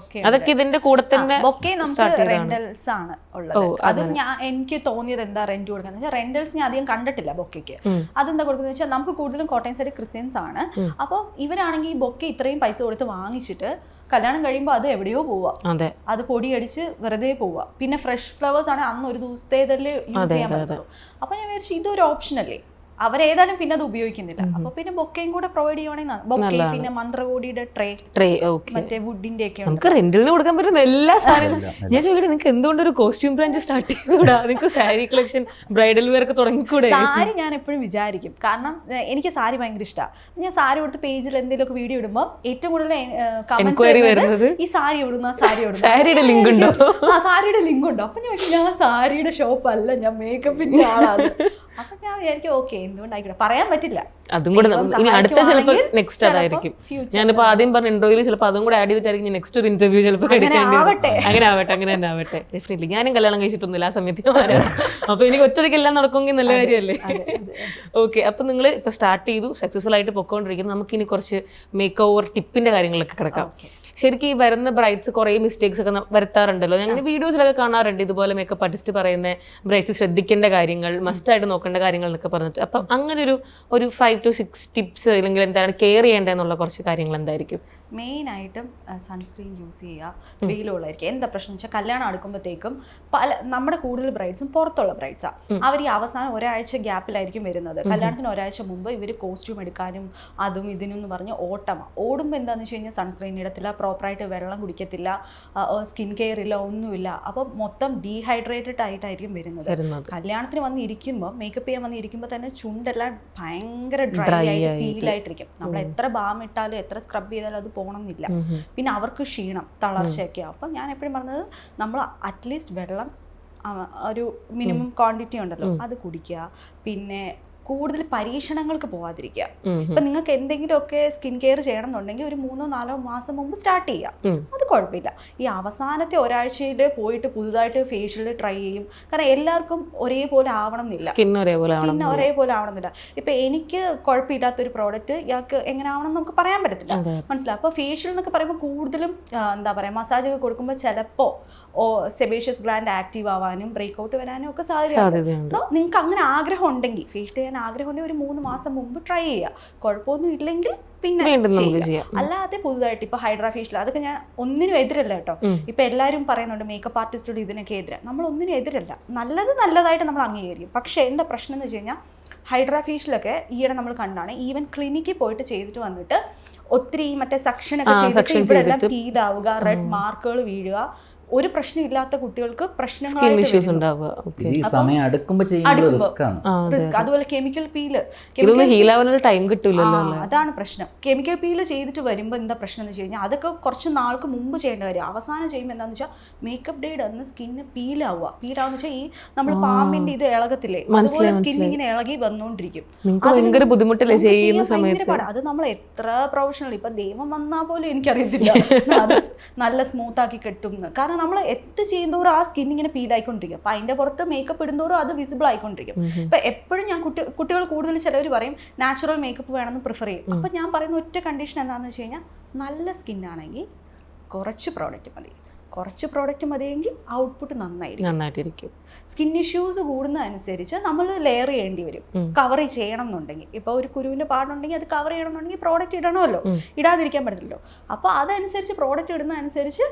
അതൊക്കെ ഇതിന്റെ കൂടെ തന്നെ ബൊക്കെ നമുക്ക് റെന്റൽസ് ആണ് ഉള്ളത്. അതും എനിക്ക് തോന്നിയത് എന്താ റെന്റ് കൊടുക്കുന്നത് വെച്ചാൽ, റെന്റൽസ് ഞാൻ അധികം കണ്ടിട്ടില്ല ബൊക്കയ്ക്ക്. അതെന്താ കൊടുക്കുന്നത് വെച്ചാൽ, നമുക്ക് കൂടുതലും കോട്ടയം സൈഡ് ക്രിസ്ത്യൻസ് ആണ്. അപ്പം ഇവരാണെങ്കിൽ ഈ ബൊക്കെ ഇത്രയും പൈസ കൊടുത്ത് വാങ്ങിച്ചിട്ട് കല്യാണം കഴിയുമ്പോൾ അത് എവിടെയോ പോവാ, അത് പൊടിയടിച്ച് വെറുതെ പോവാ. പിന്നെ ഫ്രഷ് ഫ്ലവേഴ്സ് ആണെങ്കിൽ അന്ന് ഒരു ദിവസത്തേതല്ലേ യൂസ് ചെയ്യാൻ പറ്റുള്ളൂ. അപ്പൊ ഞാൻ വിചാരിച്ചു ഇതൊരു ഓപ്ഷൻ അല്ലേ, അവരേതായാലും പിന്നെ അത് ഉപയോഗിക്കുന്നില്ല. അപ്പൊ പിന്നെ ബൊക്കയും കൂടെ പ്രൊവൈഡ് ചെയ്യുവാണെങ്കിൽ ബൊക്കെ, പിന്നെ മന്ത്രകോടിയുടെ ട്രേ, മറ്റേ വുഡിന്റെ ഒക്കെ നമുക്ക് റെന്റിന് കൊടുക്കാൻ പറ്റുന്ന എല്ലാ സാധനങ്ങളും. ഞാൻ ചോദിക്കട്ടെ, നിങ്ങൾക്ക് എന്തുകൊണ്ട് ഒരു കോസ്റ്റ്യൂം ബ്രാഞ്ച് സ്റ്റാർട്ട് ചെയ്തുകൂടാ? നിങ്ങൾക്ക് സാരി കളക്ഷൻ, ബ്രൈഡൽ വെയർ ഒക്കെ തുടങ്ങിക്കൂടെ? സാരി ഞാൻ എപ്പോഴും വിചാരിക്കും, കാരണം എനിക്ക് സാരി ഭയങ്കര ഇഷ്ടമാണ്. ഞാൻ സാരി കൊടുത്ത് പേജിൽ എന്തെങ്കിലുമൊക്കെ വീഡിയോ ഇടുമ്പോൾ ഏറ്റവും കൂടുതൽ എൻക്വയറി വരുന്നത് ഈ സാരി ഇടുന്ന, സാരി ഇടുന്ന, സാരിയുടെ ലിങ്ക് ഉണ്ടോ? സാരിയുടെ ലിങ്ക് ഉണ്ടോ? അപ്പൊ ഞാൻ സാരിയുടെ ഷോപ്പ് അല്ല, ഞാൻ മേക്കപ്പിന്റെ ആളാണ്. അപ്പൊ ഞാൻ വിചാരിക്കും ഓക്കെ, എന്തുകൊണ്ടായിക്കോട്ടെ, പറയാൻ പറ്റില്ല. അതും കൂടെ ഇനി അടുത്ത ചിലപ്പോൾ നെക്സ്റ്റ് അതായിരിക്കും. ഞാനിപ്പോ ആദ്യം പറഞ്ഞ ഇന്റർവ്യൂവിൽ ചിലപ്പോൾ അതും കൂടെ ആഡ് ചെയ്തിട്ടായിരിക്കും നെക്സ്റ്റ് ഒരു ഇന്റർവ്യൂ ചിലപ്പോൾ എടുക്കേണ്ടി വരും. അങ്ങനെ ആവട്ടെ, അങ്ങനെ തന്നെ ആവട്ടെ. ഡെഫിനറ്റ്ലി ഞാനും കല്യാണം കഴിച്ചിട്ടൊന്നുമില്ല ആ സമയത്ത് ഞാൻ വരാം. അപ്പൊ എനിക്ക് ഒറ്റയ്ക്ക് എല്ലാം നടക്കുമെങ്കിൽ നല്ല കാര്യമല്ലേ? ഓക്കെ, അപ്പൊ നിങ്ങൾ ഇപ്പൊ സ്റ്റാർട്ട് ചെയ്തു, സക്സസ്ഫുൾ ആയിട്ട് പൊക്കോണ്ടിരിക്കുന്നു. നമുക്കിനി കുറച്ച് മേക്ക് ഓവർ ടിപ്പിന്റെ കാര്യങ്ങളൊക്കെ കിടക്കാം. ശരിക്കും ഈ വരുന്ന ബ്രൈഡ്സ് കുറേ മിസ്റ്റേക്സ് ഒക്കെ വരുത്താറുണ്ടല്ലോ. ഞങ്ങൾ വീഡിയോസിലൊക്കെ കാണാറുണ്ട് ഇതുപോലെ മേക്കപ്പ് ആർട്ടിസ്റ്റ് പറയുന്ന ബ്രൈഡ്സ് ശ്രദ്ധിക്കേണ്ട കാര്യങ്ങൾ, മസ്റ്റായിട്ട് നോക്കേണ്ട കാര്യങ്ങൾ എന്നൊക്കെ പറഞ്ഞിട്ട്. അപ്പം അങ്ങനെ ഒരു 5 to 6 ടിപ്സ് അല്ലെങ്കിൽ എന്താണ് കെയർ ചെയ്യേണ്ടതെന്നുള്ള കുറച്ച് കാര്യങ്ങൾ എന്തായിരിക്കും? മെയിനായിട്ടും സൺസ്ക്രീൻ യൂസ് ചെയ്യുക, വെയിലുള്ളതായിരിക്കും. എന്താ പ്രശ്നം വെച്ചാൽ, കല്യാണം അടുക്കുമ്പോഴത്തേക്കും നമ്മുടെ കൂടുതൽ ബ്രൈഡ്സും പുറത്തുള്ള ബ്രൈഡ്സാണ്. അവർ ഈ അവസാനം ഒരാഴ്ച ഗ്യാപ്പിലായിരിക്കും വരുന്നത്. കല്യാണത്തിന് ഒരാഴ്ച മുമ്പ് ഇവർ കോസ്റ്റ്യൂം എടുക്കാനും അതും ഇതിനും എന്ന് പറഞ്ഞ് ഓടുമ്പോൾ എന്താണെന്ന് വെച്ച് കഴിഞ്ഞാൽ സൺസ്ക്രീൻ ഇടത്തില്ല, പ്രോപ്പറായിട്ട് വെള്ളം കുടിക്കത്തില്ല, സ്കിൻ കെയർ ഇല്ല, ഒന്നുമില്ല. അപ്പം മൊത്തം ഡീഹൈഡ്രേറ്റഡ് ആയിട്ടായിരിക്കും വരുന്നത്. കല്യാണത്തിന് വന്ന് ഇരിക്കുമ്പോൾ, മേക്കപ്പ് ചെയ്യാൻ വന്ന് ഇരിക്കുമ്പോൾ തന്നെ ചുണ്ടെല്ലാം ഭയങ്കര ഡ്രൈ ആയിട്ട് ഫീലായിട്ടിരിക്കും. നമ്മൾ എത്ര ബാം ഇട്ടാലും എത്ര സ്ക്രബ് ചെയ്താലും അത് പോകണമെന്നില്ല. പിന്നെ അവർക്ക് ക്ഷീണം, തളർച്ചയൊക്കെ. അപ്പം ഞാൻ എപ്പോഴും പറഞ്ഞത്, നമ്മൾ അറ്റ്ലീസ്റ്റ് വെള്ളം ഒരു മിനിമം ക്വാണ്ടിറ്റി ഉണ്ടല്ലോ അത് കുടിക്കുക. പിന്നെ കൂടുതൽ പരീക്ഷണങ്ങൾക്ക് പോവാതിരിക്കുക. ഇപ്പൊ നിങ്ങൾക്ക് എന്തെങ്കിലുമൊക്കെ സ്കിൻ കെയർ ചെയ്യണം എന്നുണ്ടെങ്കിൽ ഒരു 3-4 മാസം മുമ്പ് സ്റ്റാർട്ട് ചെയ്യാം, അത് കുഴപ്പമില്ല. ഈ അവസാനത്തെ ഒരാഴ്ചയിൽ പോയിട്ട് പുതുതായിട്ട് ഫേഷ്യൽ ട്രൈ ചെയ്യും. കാരണം എല്ലാവർക്കും ഒരേപോലെ ആവണം എന്നില്ല, സ്കിൻ ഒരേപോലെ ആവണമെന്നില്ല. ഇപ്പൊ എനിക്ക് കുഴപ്പമില്ലാത്തൊരു പ്രോഡക്റ്റ് ഇയാൾക്ക് എങ്ങനെ ആവണം നമുക്ക് പറയാൻ പറ്റത്തില്ല, മനസ്സിലാവും. അപ്പൊ ഫേഷ്യൽ എന്നൊക്കെ പറയുമ്പോൾ കൂടുതലും എന്താ പറയാ, മസാജ് ഒക്കെ കൊടുക്കുമ്പോൾ ചിലപ്പോ സെബേഷ്യസ് ഗ്ലാൻഡ് ആക്റ്റീവ് ആവാനും ബ്രേക്ക്ഔട്ട് വരാനും ഒക്കെ സാധ്യതയുണ്ട്. സോ നിങ്ങൾക്ക് അങ്ങനെ ആഗ്രഹം ഉണ്ടെങ്കിൽ, ഫേഷ്യൽ ചെയ്യാൻ ആഗ്രഹം ഉണ്ടെങ്കിൽ ഒരു 3 മാസം മുമ്പ് ട്രൈ ചെയ്യുക. കുഴപ്പമൊന്നും ഇല്ലെങ്കിൽ പിന്നെ ചെയ്യാം. അല്ലാതെ പുതുതായിട്ട് ഇപ്പൊ ഹൈഡ്രാ ഫേഷ്യൽ, അതൊക്കെ ഞാൻ ഒന്നിനും എതിരല്ല കേട്ടോ. ഇപ്പൊ എല്ലാവരും പറയുന്നുണ്ട് മേക്കപ്പ് ആർട്ടിസ്റ്റുകൾ ഇതിനൊക്കെ എതിരാണ്. നമ്മൾ ഒന്നിനും എതിരല്ല, നല്ലതായിട്ട് നമ്മൾ അംഗീകരിക്കും. പക്ഷേ എന്താ പ്രശ്നം എന്ന് വെച്ച് കഴിഞ്ഞാൽ, ഹൈഡ്രാ ഫേഷ്യലൊക്കെ ഈയിടെ നമ്മൾ കണ്ടാണ്, ഈവൻ ക്ലിനിക്കിൽ പോയിട്ട് ചെയ്തിട്ട് വന്നിട്ട് ഒത്തിരി മറ്റേ സക്ഷനൊക്കെ ചെയ്തിട്ട് ഇവിടെ എല്ലാം പീലാവുക, റെഡ് മാർക്കുകൾ വീഴുക, ഒരു പ്രശ്നമില്ലാത്ത കുട്ടികൾക്ക് പ്രശ്നങ്ങളായിട്ട് റിസ്ക്. അതുപോലെ കെമിക്കൽ പീല്, അതാണ് പ്രശ്നം. കെമിക്കൽ പീല് ചെയ്തിട്ട് വരുമ്പോൾ എന്താ പ്രശ്നം എന്ന് വെച്ച് കഴിഞ്ഞാൽ, അതൊക്കെ കുറച്ച് നാൾക്ക് മുമ്പ് ചെയ്യേണ്ട കാര്യം. അവസാനം ചെയ്യുമ്പോൾ എന്താണെന്ന് വെച്ചാൽ, മേക്കപ്പ് ഡേയുടെ അന്ന് സ്കിന്ന് പീലാവുന്ന വെച്ചാൽ ഈ നമ്മൾ പാമ്പിന്റെ ഇത് ഇളകത്തില്ലേ, അതുപോലെ സ്കിൻ ഇങ്ങനെ ഇളകി വന്നുകൊണ്ടിരിക്കും. അത് നമ്മൾ എത്ര പ്രൊഫഷണൽ, ഇപ്പൊ ദൈവം വന്നാൽ പോലും എനിക്കറിയത്തില്ല അത് നല്ല സ്മൂത്ത് ആക്കി കെട്ടും. കാരണം നമ്മൾ എത്ത് ചെയ്യുന്നതോറും ആ സ്കിൻ ഇങ്ങനെ പീൽ ആയിക്കൊണ്ടിരിക്കും. അപ്പൊ അതിന്റെ പുറത്ത് മേക്കപ്പ് ഇടുന്നതോറും അത് വിസിബിൾ ആയിക്കൊണ്ടിരിക്കും. ഇപ്പൊ എപ്പോഴും ഞാൻ കുട്ടികൾ കൂടുതൽ ചിലവർ പറയും നാച്ചുറൽ മേക്കപ്പ് വേണമെന്ന് പ്രിഫർ ചെയ്യും. അപ്പൊ ഞാൻ പറയുന്ന ഒറ്റ കണ്ടീഷൻ എന്താണെന്ന് വെച്ച് കഴിഞ്ഞാൽ, നല്ല സ്കിൻ ആണെങ്കിൽ കുറച്ച് പ്രോഡക്റ്റ് മതിയെങ്കിൽ ഔട്ട്പുട്ട് നന്നായിരിക്കും. സ്കിൻ ഇഷ്യൂസ് കൂടുന്നതനുസരിച്ച് നമ്മൾ ലെയർ ചെയ്യേണ്ടി വരും, കവർ ചെയ്യണം എന്നുണ്ടെങ്കിൽ. ഇപ്പോൾ ഒരു കുരുവിൻ്റെ പാടുണ്ടെങ്കിൽ അത് കവർ ചെയ്യണം എന്നുണ്ടെങ്കിൽ പ്രോഡക്റ്റ് ഇടണമല്ലോ, ഇടാതിരിക്കാൻ പറ്റില്ലല്ലോ. അപ്പോൾ അതനുസരിച്ച് പ്രോഡക്റ്റ് ഇടുന്നതനുസരിച്ച്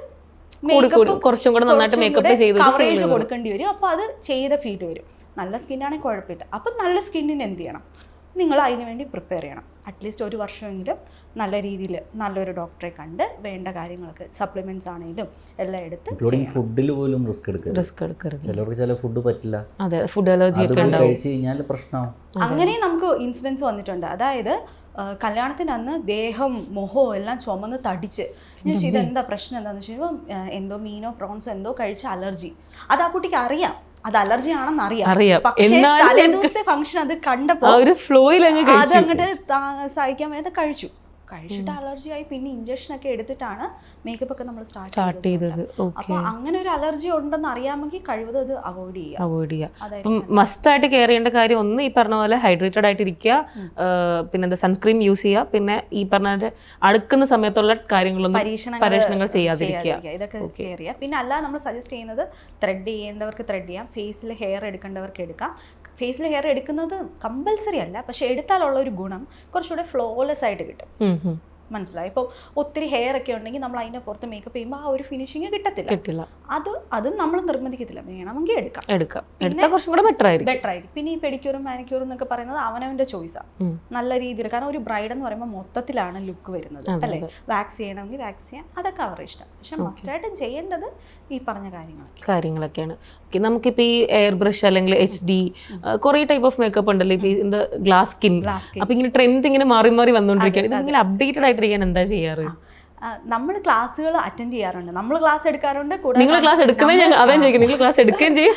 കവറേജ് കൊടുക്കേണ്ടി വരും. അപ്പോൾ അത് ചെയ്ത ഫീൽ വരും. നല്ല സ്കിന്നാണെങ്കിൽ കുഴപ്പമില്ല. അപ്പം നല്ല സ്കിന്നിന് എന്ത് ചെയ്യണം, നിങ്ങൾ അതിന് വേണ്ടി പ്രിപ്പയർ ചെയ്യണം. അറ്റ്ലീസ്റ്റ് ഒരു വർഷമെങ്കിലും നല്ല രീതിയിൽ നല്ലൊരു ഡോക്ടറെ കണ്ട് വേണ്ട കാര്യങ്ങളൊക്കെ, സപ്ലിമെന്റ്സ് ആണെങ്കിലും എല്ലാം എടുത്ത്. ഫുഡിൽ പോലും റിസ്ക് എടുക്കരുത്. ചിലർക്ക് ചില ഫുഡ് പറ്റില്ല, ഫുഡ് അലർജി ഒക്കെ കഴിച്ച് കഴിഞ്ഞാൽ പ്രശ്നമാവും. അങ്ങനെ നമുക്ക് ഇൻസിഡൻസ് വന്നിട്ടുണ്ട്. അതായത് കല്യാണത്തിന് അന്ന് ദേഹം മുഖവും എല്ലാം ചുമന്ന് തടിച്ച് ഞാൻ ചോദിച്ചു ഇതെന്താ പ്രശ്നം എന്താണെന്ന് ചോദിച്ചപ്പോൾ എന്തോ മീനോ പ്രോൺസോ എന്തോ കഴിച്ച അലർജി. അത് ആ കുട്ടിക്ക് അറിയാം, അത് അലർജി ആണെന്ന് അറിയാം. പക്ഷേ തലേദിവസത്തെ ഫംഗ്ഷൻ അത് കണ്ടപ്പോൾ അത് അങ്ങോട്ട് സഹിക്കാൻ വേണ്ടി കഴിച്ചിട്ട് അലർജി ആയി. പിന്നെ ഇഞ്ചക്ഷൻ ഒക്കെ എടുത്തിട്ടാണ് മേക്കപ്പ് ഒക്കെ നമ്മൾ സ്റ്റാർട്ട് ചെയ്തത്. അപ്പൊ അങ്ങനെ ഒരു അലർജി ഉണ്ടെന്ന് അറിയാമെങ്കിൽ കഴിവതും അത് അവോയ്ഡ് ചെയ്യുക. മസ്റ്റ് ആയിട്ട് കെയർ ചെയ്യേണ്ട കാര്യം ഒന്ന് ഈ പറഞ്ഞ പോലെ ഹൈഡ്രേറ്റഡ് ആയിട്ടിരിക്കുക, പിന്നെ എന്താ സൺസ്ക്രീൻ യൂസ് ചെയ്യുക, പിന്നെ ഈ പറഞ്ഞ അടുക്കുന്ന സമയത്തുള്ള കാര്യങ്ങളൊന്നും പരീക്ഷണങ്ങൾ ചെയ്യാതിരിക്കുക, ഇതൊക്കെ കെയർ ചെയ്യുക. പിന്നെ അല്ലാതെ നമ്മൾ സജസ്റ്റ് ചെയ്യുന്നത് ത്രെഡ് ചെയ്യേണ്ടവർക്ക് ത്രെഡ് ചെയ്യാം, ഫേസിൽ ഹെയർ എടുക്കേണ്ടവർക്ക് എടുക്കാം. ഫേസിൽ ഹെയർ എടുക്കുന്നത് കമ്പൽസറി അല്ല, പക്ഷെ എടുത്താലുള്ള ഒരു ഗുണം കുറച്ചുകൂടെ ഫ്ലോലെസ് ആയിട്ട് കിട്ടും. മനസ്സിലായി. ഇപ്പം ഒത്തിരി ഹെയർ ഒക്കെ ഉണ്ടെങ്കിൽ നമ്മൾ അതിൻ്റെ പുറത്ത് മേക്കപ്പ് ചെയ്യുമ്പോൾ ആ ഒരു ഫിനിഷിങ് കിട്ടില്ല. അതും നമ്മൾ നിർബന്ധിക്കത്തില്ല, വേണമെങ്കിൽ എടുക്കാം. ബെറ്റർ ആയിരിക്കും. പിന്നെ ഈ പെഡിക്യൂറും മാനിക്യൂറും എന്നൊക്കെ പറയുന്നത് അവനവൻ്റെ ചോയ്സാണ്. നല്ല രീതിയിൽ, കാരണം ഒരു ബ്രൈഡ് എന്ന് പറയുമ്പോൾ മൊത്തത്തിലാണ് ലുക്ക് വരുന്നത് അല്ലേ. വാക്സ് ചെയ്യണമെങ്കിൽ വാക്സ് ചെയ്യാം, അതൊക്കെ അവരുടെ ഇഷ്ടം. പക്ഷെ മസ്റ്റായിട്ടും ചെയ്യേണ്ടത് ഈ പറഞ്ഞ കാര്യങ്ങളൊക്കെയാണ്. നമുക്കിപ്പോൾ ഈ എയർ ബ്രഷ് അല്ലെങ്കിൽ HD കുറേ ടൈപ്പ് ഓഫ് മേക്കപ്പ് ഉണ്ടല്ലോ, ഇപ്പോൾ ഗ്ലാസ് സ്കിൻ. അപ്പൊ ഇങ്ങനെ ട്രെൻഡ് ഇങ്ങനെ മാറി മാറി വന്നുകൊണ്ടിരിക്കുകയാണ്. ഇതിങ്ങനെ അപ്ഡേറ്റഡ് ആയിട്ടിരിക്കാൻ എന്താ ചെയ്യാറ്? നമ്മൾ ക്ലാസ്സുകൾ അറ്റൻഡ് ചെയ്യാറുണ്ട്, നമ്മൾ ക്ലാസ് എടുക്കാറുണ്ട്. നിങ്ങൾ ക്ലാസ് എടുക്കുകയും ചെയ്യും.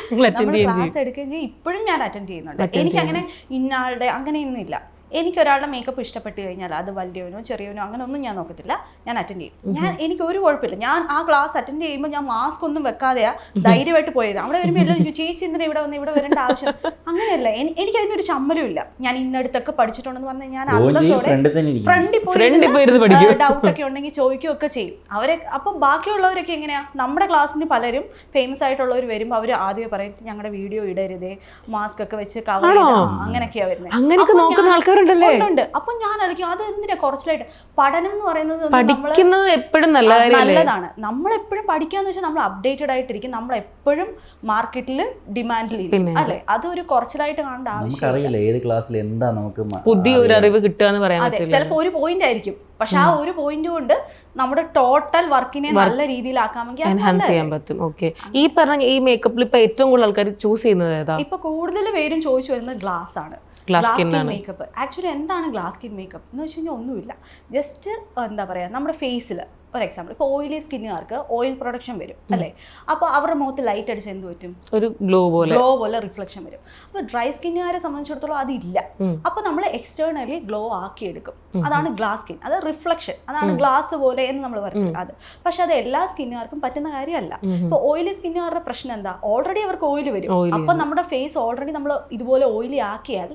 ഇപ്പോഴും ഞാൻ അറ്റൻഡ് ചെയ്യുന്നുണ്ട്. എനിക്ക് അങ്ങനെ ഇന്നാളുടെ അങ്ങനെയൊന്നും ഇല്ല. എനിക്കൊരാളുടെ മേക്കപ്പ് ഇഷ്ടപ്പെട്ട് കഴിഞ്ഞാൽ അത് വലിയവനോ ചെറിയവനോ അങ്ങനെ ഒന്നും ഞാൻ നോക്കത്തില്ല, ഞാൻ അറ്റൻഡ് ചെയ്യും. എനിക്ക് ഒരു കുഴപ്പമില്ല. ഞാൻ ആ ക്ലാസ് അറ്റൻഡ് ചെയ്യുമ്പോൾ ഞാൻ മാസ്ക് ഒന്നും വെക്കാതെയാ ധൈര്യമായിട്ട് പോയത്. അവിടെ വരുമ്പോൾ എല്ലാവരും ചേച്ചി എന്തിനാ ഇവിടെ വന്ന് ഇവിടെ വരേണ്ട ആവശ്യം അങ്ങനെയല്ല. എനിക്ക് അതിനൊരു ചമ്മലും ഇല്ല. ഞാൻ ഇന്നടുത്തൊക്കെ പഠിച്ചിട്ടുണ്ടെന്ന് പറഞ്ഞാൽ ഞാൻ ഫ്രണ്ടിൽ പോയി ഡൗട്ടൊക്കെ ഉണ്ടെങ്കിൽ ചോദിക്കുകയൊക്കെ ചെയ്യും അവരെ. അപ്പം ബാക്കിയുള്ളവരൊക്കെ എങ്ങനെയാ, നമ്മുടെ ക്ലാസ്സിന് പലരും ഫേമസ് ആയിട്ടുള്ളവർ വരുമ്പോൾ അവർ ആദ്യം പറയും ഞങ്ങളുടെ വീഡിയോ ഇടരുതേ, മാസ്ക് ഒക്കെ വെച്ച് കവർ ചെയ്ത് അങ്ങനെയൊക്കെയാ വരുന്നത്. ഉണ്ട്. അപ്പൊ ഞാൻ ആലോചിക്കും അത് എന്തിനാ കുറച്ചിലായിട്ട്. പഠനം എന്ന് പറയുന്നത് എപ്പോഴും നല്ലതാണ്. നമ്മളെപ്പോഴും പഠിക്കാന്ന് വെച്ചാൽ നമ്മൾ അപ്ഡേറ്റഡ് ആയിട്ടിരിക്കും, നമ്മൾ എപ്പോഴും മാർക്കറ്റിൽ ഡിമാൻഡിലിരിക്കും അല്ലെ. അതൊരു കുറച്ചിലായിട്ട് കാണേണ്ട ആവശ്യമില്ല. പുതിയ ഒരു അറിവ് കിട്ടുക എന്ന് പറയാൻ പറ്റില്ല. ചിലപ്പോൾ ഒരു പോയിന്റ് ആയിരിക്കും, പക്ഷെ ആ ഒരു പോയിന്റ് കൊണ്ട് നമ്മുടെ ടോട്ടൽ വർക്കിനെ നല്ല രീതിയിലാക്കാമെങ്കിൽ എൻഹാൻസ് ചെയ്യാൻ പറ്റും. ഓക്കെ, ഈ പറഞ്ഞ ഈ മേക്കപ്പിൽ ഇപ്പൊ ഏറ്റവും കൂടുതൽ ആൾക്കാർ ചൂസ് ചെയ്യുന്നത് ഏതാ? ഇപ്പൊ കൂടുതൽ പേരും ചോദിച്ചു വരുന്നത് ഗ്ലാസ് ആണ്. Glass skin makeup. ആക്ച്വലി എന്താണ് ഗ്ലാസ് സ്കിൻ മേക്കപ്പ് എന്ന് വെച്ച് കഴിഞ്ഞാൽ ഒന്നുമില്ല. ജസ്റ്റ് എന്താ പറയാ, നമ്മുടെ ഫേസിൽ ഒരു എക്സാമ്പിൾ, ഇപ്പോൾ ഓയിലി സ്കിന്നുകാർക്ക് ഓയിൽ പ്രൊഡക്ഷൻ വരും അല്ലേ. അപ്പോൾ അവരുടെ മുഖത്ത് ലൈറ്റ് അടിച്ച് എന്ത് പറ്റും, ഒരു ഗ്ലോ പോലെ റിഫ്ലക്ഷൻ വരും. അപ്പോൾ ഡ്രൈ സ്കിന്നുകാരെ സംബന്ധിച്ചിടത്തോളം അതില്ല. അപ്പോൾ നമ്മൾ എക്സ്റ്റേണലി ഗ്ലോ ആക്കി എടുക്കും. അതാണ് ഗ്ലാസ് സ്കിൻ. അത് റിഫ്ലക്ഷൻ, അതാണ് ഗ്ലാസ് പോലെ എന്ന് നമ്മൾ പറയുന്നത്. അത് പക്ഷെ അത് എല്ലാ സ്കിന്നുകാർക്കും പറ്റുന്ന കാര്യമല്ല. ഇപ്പോൾ ഓയിലി സ്കിന്നുകാരുടെ പ്രശ്നം എന്താ, ഓൾറെഡി അവർക്ക് ഓയിൽ വരും. അപ്പോൾ നമ്മുടെ ഫേസ് ഓൾറെഡി നമ്മൾ ഇതുപോലെ ഓയിലി ആക്കിയാൽ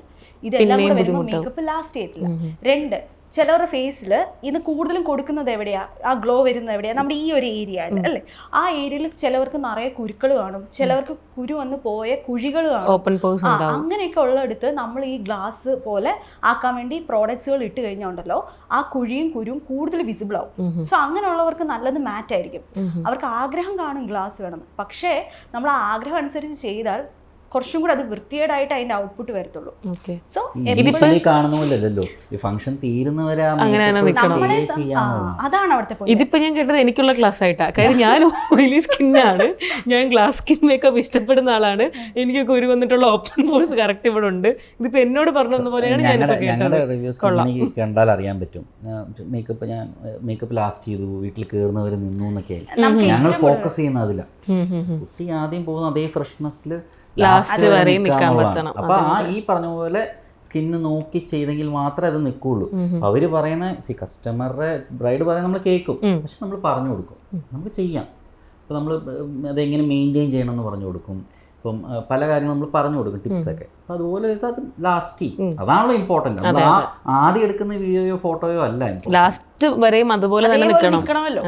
ഇതെല്ലാം കൂടെ വരുമ്പോൾ മേക്കപ്പ് ലാസ്റ്റ് ചെയ്യത്തില്ല. 2, ചിലവരുടെ ഫേസിൽ ഇത് കൂടുതലും കൊടുക്കുന്നത് എവിടെയാ, ആ ഗ്ലോ വരുന്നത് എവിടെയാ, നമ്മുടെ ഈ ഒരു ഏരിയയിൽ അല്ലേ. ആ ഏരിയയിൽ ചിലവർക്ക് നിറയെ കുരുക്കൾ കാണും, ചിലവർക്ക് കുരു വന്ന് പോയ കുഴികൾ കാണും. അങ്ങനെയൊക്കെ ഉള്ളിടത്ത് നമ്മൾ ഈ ഗ്ലാസ് പോലെ ആക്കാൻ വേണ്ടി പ്രോഡക്ട്സുകൾ ഇട്ട് കഴിഞ്ഞാൽ ഉണ്ടല്ലോ, ആ കുഴിയും കുരുവും കൂടുതൽ വിസിബിൾ ആവും. സോ അങ്ങനെയുള്ളവർക്ക് നല്ലത് മാറ്റ് ആയിരിക്കും. അവർക്ക് ആഗ്രഹം കാണും ഗ്ലാസ് വേണമെന്ന്, പക്ഷേ നമ്മൾ ആ ആഗ്രഹം അനുസരിച്ച് ചെയ്താൽ കുറച്ചും കൂടെ അത് വൃത്തികേടായിട്ട് അതിന്റെ ഔട്ട്പുട്ട് വരത്തുള്ളൂ. സോ കാണുന്നില്ലല്ലോ, ഈ ഫംഗ്ഷൻ തീരുന്നവരെ അതാണ് അവിടുത്തെ പോയിന്റ്. ഇതിപ്പോ ഞാൻ കേട്ടത് എനിക്കുള്ള ക്ലാസ് ആയിട്ടാ. കാര്യം ഞാൻ ഓയിലി സ്കിന്നാണ്, ഞാൻ ഗ്ലാസ് സ്കിൻ മേക്കപ്പ് ഇഷ്ടപ്പെടുന്ന ആളാണ്. എനിക്കൊക്കെ ഒരു വന്നിട്ടുള്ള ഓപ്പൺ പോഴ്സ് കറക്റ്റ് ഇവിടെ ഉണ്ട്. ഇതിപ്പോ എന്നോട് പറഞ്ഞ പോലെയാണ് ഞാൻ കണ്ടാൽ അറിയാൻ പറ്റും. മേക്കപ്പ് ഞാൻ മേക്കപ്പ് ലാസ്റ്റ് ചെയ്തു, വീട്ടിൽ കയറുന്നവർ നിന്നു എന്നൊക്കെ ഞങ്ങൾ ഫോക്കസ് ചെയ്യുന്ന അതില. കുട്ടി ആദ്യം പോകുന്ന അതേ ഫ്രഷ്നെസ്സിൽ ലാസ്റ്റ് വരെ നിൽക്കാൻ പറ്റണം. അപ്പൊ ആ ഈ പറഞ്ഞ പോലെ സ്കിന്ന് നോക്കി ചെയ്തെങ്കിൽ മാത്രമേ അത് നിൽക്കുള്ളൂ. അവര് പറയുന്ന കസ്റ്റമറുടെ ബ്രൈഡ് പറയുന്നത് നമ്മൾ കേൾക്കും, പക്ഷെ നമ്മൾ പറഞ്ഞു കൊടുക്കും, നമുക്ക് ചെയ്യാം. അപ്പോൾ നമ്മൾ അതെങ്ങനെ മെയിൻറ്റെയിൻ ചെയ്യണമെന്ന് പറഞ്ഞു കൊടുക്കും. ഇപ്പം പല കാര്യങ്ങളും നമ്മൾ പറഞ്ഞു കൊടുക്കും, ടിപ്സൊക്കെ. അപ്പം അതുപോലെ അത് ലാസ്റ്റ് ചെയ്യും, അതാണല്ലോ ഇമ്പോർട്ടൻറ്റ്. നമ്മൾ ആദ്യം എടുക്കുന്ന വീഡിയോയോ ഫോട്ടോയോ അല്ല, ലാസ്റ്റ് വരെയും അതുപോലെ തന്നെ നിൽക്കണമല്ലോ.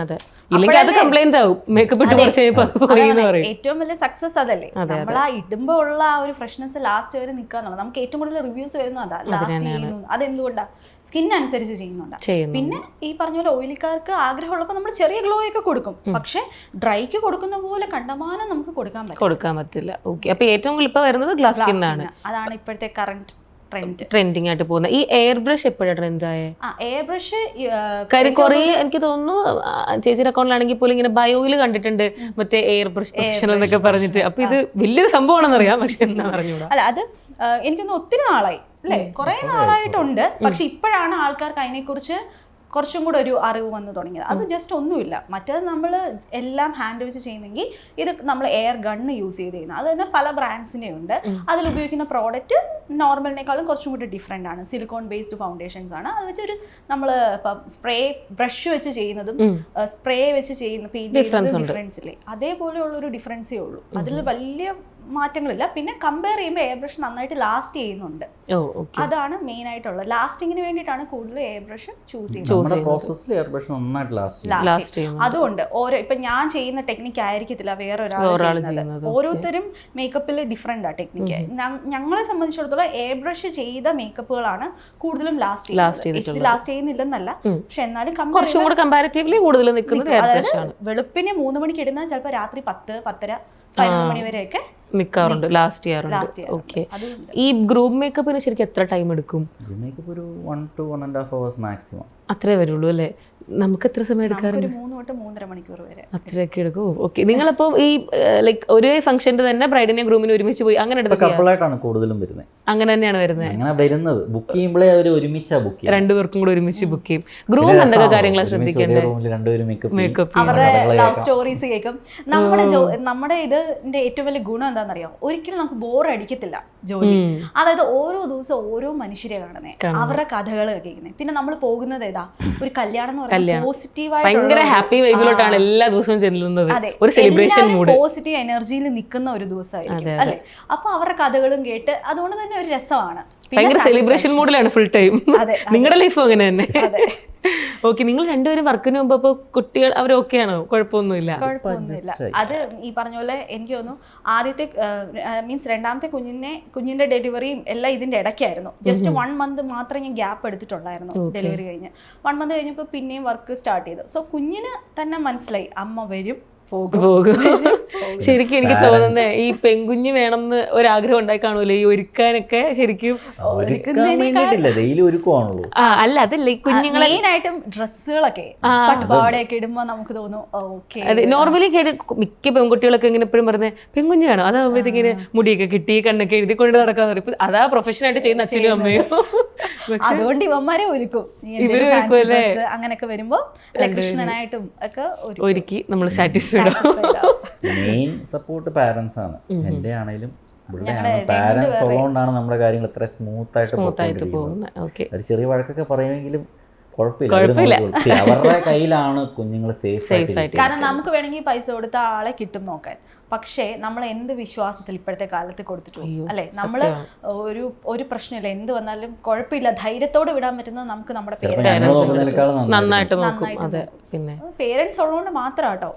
ഇല്ലെങ്കിൽ അത് കംപ്ലൈന്റ് ആവും. മേക്കപ്പ് ഇട്ട് കുറച്ച് ഏറ്റവും വലിയ സക്സസ് അതല്ലേ, നമ്മൾ ആ ഇടുമ്പോൾ ഉള്ള ആ ഒരു ഫ്രഷ്നെസ് ലാസ്റ്റ് വരെ നിൽക്കാന്നുള്ളത്. നമുക്ക് ഏറ്റവും കൂടുതൽ റിവ്യൂസ് വരുന്നത് അതാ, ലാസ്റ്റ് ചെയ്യുന്നു. അതെന്തുകൊണ്ടാണ്, സ്കിൻ അനുസരിച്ച് ചെയ്യുന്നുണ്ടാ. പിന്നെ ഈ പറഞ്ഞ പോലെ ഓയിലിക്കാർക്ക് ആഗ്രഹമുള്ളപ്പോൾ നമ്മൾ ചെറിയ ഗ്ലോ ഒക്കെ കൊടുക്കും, പക്ഷെ ഡ്രൈക്ക് കൊടുക്കുന്ന പോലെ കണ്ടമാനം നമുക്ക് കൊടുക്കാൻ പറ്റില്ല. ഓക്കെ, അപ്പൊ ഏറ്റവും കൂടുതൽ ഇപ്പൊ വരുന്നത് ഗ്ലാസ് സ്കിൻ ആണ്. അതാണ് ഇപ്പോഴത്തെ കറന്റ് ട്രെൻഡിങ് ആയിട്ട് പോകുന്നത്. ഈ എയർ ബ്രഷ് എപ്പോഴാണ് ട്രെൻഡ് ആയേ? എയർ ബ്രഷ് കാര്യം കുറേ എനിക്ക് തോന്നുന്നു ചേച്ചിയുടെ അക്കൗണ്ടിലാണെങ്കിൽ പോലും ഇങ്ങനെ ബയോയിൽ കണ്ടിട്ടുണ്ട് മറ്റേ എയർ ബ്രഷ് ഓപ്ഷൻ എന്നൊക്കെ പറഞ്ഞിട്ട്. അപ്പൊ ഇത് വലിയൊരു സംഭവമാണെന്ന് അറിയാം, പക്ഷെ എന്താ പറഞ്ഞൂടാ. അല്ല, അത് എനിക്കൊന്ന് ഒത്തിരി നാളായി അല്ലേ, കുറെ നാളായിട്ടുണ്ട്. പക്ഷെ ഇപ്പോഴാണ് ആൾക്കാർക്ക് അതിനെക്കുറിച്ച് കുറച്ചും കൂടെ ഒരു അറിവ് വന്നു തുടങ്ങിയത്. അത് ജസ്റ്റ് ഒന്നുമില്ല, മറ്റേത് നമ്മൾ എല്ലാം ഹാൻഡ് വെച്ച് ചെയ്യുന്നെങ്കിൽ ഇത് നമ്മൾ എയർ ഗണ്ണ് യൂസ് ചെയ്ത് ചെയ്യുന്നത്. അത് തന്നെ പല ബ്രാൻഡ്സിൻ്റെ ഉണ്ട്. അതിൽ ഉപയോഗിക്കുന്ന പ്രോഡക്റ്റ് നോർമലിനേക്കാളും കുറച്ചും കൂടി ഡിഫറെൻ്റ് ആണ്. സിലിക്കോൺ ബേസ്ഡ് ഫൗണ്ടേഷൻസ് ആണ്. അത് വെച്ചൊരു നമ്മൾ ഇപ്പം സ്പ്രേ ബ്രഷ് വെച്ച് ചെയ്യുന്നതും സ്പ്രേ വെച്ച് ചെയ്യുന്ന പെയിൻറ് ചെയ്യുന്നതും ഡിഫറൻസ് ഇല്ലേ, അതേപോലെയുള്ളൊരു ഡിഫറൻസേ ഉള്ളൂ. അതിൽ വലിയ മാറ്റങ്ങളില്ല. പിന്നെ കമ്പയർ ചെയ്യുമ്പോൾ എയർ ബ്രഷ് നന്നായിട്ട് ലാസ്റ്റ് ചെയ്യുന്നുണ്ട്. അതാണ് മെയിൻ ആയിട്ടുള്ളത്. ലാസ്റ്റിങ്ങിന് വേണ്ടിയിട്ടാണ് കൂടുതൽ എയർ ബ്രഷ് ചൂസ് ചെയ്യുന്നത്. അതുകൊണ്ട് ഓരോ ഇപ്പൊ ഞാൻ ചെയ്യുന്ന ടെക്നിക്ക് ആയിരിക്കത്തില്ല വേറെ ഒരാൾ ചെയ്യുന്നത്. ഓരോരുത്തരും മേക്കപ്പിൽ ഡിഫറെന്റ് ആ ടെക്നിക്ക്. ഞങ്ങളെ സംബന്ധിച്ചിടത്തോളം എയർ ബ്രഷ് ചെയ്ത മേക്കപ്പുകളാണ് കൂടുതലും ലാസ്റ്റ് ചെയ്യുന്നില്ലെന്നല്ല, പക്ഷെ എന്നാലും അതായത് വെളുപ്പിന് 3 മണിക്ക് ഇടുന്നത് ചിലപ്പോൾ രാത്രി 10, 10:30, 11 മണി വരെയൊക്കെ നിൽക്കാറുണ്ട്, ലാസ്റ്റ് ചെയ്യാറുണ്ട്. ഓക്കെ, ഈ ഗ്രൂം മേക്കപ്പിന് ശരിക്കും എത്ര ടൈം എടുക്കും? ഒരു 1 to 1.5 hours മാക്സിമം. അത്രേ വരുള്ളൂ അല്ലേ? നമുക്ക് എത്ര സമയം എടുക്കാറുണ്ട്? 3 തൊട്ട് 3.5 മണിക്കൂർ വരെ അത്രയൊക്കെ എടുക്കും. ഓക്കെ, നിങ്ങളപ്പോൾ ഈ ലൈക്ക് ഒരേ ഫംഗ്ഷന്റെ തന്നെ ബ്രൈഡിനെ ഗ്രൂമിനെ ഒരുമിച്ച് പോയി അങ്ങനെ കപ്പിളായിട്ടാണ് കൂടുതലും വരുന്നത്? അങ്ങനെ തന്നെയാണ് വരുന്നത്. ബുക്ക് ചെയ്യുമ്പോഴേ അവർ ഒരുമിച്ചാ ബുക്ക് ചെയ്യും, രണ്ടുപേർക്കും കൂടെ ഒരുമിച്ച് ബുക്ക് ചെയ്യും. ഗ്രൂം എന്തൊക്കെ കാര്യങ്ങളാണ് ശ്രദ്ധിക്കേണ്ടത്? മേക്കപ്പ്, അവരുടെ ലവ് സ്റ്റോറീസ് കേൾക്കും. നമ്മുടെ ഇതിന്റെ ഏറ്റവും വലിയ ഗുണം എന്താണെന്നറിയാം, ഒരിക്കലും നമുക്ക് ബോർ അടിക്കത്തില്ല ജോലി. അതായത് ഓരോ ദിവസം ഓരോ മനുഷ്യരെ കാണുന്നേ, അവരുടെ കഥകൾ കേൾക്കുന്നത്. പിന്നെ നമ്മൾ പോകുന്നത് ഏതാ, ഒരു കല്യാണം എന്ന് പറയുന്നത് ഭയങ്കര ഹാപ്പി വൈബിലോട്ടാണ് എല്ലാ ദിവസവും ചെല്ലുന്നത്. ഒരു സെലിബ്രേഷൻ മൂഡ്, പോസിറ്റീവ് എനർജിയിൽ നിൽക്കുന്ന ഒരു ദിവസമായിരിക്കും അല്ലെ. അപ്പൊ അവരുടെ കഥകളും കേട്ട് അതുകൊണ്ട് തന്നെ ഒരു രസമാണ്. ഭയങ്കര സെലിബ്രേഷൻ മൂഡിലാണ് ഫുൾ ടൈം. നിങ്ങളുടെ ലൈഫും അങ്ങനെ തന്നെ. ഓക്കെ, നിങ്ങൾ രണ്ടുപേരും വർക്കിന് മുമ്പ് അപ്പോൾ കുട്ടികൾ അവർ ഓക്കെ ആണോ? കുഴപ്പമൊന്നുമില്ല. അത് ഈ പറഞ്ഞ പോലെ എനിക്ക് തോന്നുന്നു ആദ്യത്തെ രണ്ടാമത്തെ കുഞ്ഞിന്റെ ഡെലിവറിയും എല്ലാം ഇതിന്റെ ഇടയ്ക്കായിരുന്നു. ജസ്റ്റ് 1 month മാത്രമേ ഞാൻ ഗ്യാപ്പ് എടുത്തിട്ടുണ്ടായിരുന്നു ഡെലിവറി കഴിഞ്ഞ്. 1 month കഴിഞ്ഞപ്പോൾ പിന്നെയും വർക്ക് സ്റ്റാർട്ട് ചെയ്തു. സോ കുഞ്ഞിന് തന്നെ മനസ്സിലായി അമ്മ വരും പോകും. ശരിക്കും എനിക്ക് തോന്നുന്നത് ഈ പെൺകുഞ്ഞ് വേണം എന്ന് ഒരാഗ്രഹം ഉണ്ടായി കാണൂല്ലേ ഈ ഒരുക്കാനൊക്കെ? ശരിക്കും അല്ല, അതല്ല ഈ കുഞ്ഞുങ്ങളെ മെയിനായിട്ടും ഡ്രസ്സുകളൊക്കെ പട്ടുപാവാടയൊക്കെ ഇടുമ്പോ നമുക്ക് തോന്നും ഓക്കെ. അതെ, നോർമലി മിക്ക പെൺകുട്ടികളൊക്കെ ഇങ്ങനെ എപ്പോഴും പറഞ്ഞത് പെൺകുഞ്ഞ് വേണം, അതാകുമ്പോഴത്തേക്കിങ്ങനെ മുടിയൊക്കെ കിട്ടി കണ്ണൊക്കെ എഴുതി കൊണ്ട് നടക്കാന്ന് പറയും. അതാ പ്രൊഫഷനായിട്ട് ചെയ്യുന്ന അച്ഛനും അമ്മയും. അതുകൊണ്ട് ഇവന്മാരെ ഒരുക്കും, അങ്ങനെയൊക്കെ വരുമ്പോ കൃഷ്ണനായിട്ടും ഒക്കെ ഒരുക്കി നമ്മൾ സാറ്റിസ്ഫൈഡ്. മെയിൻ സപ്പോർട്ട് പാരന്റ്സ് ആണ്. എന്റെ ആണെങ്കിലും പാരന്റ്സ് ഉള്ളതുകൊണ്ടാണ് നമ്മുടെ കാര്യങ്ങൾ ഇത്ര സ്മൂത്ത് ആയിട്ട് പോകുന്നത്. ഒരു ചെറിയ വഴക്കൊക്കെ പറയുമെങ്കിലും കുഴപ്പമില്ല, അവരുടെ കയ്യിലാണ് കുഞ്ഞുങ്ങൾ സേഫ് ആയിട്ട്. കാരണം നമുക്ക് വേണമെങ്കിൽ പൈസ കൊടുത്ത ആളെ കിട്ടും നോക്കാൻ, പക്ഷേ നമ്മൾ എന്ത് വിശ്വാസത്തിൽ ഇപ്പോഴത്തെ കാലത്ത് കൊടുത്തിട്ടു അല്ലെ. നമ്മൾ ഒരു പ്രശ്നമില്ല, എന്ത് വന്നാലും കുഴപ്പമില്ല, ധൈര്യത്തോടെ വിടാൻ പറ്റുന്നത് നമുക്ക് നമ്മുടെ നന്നായിട്ട് പേരൻസ് ഉള്ളതുകൊണ്ട് മാത്രം കേട്ടോ.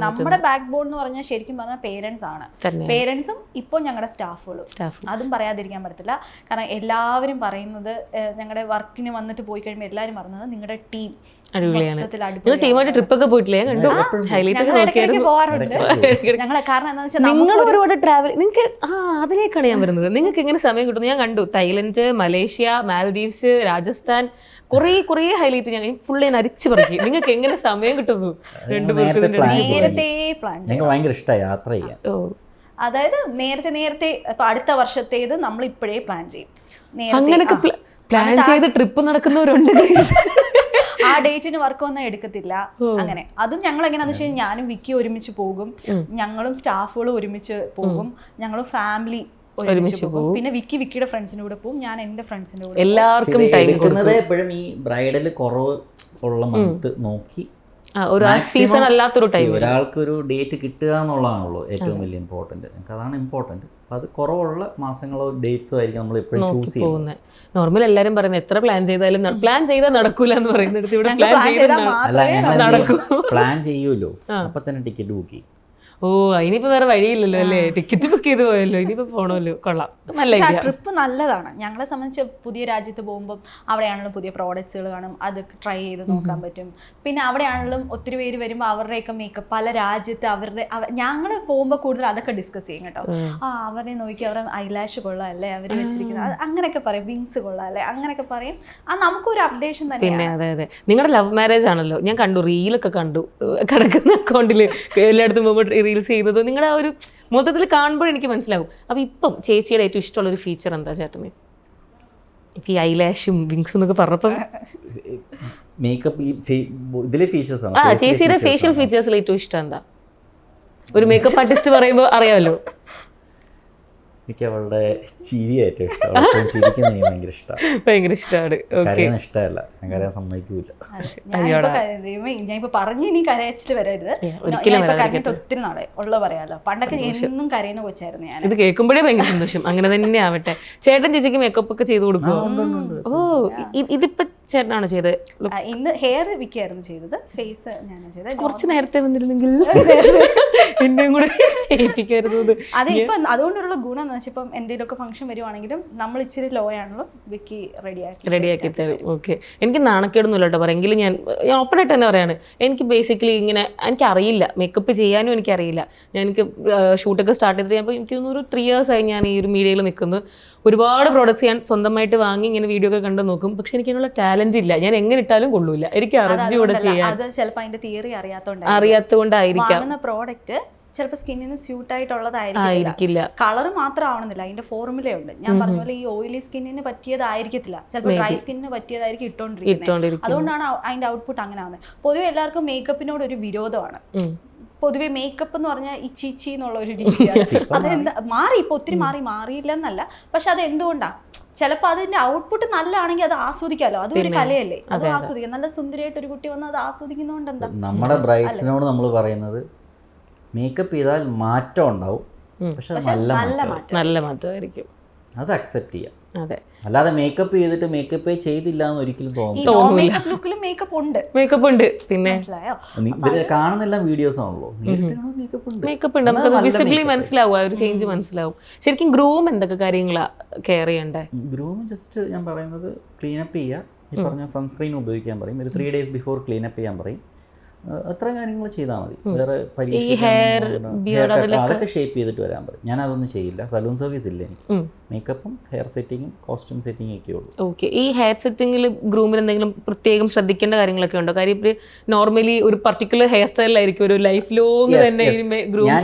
നമ്മുടെ ബാക്ക് ബോൺ എന്ന് പറഞ്ഞാൽ ശരിക്കും പറഞ്ഞാൽ പേരൻസ് ആണ്. പേരൻസും ഇപ്പോൾ ഞങ്ങളുടെ സ്റ്റാഫുകളും, അതും പറയാതിരിക്കാൻ പറ്റത്തില്ല. കാരണം എല്ലാവരും പറയുന്നത്, ഞങ്ങളുടെ വർക്കിന് വന്നിട്ട് പോയി കഴിയുമ്പോൾ എല്ലാവരും പറയുന്നത് നിങ്ങളുടെ ടീം ടീമായിട്ട് ട്രിപ്പൊക്കെ പോയിട്ടില്ലേ? നിങ്ങൾ ഒരുപാട് ട്രാവൽ നിങ്ങൾക്ക് അതിലേക്കാണ് ഞാൻ വരുന്നത്. നിങ്ങൾക്ക് എങ്ങനെ സമയം കിട്ടുന്നു? ഞാൻ കണ്ടു തായ്ലൻഡ്, മലേഷ്യ, മാലദ്വീപ്സ്, രാജസ്ഥാൻ, കുറേ ഹൈലൈറ്റ് ഞാൻ ഫുള്ള് അരിച്ചു പറയും. നിങ്ങൾക്ക് എങ്ങനെ സമയം കിട്ടുന്നു? അതായത് നേരത്തെ ഇപ്പൊ അടുത്ത വർഷത്തേത് നമ്മൾ ഇപ്പോഴേ പ്ലാൻ ചെയ്യും. അങ്ങനെയൊക്കെ പ്ലാൻ ചെയ്ത് ട്രിപ്പ് നടക്കുന്നവരുണ്ട്. ആ ഡേറ്റിന് വർക്ക് ഒന്നും എടുക്കത്തില്ല. അങ്ങനെ അതും ഞങ്ങൾ എങ്ങനെയാന്ന് വെച്ചാൽ ഞാനും വിക്കി ഒരുമിച്ച് പോകും, ഞങ്ങളും സ്റ്റാഫുകളും ഒരുമിച്ച് പോകും, ഞങ്ങളും ഫാമിലി ഒരുമിച്ച് പോകും. പിന്നെ വിക്കിയുടെ ഫ്രണ്ട്സിന്റെ കൂടെ പോകും, ഞാൻ എന്റെ ഫ്രണ്ട്സിന്റെ കൂടെ. എല്ലാവർക്കും എപ്പോഴും ഈ ബ്രൈഡൽ കുറവ് ഉള്ള മന്ത് നോക്കി സീസൺ അല്ലാത്തൊരു ടൈം ഒരാൾക്ക് ഒരു ഡേറ്റ് കിട്ടുക എന്നുള്ളതാണല്ലോ ഏറ്റവും വലിയ ഇമ്പോർട്ടന്റ്. അതാണ് ഇമ്പോർട്ടന്റ്. അത് കുറവുള്ള മാസങ്ങളോ ഡേറ്റ്സോ ആയിരിക്കും നമ്മൾ എപ്പോഴും ചൂസ് ചെയ്യുന്നത്. നോർമൽ എല്ലാരും പറയുന്നത് എത്ര പ്ലാൻ ചെയ്താലും പ്ലാൻ ചെയ്താൽ നടക്കൂല എന്ന് പറയുന്നിടത്ത് ഇവിടെ പ്ലാൻ പ്ലാൻ ചെയ്യുമല്ലോ, അപ്പൊ തന്നെ ടിക്കറ്റ് ബുക്ക് ചെയ്യും. ഓ ഇനിയിപ്പോ വേറെ വഴിയില്ലല്ലോ അല്ലേ, ടിക്കറ്റ് ബുക്ക് ചെയ്ത് പോയല്ലോ, ഇനിയിപ്പോ പോണല്ലോ. കൊള്ളാം, നല്ല പക്ഷെ ആ idea. ട്രിപ്പ് നല്ലതാണ്. ഞങ്ങളെ സംബന്ധിച്ച് പുതിയ രാജ്യത്ത് പോകുമ്പോൾ അവിടെയാണെങ്കിലും പുതിയ പ്രോഡക്ട്സുകൾ കാണും, അത് ട്രൈ ചെയ്ത് നോക്കാൻ പറ്റും. പിന്നെ അവിടെയാണെങ്കിലും ഒത്തിരി പേര് വരുമ്പോൾ അവരുടെയൊക്കെ മേക്കപ്പ് പല രാജ്യത്ത് ഞങ്ങൾ പോകുമ്പോൾ കൂടുതൽ അതൊക്കെ ഡിസ്കസ് ചെയ്യും കേട്ടോ. അവരെ നോക്കി അവരുടെ ഐലാഷ് കൊള്ളാം അല്ലേ, അവർ വെച്ചിരിക്കുന്നത് അങ്ങനെയൊക്കെ പറയും, വിങ്സ് കൊള്ളാം അല്ലേ, അങ്ങനെയൊക്കെ പറയും. നമുക്കൊരു അപ്ഡേഷൻ പിന്നെ തന്നെയാണ്. അതെ അതെ, നിങ്ങളുടെ ലവ് മാരേജ് ആണല്ലോ, ഞാൻ കണ്ടു, റീലൊക്കെ കണ്ടു, കിടക്കുന്ന അക്കൗണ്ടിൽ എല്ലായിടത്തും പോകുമ്പോൾ റീൽസ് ചെയ്യുന്നത്. നിങ്ങളുടെ ആ ഒരു മൊത്തത്തിൽ കാണുമ്പോൾ എനിക്ക് മനസ്സിലാവും. അപ്പോൾ ഇപ്പം ചേച്ചിയുടെ ഏറ്റവും ഇഷ്ടമുള്ളൊരു ഫീച്ചർ എന്താ ചേട്ടന്? ഈ ഐലാഷും വിങ്സും എന്നൊക്കെ പറഞ്ഞപ്പം മേക്കപ്പ് ഇതിലെ ഫീച്ചേഴ്സ് ആണ്. ചേച്ചിയുടെ ഫേഷ്യൽ ഫീച്ചേഴ്സിൽ ഏറ്റവും ഇഷ്ടം എന്താ? ഒരു മേക്കപ്പ് ആർട്ടിസ്റ്റ് പറയുമ്പോൾ അറിയാമല്ലോ. എനിക്ക് അവളുടെ ചിരി ഏറ്റവും ഇഷ്ടമാണ്. ചിരിക്കുന്ന എനിക്ക് ഭയങ്കര ഇഷ്ടമാണ്. ഭയങ്കര ഇഷ്ടമാണ്. കരയാൻ ഇഷ്ടമല്ല, ഞാൻ കരയാൻ സമ്മതിക്കൂല. ഞാനിപ്പോ പറഞ്ഞു ഇനി കരയച്ചിട്ട് വരരുത്. കരഞ്ഞിട്ട് ഒത്തിരി നാളെ ഉള്ള പറയാലോ. പണ്ടൊക്കെ എന്നും കരയുന്ന കൊച്ചായിരുന്നു ഞാൻ. ഇത് കേൾക്കുമ്പോഴേ ഭയങ്കര സന്തോഷം. അങ്ങനെ തന്നെ ആവട്ടെ. ചേട്ടൻ ചേച്ചിക്ക് മേക്കപ്പ് ഒക്കെ ചെയ്ത് കൊടുക്കുമോ? ഓ ഇതിപ്പോ ചേട്ടനാണോ ചെയ്തത്? ഇന്ന് ഹെയർ വിക്കായിരുന്നു ചെയ്തത്, ഫേസ് ഞാനാണ് ചെയ്തത്. കുറച്ച് നേരത്തെ വന്നിരുന്നെങ്കിൽ എന്നെയും കൂടെ ചെയ്യിപ്പിക്കായിരുന്നു. അതെ, ഇപ്പൊ അതുകൊണ്ടുള്ള ഗുണം എന്ന് വെച്ചാൽ ഇപ്പം എന്തെങ്കിലുമൊക്കെ ഫംഗ്ഷൻ വരുവാണെങ്കിലും നമ്മൾ ഇച്ചിരി ലോ ആണല്ലോ, വിക്കി റെഡിയാക്കി തരും. ഓക്കെ, എനിക്ക് നാണക്കേടൊന്നുമില്ല കേട്ടോ പറയെങ്കിലും ഞാൻ ഓപ്പണായിട്ട് തന്നെ പറയാണ്. എനിക്ക് ബേസിക്കലി ഇങ്ങനെ എനിക്കറിയില്ല, മേക്കപ്പ് ചെയ്യാനും എനിക്കറിയില്ല. എനിക്ക് ഷൂട്ടൊക്കെ സ്റ്റാർട്ട് ചെയ്തിട്ട് അപ്പോൾ എനിക്ക് ഒരു 3 years ആയി ഞാൻ ഈ ഒരു മീഡിയയിൽ നിൽക്കുന്നു. ഒരുപാട് പ്രോഡക്റ്റ്സ് ഞാൻ സ്വന്തമായിട്ട് വാങ്ങി ഇങ്ങനെ വീഡിയോ ഒക്കെ കണ്ട് നോക്കും. പക്ഷെ എനിക്ക് അതിനുള്ള ടാലന്റ് ഇല്ല, ഞാൻ എങ്ങനെ ഇട്ടാലും കൊള്ളൂല. എനിക്ക് അറിഞ്ഞുകൂടെ ചെയ്യാൻ. അത് ചിലപ്പോൾ അതിന്റെ തിയറി അറിയാത്തതുകൊണ്ടായിരിക്കാം പ്രോഡക്റ്റ് ചിലപ്പോൾ സ്കിന്നിന് സ്യൂട്ട് ആയിട്ടുള്ളതായിരിക്കില്ല. കളർ മാത്രം ആവണമെന്നില്ല, അതിന്റെ ഫോർമുലയുണ്ട്. ഞാൻ പറഞ്ഞ പോലെ ഈ ഓയിലി സ്കിന്നിന് പറ്റിയതായിരിക്കത്തില്ല, ചിലപ്പോൾ ഡ്രൈ സ്കിന്നിന് പറ്റിയതായിരിക്കും ഇട്ടോണ്ടിരിക്കുന്നത്. അതുകൊണ്ടാണ് അതിന്റെ ഔട്ട്പുട്ട് അങ്ങനെ ആവുന്നത്. പൊതുവെ എല്ലാവർക്കും മേക്കപ്പിനോട് ഒരു വിരോധമാണ്. പൊതുവെ മേക്കപ്പ് എന്ന് പറഞ്ഞാൽ ഈ ചീച്ചി എന്നുള്ള ഒരു രീതിയാണ്. അതെന്താ മാറി, ഇപ്പൊ ഒത്തിരി മാറിയില്ലെന്നല്ല, പക്ഷെ അത് എന്തുകൊണ്ടാ? ചിലപ്പോൾ അതിന്റെ ഔട്ട്പുട്ട് നല്ലതാണെങ്കിൽ അത് ആസ്വദിക്കാമല്ലോ, അതൊരു കലയല്ലേ, അത് ആസ്വദിക്കാം. നല്ല സുന്ദരിയായിട്ട് ഒരു കുട്ടി വന്ന് അത് ആസ്വദിക്കുന്നതുകൊണ്ട് എന്താ? നമ്മുടെ ബ്രൈഡ്സിനോട് നമ്മൾ പറയുന്നത് മേക്കപ്പ് ചെയ്താൽ മാറ്റം ഉണ്ടാവും, പക്ഷെ നല്ല മാറ്റമായിരിക്കും, അത് അക്സെപ്റ്റ് ചെയ്യാം. അതെ, അല്ലാതെ മേക്കപ്പ് ചെയ്തിട്ട് മേക്കപ്പ് ചെയ്തില്ല എന്ന് ഒരിക്കലും തോന്നില്ല. മേക്കപ്പ് ഉണ്ട്, പിന്നെ കാണുന്നെല്ലാം വീഡിയോസ് ആണല്ലോ, മേക്കപ്പ് ഉണ്ട്, നമുക്ക് വിസിബിളി മനസ്സിലാവും, ആ ഒരു ചേഞ്ച് മനസ്സിലാവും. ശരിക്കും ഗ്രൂം എന്തൊക്കെ കാര്യങ്ങളാ കെയർ ചെയ്യണ്ടേ? ഗ്രൂം ജസ്റ്റ് ഞാൻ പറയുന്നത് ക്ലീനപ്പ് ചെയ്യുക, ഈ പറഞ്ഞ സൺസ്ക്രീൻ ഉപയോഗിക്കാൻ പറയും, ഒരു 3 days ബിഫോർ ക്ലീനപ്പ് ചെയ്യാൻ പറയും. അത്ര കാര്യങ്ങൾ ചെയ്താൽ മതി. വേറെ അതൊക്കെ ഷേപ്പ് ചെയ്തിട്ട് വരാൻ പറയും. ഞാൻ അതൊന്നും ചെയ്യില്ല, സലൂൺ സർവീസ് ഇല്ല എനിക്ക്. മേക്കപ്പും ഹെയർ സെറ്റിങ്ങും കോസ്റ്റ്യൂം സെറ്റിംഗും ഒക്കെ ഉള്ളൂ. ഓക്കെ, ഈ ഹെയർ സെറ്റിങ്ങിൽ ഗ്രൂമിൽ എന്തെങ്കിലും പ്രത്യേകം ശ്രദ്ധിക്കേണ്ട കാര്യങ്ങളൊക്കെ ഉണ്ടോ? കാര്യം ഇപ്പോൾ നോർമലി ഒരു പർട്ടിക്കുലർ ഹെയർ സ്റ്റൈലായിരിക്കും ഒരു ലൈഫ് ലോങ് തന്നെ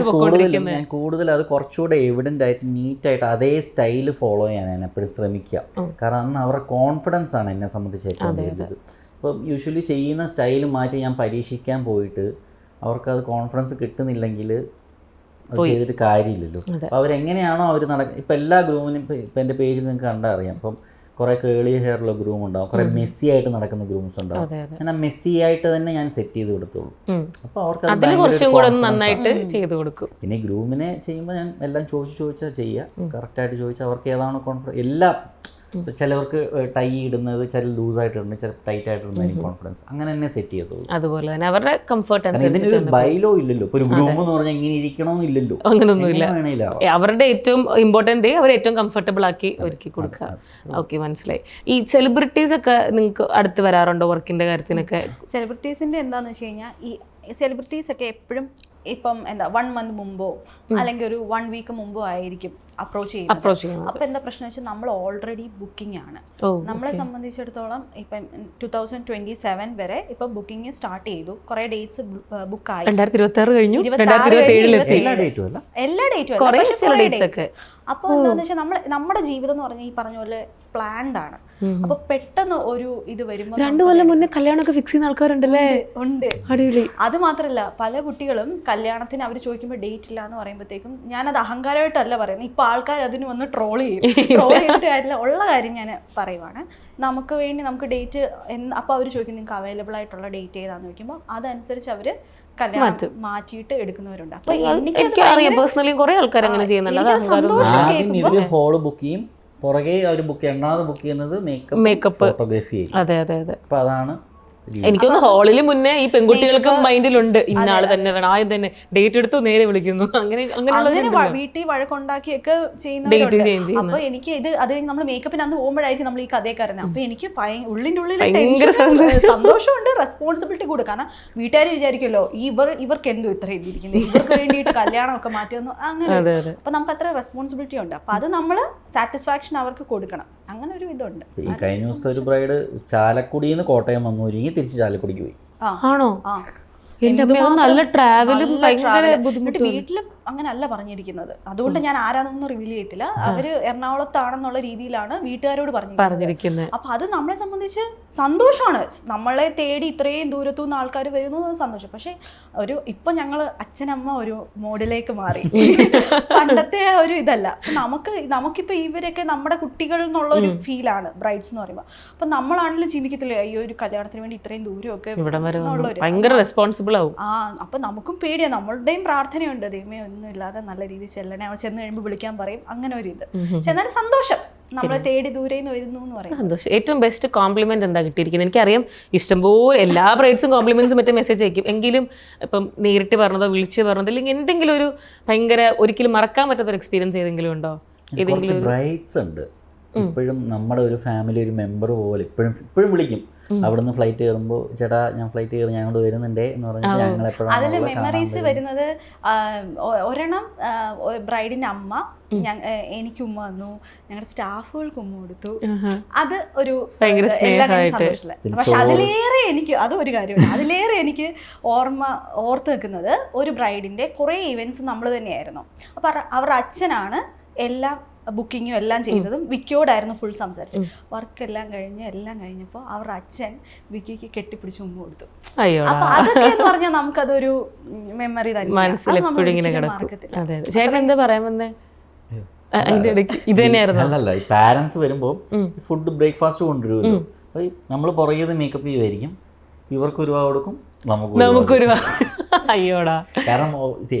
ഞാൻ കൂടുതൽ അത് കുറച്ചുകൂടെ എവിഡൻ്റ് ആയിട്ട് നീറ്റായിട്ട് അതേ സ്റ്റൈല് ഫോളോ ചെയ്യാൻ ഞാൻ എപ്പോഴും ശ്രമിക്കുക. കാരണം അന്ന് അവരുടെ കോൺഫിഡൻസ് ആണ് എന്നെ സംബന്ധിച്ച് ഏറ്റവും വലുത്. ഇപ്പം യൂഷ്വലി ചെയ്യുന്ന സ്റ്റൈൽ മാറ്റി ഞാൻ പരീക്ഷിക്കാൻ പോയിട്ട് അവർക്കത് കോൺഫിഡൻസ് കിട്ടുന്നില്ലെങ്കിൽ അത് ചെയ്തിട്ട് കാര്യമില്ലല്ലോ. അപ്പോൾ അവരെങ്ങനെയാണോ അവർ ഇപ്പം എല്ലാ ഗ്രൂമിനും ഇപ്പം എൻ്റെ പേജിൽ നിങ്ങൾക്ക് കണ്ടാൽ അറിയാം. ഇപ്പം കുറേ കേളി ഹെയറുള്ള ഗ്രൂം ഉണ്ടാവും, കുറേ മെസ്സി ആയിട്ട് നടക്കുന്ന ഗ്രൂംസ് ഉണ്ടാവും. ഞാൻ ആ മെസ്സി ആയിട്ട് തന്നെ ഞാൻ സെറ്റ് ചെയ്ത് കൊടുത്തോളൂ. അപ്പോൾ അവർക്ക് നന്നായിട്ട് ചെയ്ത് കൊടുക്കും. പിന്നെ ഗ്രൂമിനെ ചെയ്യുമ്പോൾ ഞാൻ എല്ലാം ചോദിച്ചാൽ ചെയ്യുക, കറക്റ്റായിട്ട് ചോദിച്ചാൽ അവർക്ക് ഏതാണോ കോൺഫിഡൻസ് എല്ലാം. ചിലവർക്ക് ടൈ ഇടുന്നത് ചില ലൂസായിട്ട് ഇടുന്നത്, ചില ടൈറ്റ് ആയിട്ട് ഇടുന്നത് കോൺഫിഡൻസ് അങ്ങനെ തന്നെ സെറ്റ് ചെയ്തോളൂ. അതുപോലെ തന്നെ അവരുടെ കംഫർട്ട് ഇതിനൊരു ബൈലോ ഇല്ലല്ലോ, ഒരു ഗ്രൂം എന്ന് പറഞ്ഞാൽ ഇങ്ങനെ ഇരിക്കണമെന്നില്ലല്ലോ, അങ്ങനെയൊന്നുമില്ല. അവരുടെ ഏറ്റവും ഇമ്പോർട്ടൻ്റ് അവർ ഏറ്റവും കംഫർട്ടബിൾ ആക്കി ഒരുക്കി കൊടുക്കുക. ഓക്കെ, മനസ്സിലായി. ഈ സെലിബ്രിറ്റീസ് ഒക്കെ നിങ്ങൾക്ക് അടുത്ത് വരാറുണ്ടോ വർക്കിന്റെ കാര്യത്തിനൊക്കെ? സെലിബ്രിറ്റീസിന്റെ എന്താന്ന് വെച്ച് കഴിഞ്ഞാൽ ഈ സെലിബ്രിറ്റീസ് ഒക്കെ എപ്പോഴും ഇപ്പം എന്താ 1 month മുമ്പോ അല്ലെങ്കിൽ ഒരു 1 week മുമ്പോ ആയിരിക്കും അപ്രോച്ച് ചെയ്യുന്നത്. അപ്പൊ എന്താ പ്രശ്നം വെച്ചാൽ നമ്മൾ ഓൾറെഡി ബുക്കിംഗ് ആണ്. നമ്മളെ സംബന്ധിച്ചിടത്തോളം ഇപ്പം 2027 വരെ ഇപ്പൊ ബുക്കിംഗ് സ്റ്റാർട്ട് ചെയ്തു, കുറെ ഡേറ്റ്സ് ബുക്ക് ആയി. 2026 കഴിഞ്ഞു, എല്ലാ ഡേറ്റും. അപ്പൊ എന്താന്ന് വെച്ചാൽ നമ്മുടെ ജീവിതം എന്ന് പറഞ്ഞാൽ ഈ പറഞ്ഞ പോലെ പ്ലാൻഡ് ആണ്. അപ്പൊ പെട്ടെന്ന് ഒരു ഇത് വരുമ്പോൾ 2 കൊല്ലം മുന്നേ കല്യാണമൊക്കെ ഫിക്സ് ചെയ്യുന്ന ആൾക്കാരുണ്ടല്ലേ? ഉണ്ട്. അടിപൊളി. അത് മാത്രല്ല, പല കുട്ടികളും കല്യാണത്തിന് അവർ ചോദിക്കുമ്പോൾ ഡേറ്റ് ഇല്ല എന്ന് പറയുമ്പോഴത്തേക്കും ഞാനത് അഹങ്കാരമായിട്ടല്ല പറയുന്നത്, ഇപ്പൊ ആൾക്കാർ അതിന് വന്ന് ട്രോൾ ചെയ്തിട്ട് കാര്യമില്ല. ഉള്ള കാര്യം ഞാൻ പറയുവാണ്. നമുക്ക് വേണ്ടി നമുക്ക് ഡേറ്റ് അപ്പോൾ അവർ ചോദിക്കും നിങ്ങൾക്ക് അവൈലബിൾ ആയിട്ടുള്ള ഡേറ്റ് ഏതാന്ന് ചോദിക്കുമ്പോൾ അതനുസരിച്ച് അവര് കല്യാണം മാറ്റിയിട്ട് എടുക്കുന്നവരുണ്ട്. അപ്പൊ എനിക്ക് ഹോള് ബുക്ക് ചെയ്യും, പുറകെ അവർ രണ്ടാമത് ബുക്ക് ചെയ്യുന്നത് മേക്കപ്പ് ഫോട്ടോഗ്രാഫി. അതെ അതെ അതെ. അപ്പൊ അതാണ് എനിക്കൊന്ന് ഹോളില് മുന്നേ ഈ പെൺകുട്ടികൾക്കും മൈൻഡിലുണ്ട് ഇന്ന ആള് തന്നെ വേണം, ആദ്യം തന്നെ ഡേറ്റ് എടുത്തു നേരെ വിളിക്കുന്നു, അങ്ങനെ വീട്ടിൽ വഴക്കുണ്ടാക്കിയൊക്കെ ചെയ്യുന്നവരുണ്ട്. അപ്പൊ എനിക്ക് അത് നമ്മൾ മേക്കപ്പിന് അന്ന് പോകുമ്പോഴായിരിക്കും നമ്മൾ ഈ കഥയൊക്കെ അറിയുന്നത്. അപ്പൊ എനിക്ക് ഉള്ളിന്റെ ഉള്ളിൽ സന്തോഷമുണ്ട്, റെസ്പോൺസിബിലിറ്റി കൂടും. കാരണം വീട്ടുകാർ വിചാരിക്കുമല്ലോ ഇവർക്ക് എന്തോ ഇത്ര എഴുതിയിരിക്കുന്നത്, ഇവർക്ക് വേണ്ടിയിട്ട് കല്യാണം ഒക്കെ മാറ്റുമെന്നു അങ്ങനെ. അപ്പൊ നമുക്ക് അത്ര റെസ്പോൺസിബിലിറ്റി ഉണ്ട്. അപ്പൊ അത് നമ്മള് സാറ്റിസ്ഫാക്ഷൻ അവർക്ക് കൊടുക്കണം. അങ്ങനെ ഒരു ഇതുണ്ട്. ഈ കഴിഞ്ഞ ദിവസത്തെ ഒരു ബ്രൈഡ് ചാലക്കുടിയിൽ നിന്ന് കോട്ടയം വന്നു ഒരുങ്ങി തിരിച്ച് ചാലക്കുടിക്ക് പോയി. ആണോ? നല്ല ട്രാവലും വീട്ടിലും അങ്ങനെ അല്ല പറഞ്ഞിരിക്കുന്നത്. അതുകൊണ്ട് ഞാൻ ആരാന്നൊന്നും റിവീൽ ചെയ്യത്തില്ല. അവര് എറണാകുളത്താണെന്നുള്ള രീതിയിലാണ് വീട്ടുകാരോട് പറഞ്ഞിരിക്കുന്നത്. അപ്പൊ അത് നമ്മളെ സംബന്ധിച്ച് സന്തോഷമാണ്. നമ്മളെ തേടി ഇത്രയും ദൂരത്തുനിന്ന് ആൾക്കാർ വരുന്നു സന്തോഷം. പക്ഷെ ഇപ്പൊ ഞങ്ങള് അച്ഛനമ്മ ഒരു മോഡിലേക്ക് മാറി. പണ്ടത്തെ ഒരു ഇതല്ല. നമുക്കിപ്പോ ഇവരൊക്കെ നമ്മുടെ കുട്ടികൾ എന്നുള്ള ഒരു ഫീലാണ് ബ്രൈഡ്സ് എന്ന് പറയുമ്പോൾ. അപ്പൊ നമ്മളാണെങ്കിലും ചിന്തിക്കത്തില്ലേ, അയ്യോ ഒരു കല്യാണത്തിന് വേണ്ടി ഇത്രയും ദൂരമൊക്കെ അപ്പൊ നമുക്കും പേടിയാ. നമ്മളുടെയും പ്രാർത്ഥനയുണ്ട്, ദൈവമേ ഒന്നും ഇല്ലാതെ നല്ല രീതിയിൽ ചെല്ലണേ, അവൾ ചെന്ന് കഴിയുമ്പോൾ വിളിക്കാൻ പറയും, അങ്ങനെ ഒരു ഇത്. പക്ഷെ എന്നാലും സന്തോഷം, നമ്മളെ തേടി ദൂരെ നിന്ന് വരുന്നു എന്ന് പറയും. സന്തോഷം. ഏറ്റവും ബെസ്റ്റ് കോംപ്ലിമെന്റ് എന്താ കിട്ടിയിരിക്കുന്നത്? എനിക്കറിയാം ഇഷ്ടംപോലെ എല്ലാ ബ്രൈഡ്സും കോംപ്ലിമെന്റ്സും മറ്റേ മെസ്സേജ് അയക്കും. എങ്കിലും ഇപ്പം നേരിട്ട് പറഞ്ഞതോ വിളിച്ച് പറഞ്ഞതോ ഇല്ലെങ്കിൽ എന്തെങ്കിലും ഒരു ഭയങ്കര ഒരിക്കലും മറക്കാൻ പറ്റാത്ത ഒരു എക്സ്പീരിയൻസ് ഏതെങ്കിലും ഉണ്ടോ? ബ്രൈഡ്സ് ഉണ്ട് ഇപ്പോഴും നമ്മുടെ ഒരു ഫാമിലി ഒരു മെമ്പർ പോലെ ഇപ്പോഴും വിളിക്കും. അവിടുന്ന് ഫ്ലൈറ്റ് കയറുമ്പോൾ ചേട്ടാ ഞാൻ ഫ്ലൈറ്റ് കയറി ഞാൻ കൊണ്ട് വരുന്നുണ്ടേ എന്ന് പറഞ്ഞിട്ട് ഞങ്ങൾ എപ്പോഴും അതിൽ മെമ്മറീസ് വരുന്നത് ഒരെണ്ണം ബ്രൈഡിന്റെ അമ്മ എനിക്ക് ഉമ്മ വന്നു, ഞങ്ങളുടെ സ്റ്റാഫുകൾക്ക് ഉമ്മ കൊടുത്തു. അത് ഒരു എല്ലാ കാര്യം സന്തോഷമില്ല. പക്ഷെ അതിലേറെ എനിക്ക് ഒരു കാര്യമാണ്, അതിലേറെ എനിക്ക് ഓർത്ത് നിൽക്കുന്നത് ഒരു ബ്രൈഡിന്റെ കുറെ ഇവന്റ്സ് നമ്മൾ തന്നെയായിരുന്നു. അപ്പൊ അവരുടെ അച്ഛനാണ് എല്ലാം ബുക്കിങ്ങും എല്ലാം ചെയ്തതും. വിക്കിയോടായിരുന്നു ഫുൾ സംസാരിച്ചത്. വർക്കെല്ലാം കഴിഞ്ഞപ്പോൾ അവരുടെ അച്ഛൻ വിക്കിക്ക് കെട്ടിപ്പിടിച്ച് ഉമ്മ കൊടുത്തു. അപ്പൊ അതൊക്കെ എന്ന് പറഞ്ഞാൽ നമുക്കതൊരു മെമ്മറി അല്ലല്ല ഈ പാരന്റ്സ് വരുമ്പോൾ ഫുഡ് ബ്രേക്ക്ഫാസ്റ്റ് കൊണ്ടുവരുമല്ലോ. നമ്മൾ പുറകെ മേക്കപ്പ് ചെയ്യുമായിരിക്കും, ഇവർക്ക് ഒരു കൊടുക്കും, നമുക്കൊരു അയ്യോടാ. കാരണം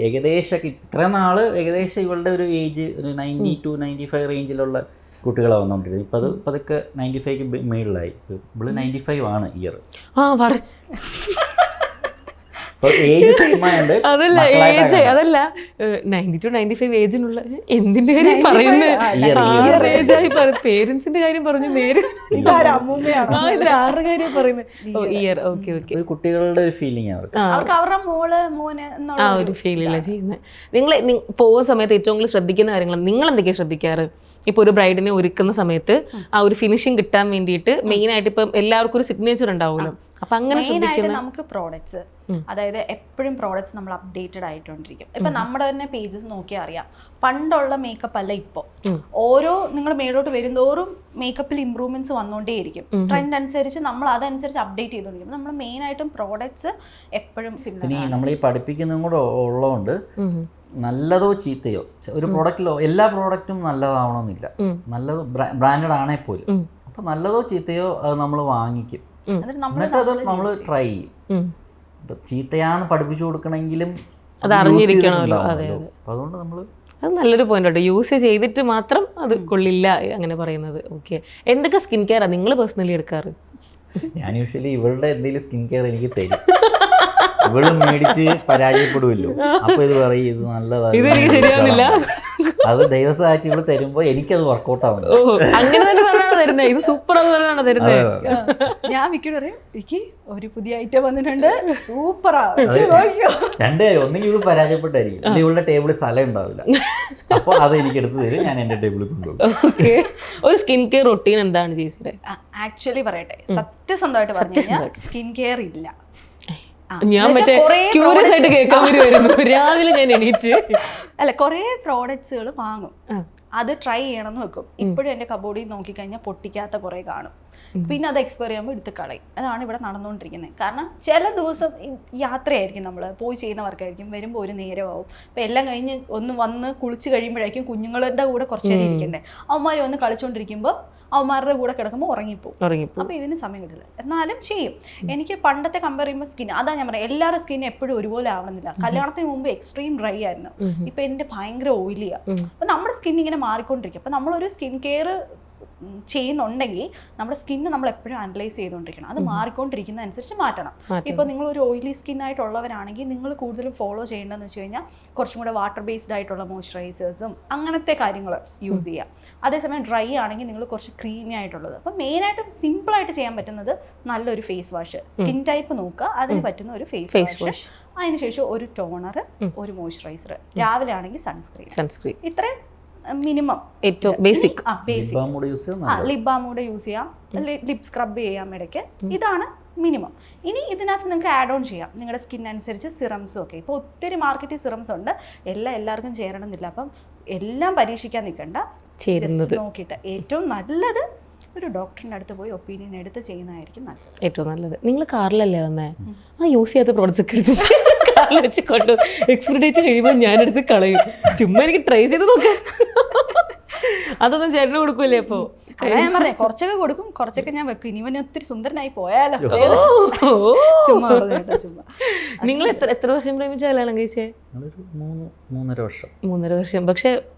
ഏകദേശം ഇത്ര നാള് ഏകദേശം ഇവളുടെ ഒരു ഏജ് ഒരു 90 to 95 റേഞ്ചിലുള്ള കുട്ടികളാണ് വന്നുകൊണ്ടിരുന്നത്. ഇപ്പം അത് പതുക്കെ 95 മേളിലായി. ഇവള് 95 ആണ് ഇയർ. അതല്ല 90 to 95 ഏജിനുള്ള എന്തിന്റെ കാര്യം പറയുന്നത്? പേരൻസിന്റെ കാര്യം പറഞ്ഞു, ആരുടെ കാര്യം പറയുന്നത്? ഇയർ. Okay okay. കുട്ടികളുടെ ഒരു ഫീലിംഗ് ആ ഒരു ഫീലില്ല ചെയ്യുന്നത്. നിങ്ങൾ പോകുന്ന സമയത്ത് ഏറ്റവും കൂടുതൽ ശ്രദ്ധിക്കുന്ന കാര്യങ്ങൾ നിങ്ങൾ എന്തൊക്കെയാണ് ശ്രദ്ധിക്കാറ്? ഇപ്പോൾ ഒരു ബ്രൈഡിനെ ഒരുക്കുന്ന സമയത്ത് ആ ഒരു ഫിനിഷിങ് കിട്ടാൻ വേണ്ടിയിട്ട് മെയിൻ ആയിട്ട് ഇപ്പം എല്ലാവർക്കും ഒരു സിഗ്നേച്ചർ ഉണ്ടാവുമല്ലോ. അപ്പൊ അങ്ങനെ നമുക്ക് പ്രോഡക്ട്സ്, അതായത് എപ്പോഴും പ്രോഡക്ട്സ് നമ്മൾ അപ്ഡേറ്റഡ് ആയിട്ടോണ്ടിരിക്കും. ഇപ്പൊ നമ്മുടെ തന്നെ പേജസ് നോക്കിയാൽ അറിയാം, പണ്ടുള്ള മേക്കപ്പ് അല്ല ഇപ്പോൾ. ഓരോ നിങ്ങൾ മേലോട്ട് വരുന്തോറും മേക്കപ്പിൽ ഇമ്പ്രൂവ്മെന്റ്സ് വന്നുകൊണ്ടേയിരിക്കും. ട്രെൻഡ് അനുസരിച്ച് നമ്മൾ അതനുസരിച്ച് അപ്ഡേറ്റ് ചെയ്തുകൊണ്ടിരിക്കും. നമ്മൾ മെയിൻ ആയിട്ടും പ്രോഡക്ട്സ് എപ്പോഴും നമ്മൾ ഈ പഠിപ്പിക്കുന്നതും കൂടെ ഉള്ളതുകൊണ്ട് നല്ലതോ ചീത്തയോ ഒരു പ്രോഡക്റ്റിലോ എല്ലാ പ്രോഡക്റ്റും നല്ലതാവണമെന്നില്ല. നല്ലത് ബ്രാൻഡഡ് ആണേ പോലും. അപ്പൊ നല്ലതോ ചീത്തയോ അത് നമ്മൾ വാങ്ങിക്കും, എന്നിട്ട് അത് നമ്മൾ ട്രൈ ചെയ്യും. ചീത്തയാന്ന് പഠിപ്പിച്ചു കൊടുക്കണമെങ്കിലും അത് അറിഞ്ഞിരിക്കണമല്ലോ. അതുകൊണ്ട് നമ്മൾ അത് നല്ലൊരു പോയിന്റ് കേട്ടോ. യൂസ് ചെയ്തിട്ട് മാത്രം അത് കൊള്ളില്ല അങ്ങനെ പറയുന്നത്. ഓക്കെ. എന്തൊക്കെ സ്കിൻ കെയർ ആണ് നിങ്ങൾ പേഴ്സണലി എടുക്കാറ്? ഞാൻ യൂഷ്വലി ഇവളുടെ എന്തെങ്കിലും സ്കിൻ കെയർ എനിക്ക് തരും. ഇവള് മേടിച്ച് പരാജയപ്പെടുമല്ലോ, അപ്പൊ ഇത് പറയും ഇത് നല്ലതാണ്, അത് ദൈവസഹായിച്ച് ഇവള് തരുമ്പോ എനിക്കത് വർക്കൗട്ട് ആവുന്നു. അങ്ങനെ തന്നെ പറഞ്ഞാണ് തരുന്നത്, ഇത് സൂപ്പർ ആണെന്ന് തരുന്നത്. ഞാൻ വിക്കിയോട് പറയും, വിക്കി ഒരു പുതിയ ഐറ്റം വന്നിട്ടുണ്ട്, സൂപ്പറാ. രണ്ടുപേരും ഒന്നെങ്കിൽ ഇവള് പരാജയപ്പെട്ടായിരിക്കും, ഇവളുടെ ടേബിളിൽ സ്ഥലം ഉണ്ടാവില്ല, അപ്പൊ അത് എനിക്ക് എടുത്ത് തരും, ഞാൻ എന്റെ ടേബിളിൽ കൊണ്ടുപോകും. ഒരു സ്കിൻ കെയർ റൊട്ടീൻ എന്താണ് ചേച്ചിയുടെ? ആക്ച്വലി പറയട്ടെ, സത്യസന്ധമായിട്ട് പറഞ്ഞു കഴിഞ്ഞാൽ സ്കിൻ കെയർ ഇല്ല. ഞാൻ മറ്റേ ക്യൂരിയസ് ആയിട്ട് കേൾക്കാൻ വരുമായിരുന്നു രാവിലെ ഞാൻ എണീറ്റ്. അല്ല, കുറേ പ്രോഡക്ട്സുകൾ വാങ്ങും, അത് ട്രൈ ചെയ്യണമെന്ന് വെക്കും. ഇപ്പോഴും എൻ്റെ കബോർഡിൽ നോക്കിക്കഴിഞ്ഞാൽ പൊട്ടിക്കാത്ത കുറേ കാണും. പിന്നെ അത് എക്സ്പയർ ചെയ്യുമ്പോൾ എടുത്ത് കളയും. അതാണ് ഇവിടെ നടന്നുകൊണ്ടിരിക്കുന്നത്. കാരണം ചില ദിവസം യാത്രയായിരിക്കും, നമ്മൾ പോയി ചെയ്യുന്ന വർക്കായിരിക്കും, വരുമ്പോൾ ഒരു നേരമാവും. അപ്പോൾ എല്ലാം കഴിഞ്ഞ് ഒന്ന് വന്ന് കുളിച്ച് കഴിയുമ്പോഴേക്കും കുഞ്ഞുങ്ങളുടെ കൂടെ കുറച്ച് നേരം ഇരിക്കണ്ടേ, അവന്മാർ വന്ന് കളിച്ചുകൊണ്ടിരിക്കുമ്പോൾ അവന്മാരുടെ കൂടെ കിടക്കുമ്പോൾ ഉറങ്ങിപ്പോവും. അപ്പോൾ ഇതിന് സമയം കിട്ടില്ല. എന്നാലും ചെയ്യും. എനിക്ക് പണ്ടത്തെ കമ്പയർ ചെയ്യുമ്പോൾ സ്കിൻ, അതാ ഞാൻ പറയാം, എല്ലാവരുടെ സ്കിൻ എപ്പോഴും ഒരുപോലെ ആവണമെന്നില്ല. കല്യാണത്തിന് മുമ്പ് എക്സ്ട്രീം ഡ്രൈ ആയിരുന്നു, ഇപ്പം എൻ്റെ ഭയങ്കര ഓയിലിയാണ്. അപ്പം നമ്മുടെ സ്കിൻ ഇങ്ങനെ മാറിക്കൊണ്ടിരിക്കും. അപ്പം നമ്മളൊരു സ്കിൻ കെയർ ചെയ്യുന്നുണ്ടെങ്കിൽ നമ്മുടെ സ്കിന്ന് നമ്മൾ എപ്പോഴും അനലൈസ് ചെയ്തുകൊണ്ടിരിക്കണം. അത് മാറിക്കൊണ്ടിരിക്കുന്ന അനുസരിച്ച് മാറ്റണം. ഇപ്പോൾ നിങ്ങൾ ഒരു ഓയിലി സ്കിന്നായിട്ടുള്ളവരാണെങ്കിൽ നിങ്ങൾ കൂടുതലും ഫോളോ ചെയ്യേണ്ടതെന്ന് വെച്ച് കഴിഞ്ഞാൽ കുറച്ചും കൂടെ വാട്ടർ ബേസ്ഡ് ആയിട്ടുള്ള മോയ്സ്ചറൈസേഴ്സും അങ്ങനത്തെ കാര്യങ്ങൾ യൂസ് ചെയ്യാം. അതേസമയം ഡ്രൈ ആണെങ്കിൽ നിങ്ങൾ കുറച്ച് ക്രീമി ആയിട്ടുള്ളത്. അപ്പം മെയിനായിട്ടും സിമ്പിളായിട്ട് ചെയ്യാൻ പറ്റുന്നത് നല്ലൊരു ഫേസ് വാഷ്, സ്കിൻ ടൈപ്പ് നോക്കുക, അതിന് പറ്റുന്ന ഒരു ഫേസ് വാഷ്, അതിനുശേഷം ഒരു ടോണർ, ഒരു മോയ്സ്ചറൈസർ, രാവിലെ ആണെങ്കിൽ സൺസ്ക്രീൻ. ഇത്രയും മിനിമം ഏറ്റവും ബേസിക്. ലിപ് ബാം കൂടെ യൂസ് ചെയ്യാം, ലിപ് സ്ക്രബ് ചെയ്യാം ഇടയ്ക്ക്. ഇതാണ് മിനിമം. ഇനി ഇതിനകത്ത് നിങ്ങൾക്ക് ആഡ് ഓൺ ചെയ്യാം നിങ്ങളുടെ സ്കിൻ അനുസരിച്ച് സിറംസും ഒക്കെ. ഇപ്പോൾ ഒത്തിരി മാർക്കറ്റിൽ സിറംസ് ഉണ്ട്, എല്ലാവർക്കും ചേരണമെന്നില്ല. അപ്പം എല്ലാം പരീക്ഷിക്കാൻ നിൽക്കണ്ട, ജസ്റ്റ് നോക്കിയിട്ട് ഏറ്റവും നല്ലത് ഒരു ഡോക്ടറിൻ്റെ അടുത്ത് പോയി ഒപ്പീനിയൻ എടുത്ത് ചെയ്യുന്നതായിരിക്കും നല്ലത്, ഏറ്റവും നല്ലത്. നിങ്ങൾ കാറിലല്ലേ വന്നേ? യൂസ് ചെയ്യാത്ത പ്രോഡക്റ്റ്സ് ഒക്കെ എടുത്ത് കാറിൽ വെച്ച് കൊണ്ടു എക്സ്പയറി ഡേറ്റ് കഴിയുമ്പോൾ ഞാനെടുത്ത് കളയും. ചുമ്മാ എനിക്ക് ട്രൈ ചെയ്ത് നോക്കാം. അതൊന്നും ചേട്ടന് കൊടുക്കൂലേ? അപ്പോ ഞാൻ പറഞ്ഞേ കുറച്ചൊക്കെ കൊടുക്കും, കുറച്ചൊക്കെ ഞാൻ വെക്കും. ഇനി ഒത്തിരി സുന്ദരനായി പോയാലോ. ചുമ്മാ. നിങ്ങൾ എത്ര വർഷം പ്രേമിച്ച കല്യാണം കഴിച്ചേ? 3.5 വർഷം. പക്ഷെ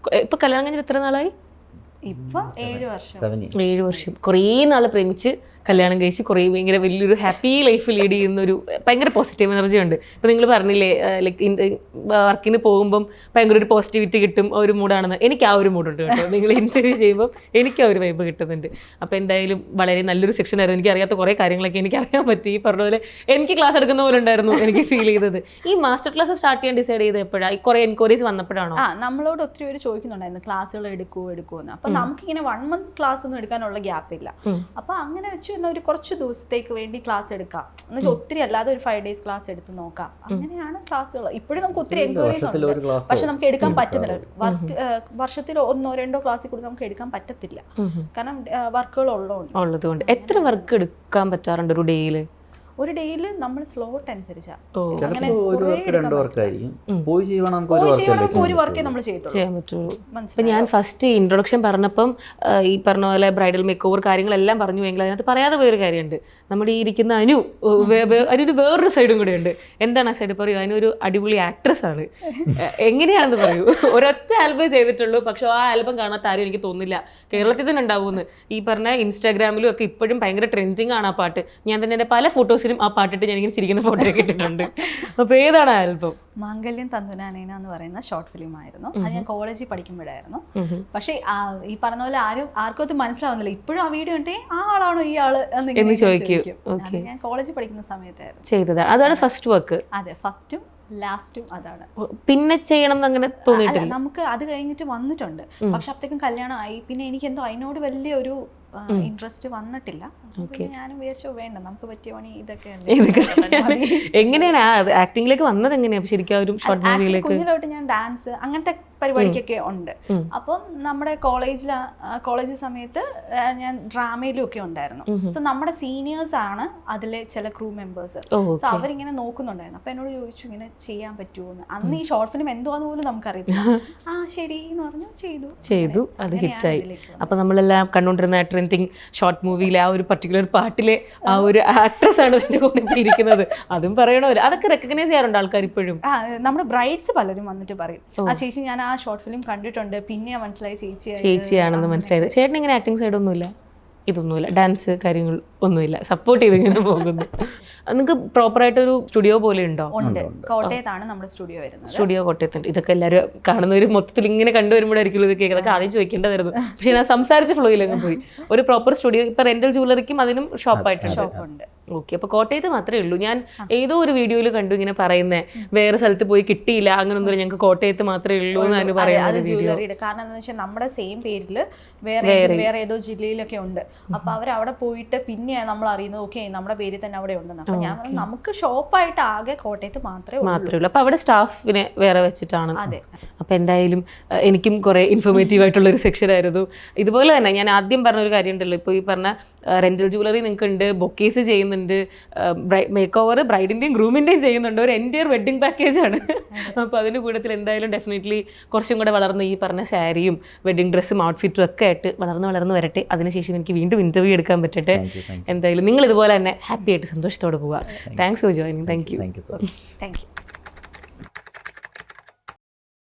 ഇപ്പൊ കല്യാണം കഴിഞ്ഞിട്ട് എത്ര നാളായി? ഇപ്പം 7 വർഷം. കുറേ നാൾ പ്രേമിച്ച് കല്യാണം കഴിച്ച് കുറേ ഭയങ്കര വലിയൊരു ഹാപ്പി ലൈഫ് ലീഡ് ചെയ്യുന്ന ഒരു ഭയങ്കര പോസിറ്റീവ് എനർജി ഉണ്ട്. ഇപ്പം നിങ്ങൾ പറഞ്ഞില്ലേ ലൈക്ക് വർക്കിന് പോകുമ്പം ഭയങ്കര ഒരു പോസിറ്റിവിറ്റി കിട്ടും, ഒരു മൂഡാണെന്ന്. എനിക്ക് ആ ഒരു മൂഡുണ്ട് കേട്ടോ. നിങ്ങൾ ഇൻ്റർവ്യൂ ചെയ്യുമ്പം എനിക്ക് ആ ഒരു വൈബ് കിട്ടുന്നുണ്ട്. അപ്പോൾ എന്തായാലും വളരെ നല്ലൊരു സെക്ഷൻ ആയിരുന്നു. എനിക്ക് അറിയാത്ത കുറേ കാര്യങ്ങളൊക്കെ എനിക്ക് അറിയാൻ പറ്റി. ഈ പറഞ്ഞ പോലെ എനിക്ക് ക്ലാസ് എടുക്കുന്ന പോലെ ഉണ്ടായിരുന്നു എനിക്ക് ഫീൽ ചെയ്തത്. ഈ മാസ്റ്റർ ക്ലാസ് സ്റ്റാർട്ട് ചെയ്യാൻ ഡിസൈഡ് ചെയ്ത് എപ്പോഴാണ്? കുറേ എൻക്വയറീസ് വന്നപ്പോഴാണോ? നമ്മളോട് ഒത്തിരി പേര് ചോദിക്കുന്നുണ്ടായിരുന്നു ക്ലാസ്സുകൾ എടുക്കുമെന്ന്. അപ്പം നമുക്കിങ്ങനെ 1 month ക്ലാസ് ഒന്നും എടുക്കാനുള്ള ഗ്യാപ്പ് ഇല്ല. അപ്പോൾ അങ്ങനെ വെച്ച് ഒരു കുറച്ച് ദിവസത്തേക്ക് വേണ്ടി ക്ലാസ് എടുക്കാം എന്ന് വെച്ചാൽ ഒത്തിരി അല്ലാതെ ഒരു 5 days ക്ലാസ് എടുത്ത് നോക്കാം. അങ്ങനെയാണ് ക്ലാസ്സുകൾ. ഇപ്പോഴും നമുക്ക് ഒത്തിരി എൻക്വയറീസ് ഉണ്ട്, പക്ഷെ നമുക്ക് എടുക്കാൻ പറ്റുന്നില്ല. വർഷത്തിൽ 1-2 ക്ലാസ്സിൽ കൂടി നമുക്ക് എടുക്കാൻ പറ്റത്തില്ല, കാരണം വർക്കുകൾ ഉള്ളതുകൊണ്ട്. എത്ര വർക്ക് എടുക്കാൻ പറ്റാറുണ്ട് ഒരു ഡേയിൽ? ഒരു ഡേയിൽ നമ്മൾ സ്ലോട്ട് അനുസരിച്ചാണ്. ഒരു വർക്കേ നമ്മൾ ചെയ്യാൻ പറ്റുള്ളൂ. അപ്പം ഞാൻ ഫസ്റ്റ് ഇൻട്രൊഡക്ഷൻ പറഞ്ഞപ്പം ഈ പറഞ്ഞ പോലെ ബ്രൈഡൽ മേക്ക് ഓവർ കാര്യങ്ങളെല്ലാം പറഞ്ഞു എങ്കിൽ അതിനകത്ത് പറയാതെ പോയൊരു കാര്യമുണ്ട്. നമ്മുടെ ഈ ഇരിക്കുന്ന അതിനൊരു വേറൊരു സൈഡും കൂടെ ഉണ്ട്. എന്താണ് ആ സൈഡ്? പറയൂ. അതിനൊരു അടിപൊളി ആക്ട്രസ് ആണ്. എങ്ങനെയാണെന്ന് പറയൂ. ഒരൊറ്റ ആൽബം ചെയ്തിട്ടുള്ളൂ, പക്ഷെ ആ ആൽബം കാണാത്ത ആരും എനിക്ക് തോന്നുന്നില്ല കേരളത്തിൽ തന്നെ ഉണ്ടാവുമെന്ന്. ഈ പറഞ്ഞ ഇൻസ്റ്റാഗ്രാമിലും ഒക്കെ ഇപ്പോഴും ഭയങ്കര ട്രെൻഡിങ് ആണ് ആ പാട്ട്. ഞാൻ തന്നെ എൻ്റെ പല ഫോട്ടോസിലും ആ പാട്ടിട്ട് ഞാൻ ഇങ്ങനെ ചിരിക്കുന്ന ഫോട്ടോ ഒക്കെ ഇട്ടിട്ടുണ്ട്. അപ്പോൾ ഏതാണ് ആൽബം? മാംഗല്യം തന്തുനാനേന എന്ന് പറയുന്ന ഷോർട്ട് ഫിലിം ആയിരുന്നു. അത് ഞാൻ കോളേജിൽ പഠിക്കുമ്പോഴായിരുന്നു. പക്ഷേ ഈ പറഞ്ഞ പോലെ ആർക്കും അത് മനസ്സിലാവുന്നില്ല. ഇപ്പോഴും ആ വീഡിയോ ഉണ്ടേ ആ ആളാണോ ഈ ആള് എന്ന് ചോദിക്കും. ഞാൻ കോളേജിൽ പഠിക്കുന്ന സമയത്തായിരുന്നു ചെയ്തത്. അതാണ് ഫസ്റ്റ് വർക്ക്? അതെ, ഫസ്റ്റും ലാസ്റ്റും അതാണ്. പിന്നെ ചെയ്യണം അങ്ങനെ തോന്നിയിട്ടില്ല. നമുക്ക് അത് കഴിഞ്ഞിട്ട് വന്നിട്ടുണ്ട്, പക്ഷെ അപ്പോഴത്തേക്കും കല്യാണം ആയി. പിന്നെ എനിക്ക് എന്തോ അതിനോട് വലിയൊരു ഇൻട്രസ്റ്റ് വന്നിട്ടില്ല. ഞാനും വിചാരിച്ചു വേണ്ട, നമുക്ക് പറ്റിയ പണി ഇതൊക്കെ. എങ്ങനെയാണ് ആക്ടിംഗിലേക്ക് വന്നത്? എങ്ങനെയാണ് ശരിക്കും ഒരു ഷോർട്ട് മൂവിയിലേക്ക്? കുഞ്ഞിലോട്ട് ഞാൻ ഡാൻസ് അങ്ങനത്തെ പരിപാടിക്കൊക്കെ ഉണ്ട്. അപ്പം നമ്മുടെ കോളേജ് സമയത്ത് ഞാൻ ഡ്രാമയിലും ഒക്കെ ഉണ്ടായിരുന്നു. സോ നമ്മുടെ സീനിയേഴ്സ് ആണ് അതിലെ ചില ക്രൂ മെമ്പേഴ്സ്. സോ അവരിങ്ങനെ നോക്കുന്നുണ്ടായിരുന്നു. അപ്പൊ എന്നോട് ചോദിച്ചു ഇങ്ങനെ ചെയ്യാൻ പറ്റുമോ എന്ന്. അന്ന് ഈ ഷോർട്ട് ഫിലിം എന്തുവാന്ന് പോലും നമുക്കറിയത്തില്ല. ശരി എന്ന് പറഞ്ഞു, ചെയ്തു. അത് ഹിറ്റായി. അപ്പൊ നമ്മളെല്ലാം കണ്ടുകൊണ്ടിരുന്ന ട്രെൻഡിങ് ഷോർട്ട് മൂവിയിലെ ആ ഒരു പർട്ടിക്കുലർ പാട്ടിലെ ആ ഒരു ആക്ട്രസ് ആണ് ഇതിന്റെ കൂടെ ഇരിക്കുന്നത്. അതും പറയണോ? അതൊക്കെ റെക്കഗ്നൈസ് ചെയ്യാറുണ്ട് ആൾക്കാർ ഇപ്പോഴും. നമ്മുടെ ബ്രൈഡ്സ് പലരും വന്നിട്ട് പറയും, ആ ചേച്ചി ഞാൻ ആ ഷോർട്ട് ഫിലിം കണ്ടിട്ടുണ്ട്, പിന്നെ മനസ്സിലായി ചേച്ചിയാണെന്ന് മനസ്സിലായത്. ചേട്ടൻ ഇങ്ങനെ ആക്ടിങ് സൈഡ് ഒന്നുമില്ല? ഇതൊന്നുമില്ല, ഡാൻസ് കാര്യങ്ങൾ ഒന്നുമില്ല, സപ്പോർട്ട് ചെയ്ത് ഇങ്ങനെ പോകുന്നു. നിങ്ങൾക്ക് പ്രോപ്പറായിട്ടൊരു സ്റ്റുഡിയോ പോലെ ഉണ്ടോ? കോട്ടയത്താണ് നമ്മുടെ സ്റ്റുഡിയോ വരുന്നത്. സ്റ്റുഡിയോ കോട്ടയത്തുണ്ട്. ഇതൊക്കെ എല്ലാവരും കാണുന്നവർ മൊത്തത്തിൽ ഇങ്ങനെ കണ്ടുവരുമ്പോഴായിരിക്കും ഇത് കേൾക്കുന്നത്. ആദ്യം ചോദിക്കേണ്ടതായിരുന്നു, പക്ഷെ ഞാൻ സംസാരിച്ച ഫ്ലോയിലങ്ങ് പോയി. ഒരു പ്രോപ്പർ സ്റ്റുഡിയോ ഇപ്പം റെന്റൽ ജ്വല്ലറിക്കും അതിനും ഷോപ്പായിട്ടുണ്ട്. ഓക്കെ, അപ്പോൾ കോട്ടയത്ത് മാത്രമേ ഉള്ളൂ. ഞാൻ ഏതോ ഒരു വീഡിയോയിൽ കണ്ടു ഇങ്ങനെ പറയുന്നത്, വേറെ സ്ഥലത്ത് പോയി കിട്ടിയില്ല അങ്ങനൊന്നും, ഞങ്ങൾക്ക് കോട്ടയത്ത് മാത്രമേ ഉള്ളൂ എന്നാണ് പറയുന്നത്. ജ്വല്ലറിയുടെ കാരണം എന്താണെന്ന് വെച്ചാൽ നമ്മുടെ സെയിം പേരിൽ വേറെ ഏതോ ജില്ലയിലൊക്കെ ഉണ്ട്. അപ്പൊ അവരവിടെ പോയിട്ട് പിന്നെ നമ്മൾ അറിയുന്നത് ഓക്കെ നമ്മുടെ പേരിൽ തന്നെ അവിടെ ഉണ്ടെന്ന്. അപ്പൊ ഞാൻ പറഞ്ഞു നമുക്ക് ഷോപ്പായിട്ട് ആകെ കോട്ടയത്ത് മാത്രമേ ഉള്ളൂ. അപ്പൊ അവിടെ സ്റ്റാഫിനെ വേറെ വെച്ചിട്ടാണ്. അതെ. അപ്പൊ എന്തായാലും എനിക്കും കുറെ ഇൻഫോർമേറ്റീവ് ആയിട്ടുള്ള ഒരു സെക്ഷൻ ആയിരുന്നു. ഇതുപോലെ തന്നെ ഞാൻ ആദ്യം പറഞ്ഞൊരു കാര്യം ഉണ്ടല്ലോ, ഇപ്പോൾ ഈ പറഞ്ഞ റെന്റൽ ജ്വല്ലറി നിങ്ങൾക്ക് ഉണ്ട്, ബൊക്കേസ് ചെയ്യുന്നുണ്ട്, മേക്ക് ഓവർ ബ്രൈഡിന്റെയും ഗ്രൂമിന്റെയും ചെയ്യുന്നുണ്ട്, ഒരു എൻറ്റയർ വെഡിങ് പാക്കേജ് ആണ്. അപ്പോൾ അതിൻ്റെ കൂട്ടത്തിൽ എന്തായാലും ഡെഫിനറ്റ്ലി കുറച്ചും കൂടെ വളർന്ന് ഈ പറഞ്ഞ സാരിയും വെഡിങ് ഡ്രസ്സും ഔട്ട്ഫിറ്റും ഒക്കെ ആയിട്ട് വളർന്ന് വരട്ടെ. അതിനുശേഷം എനിക്ക് വീണ്ടും ഇന്റർവ്യൂ എടുക്കാൻ പറ്റട്ടെ. എന്തായാലും നിങ്ങൾ ഇതുപോലെ തന്നെ ഹാപ്പി ആയിട്ട് സന്തോഷത്തോടെ പോവുക. Thanks for joining. Thank you.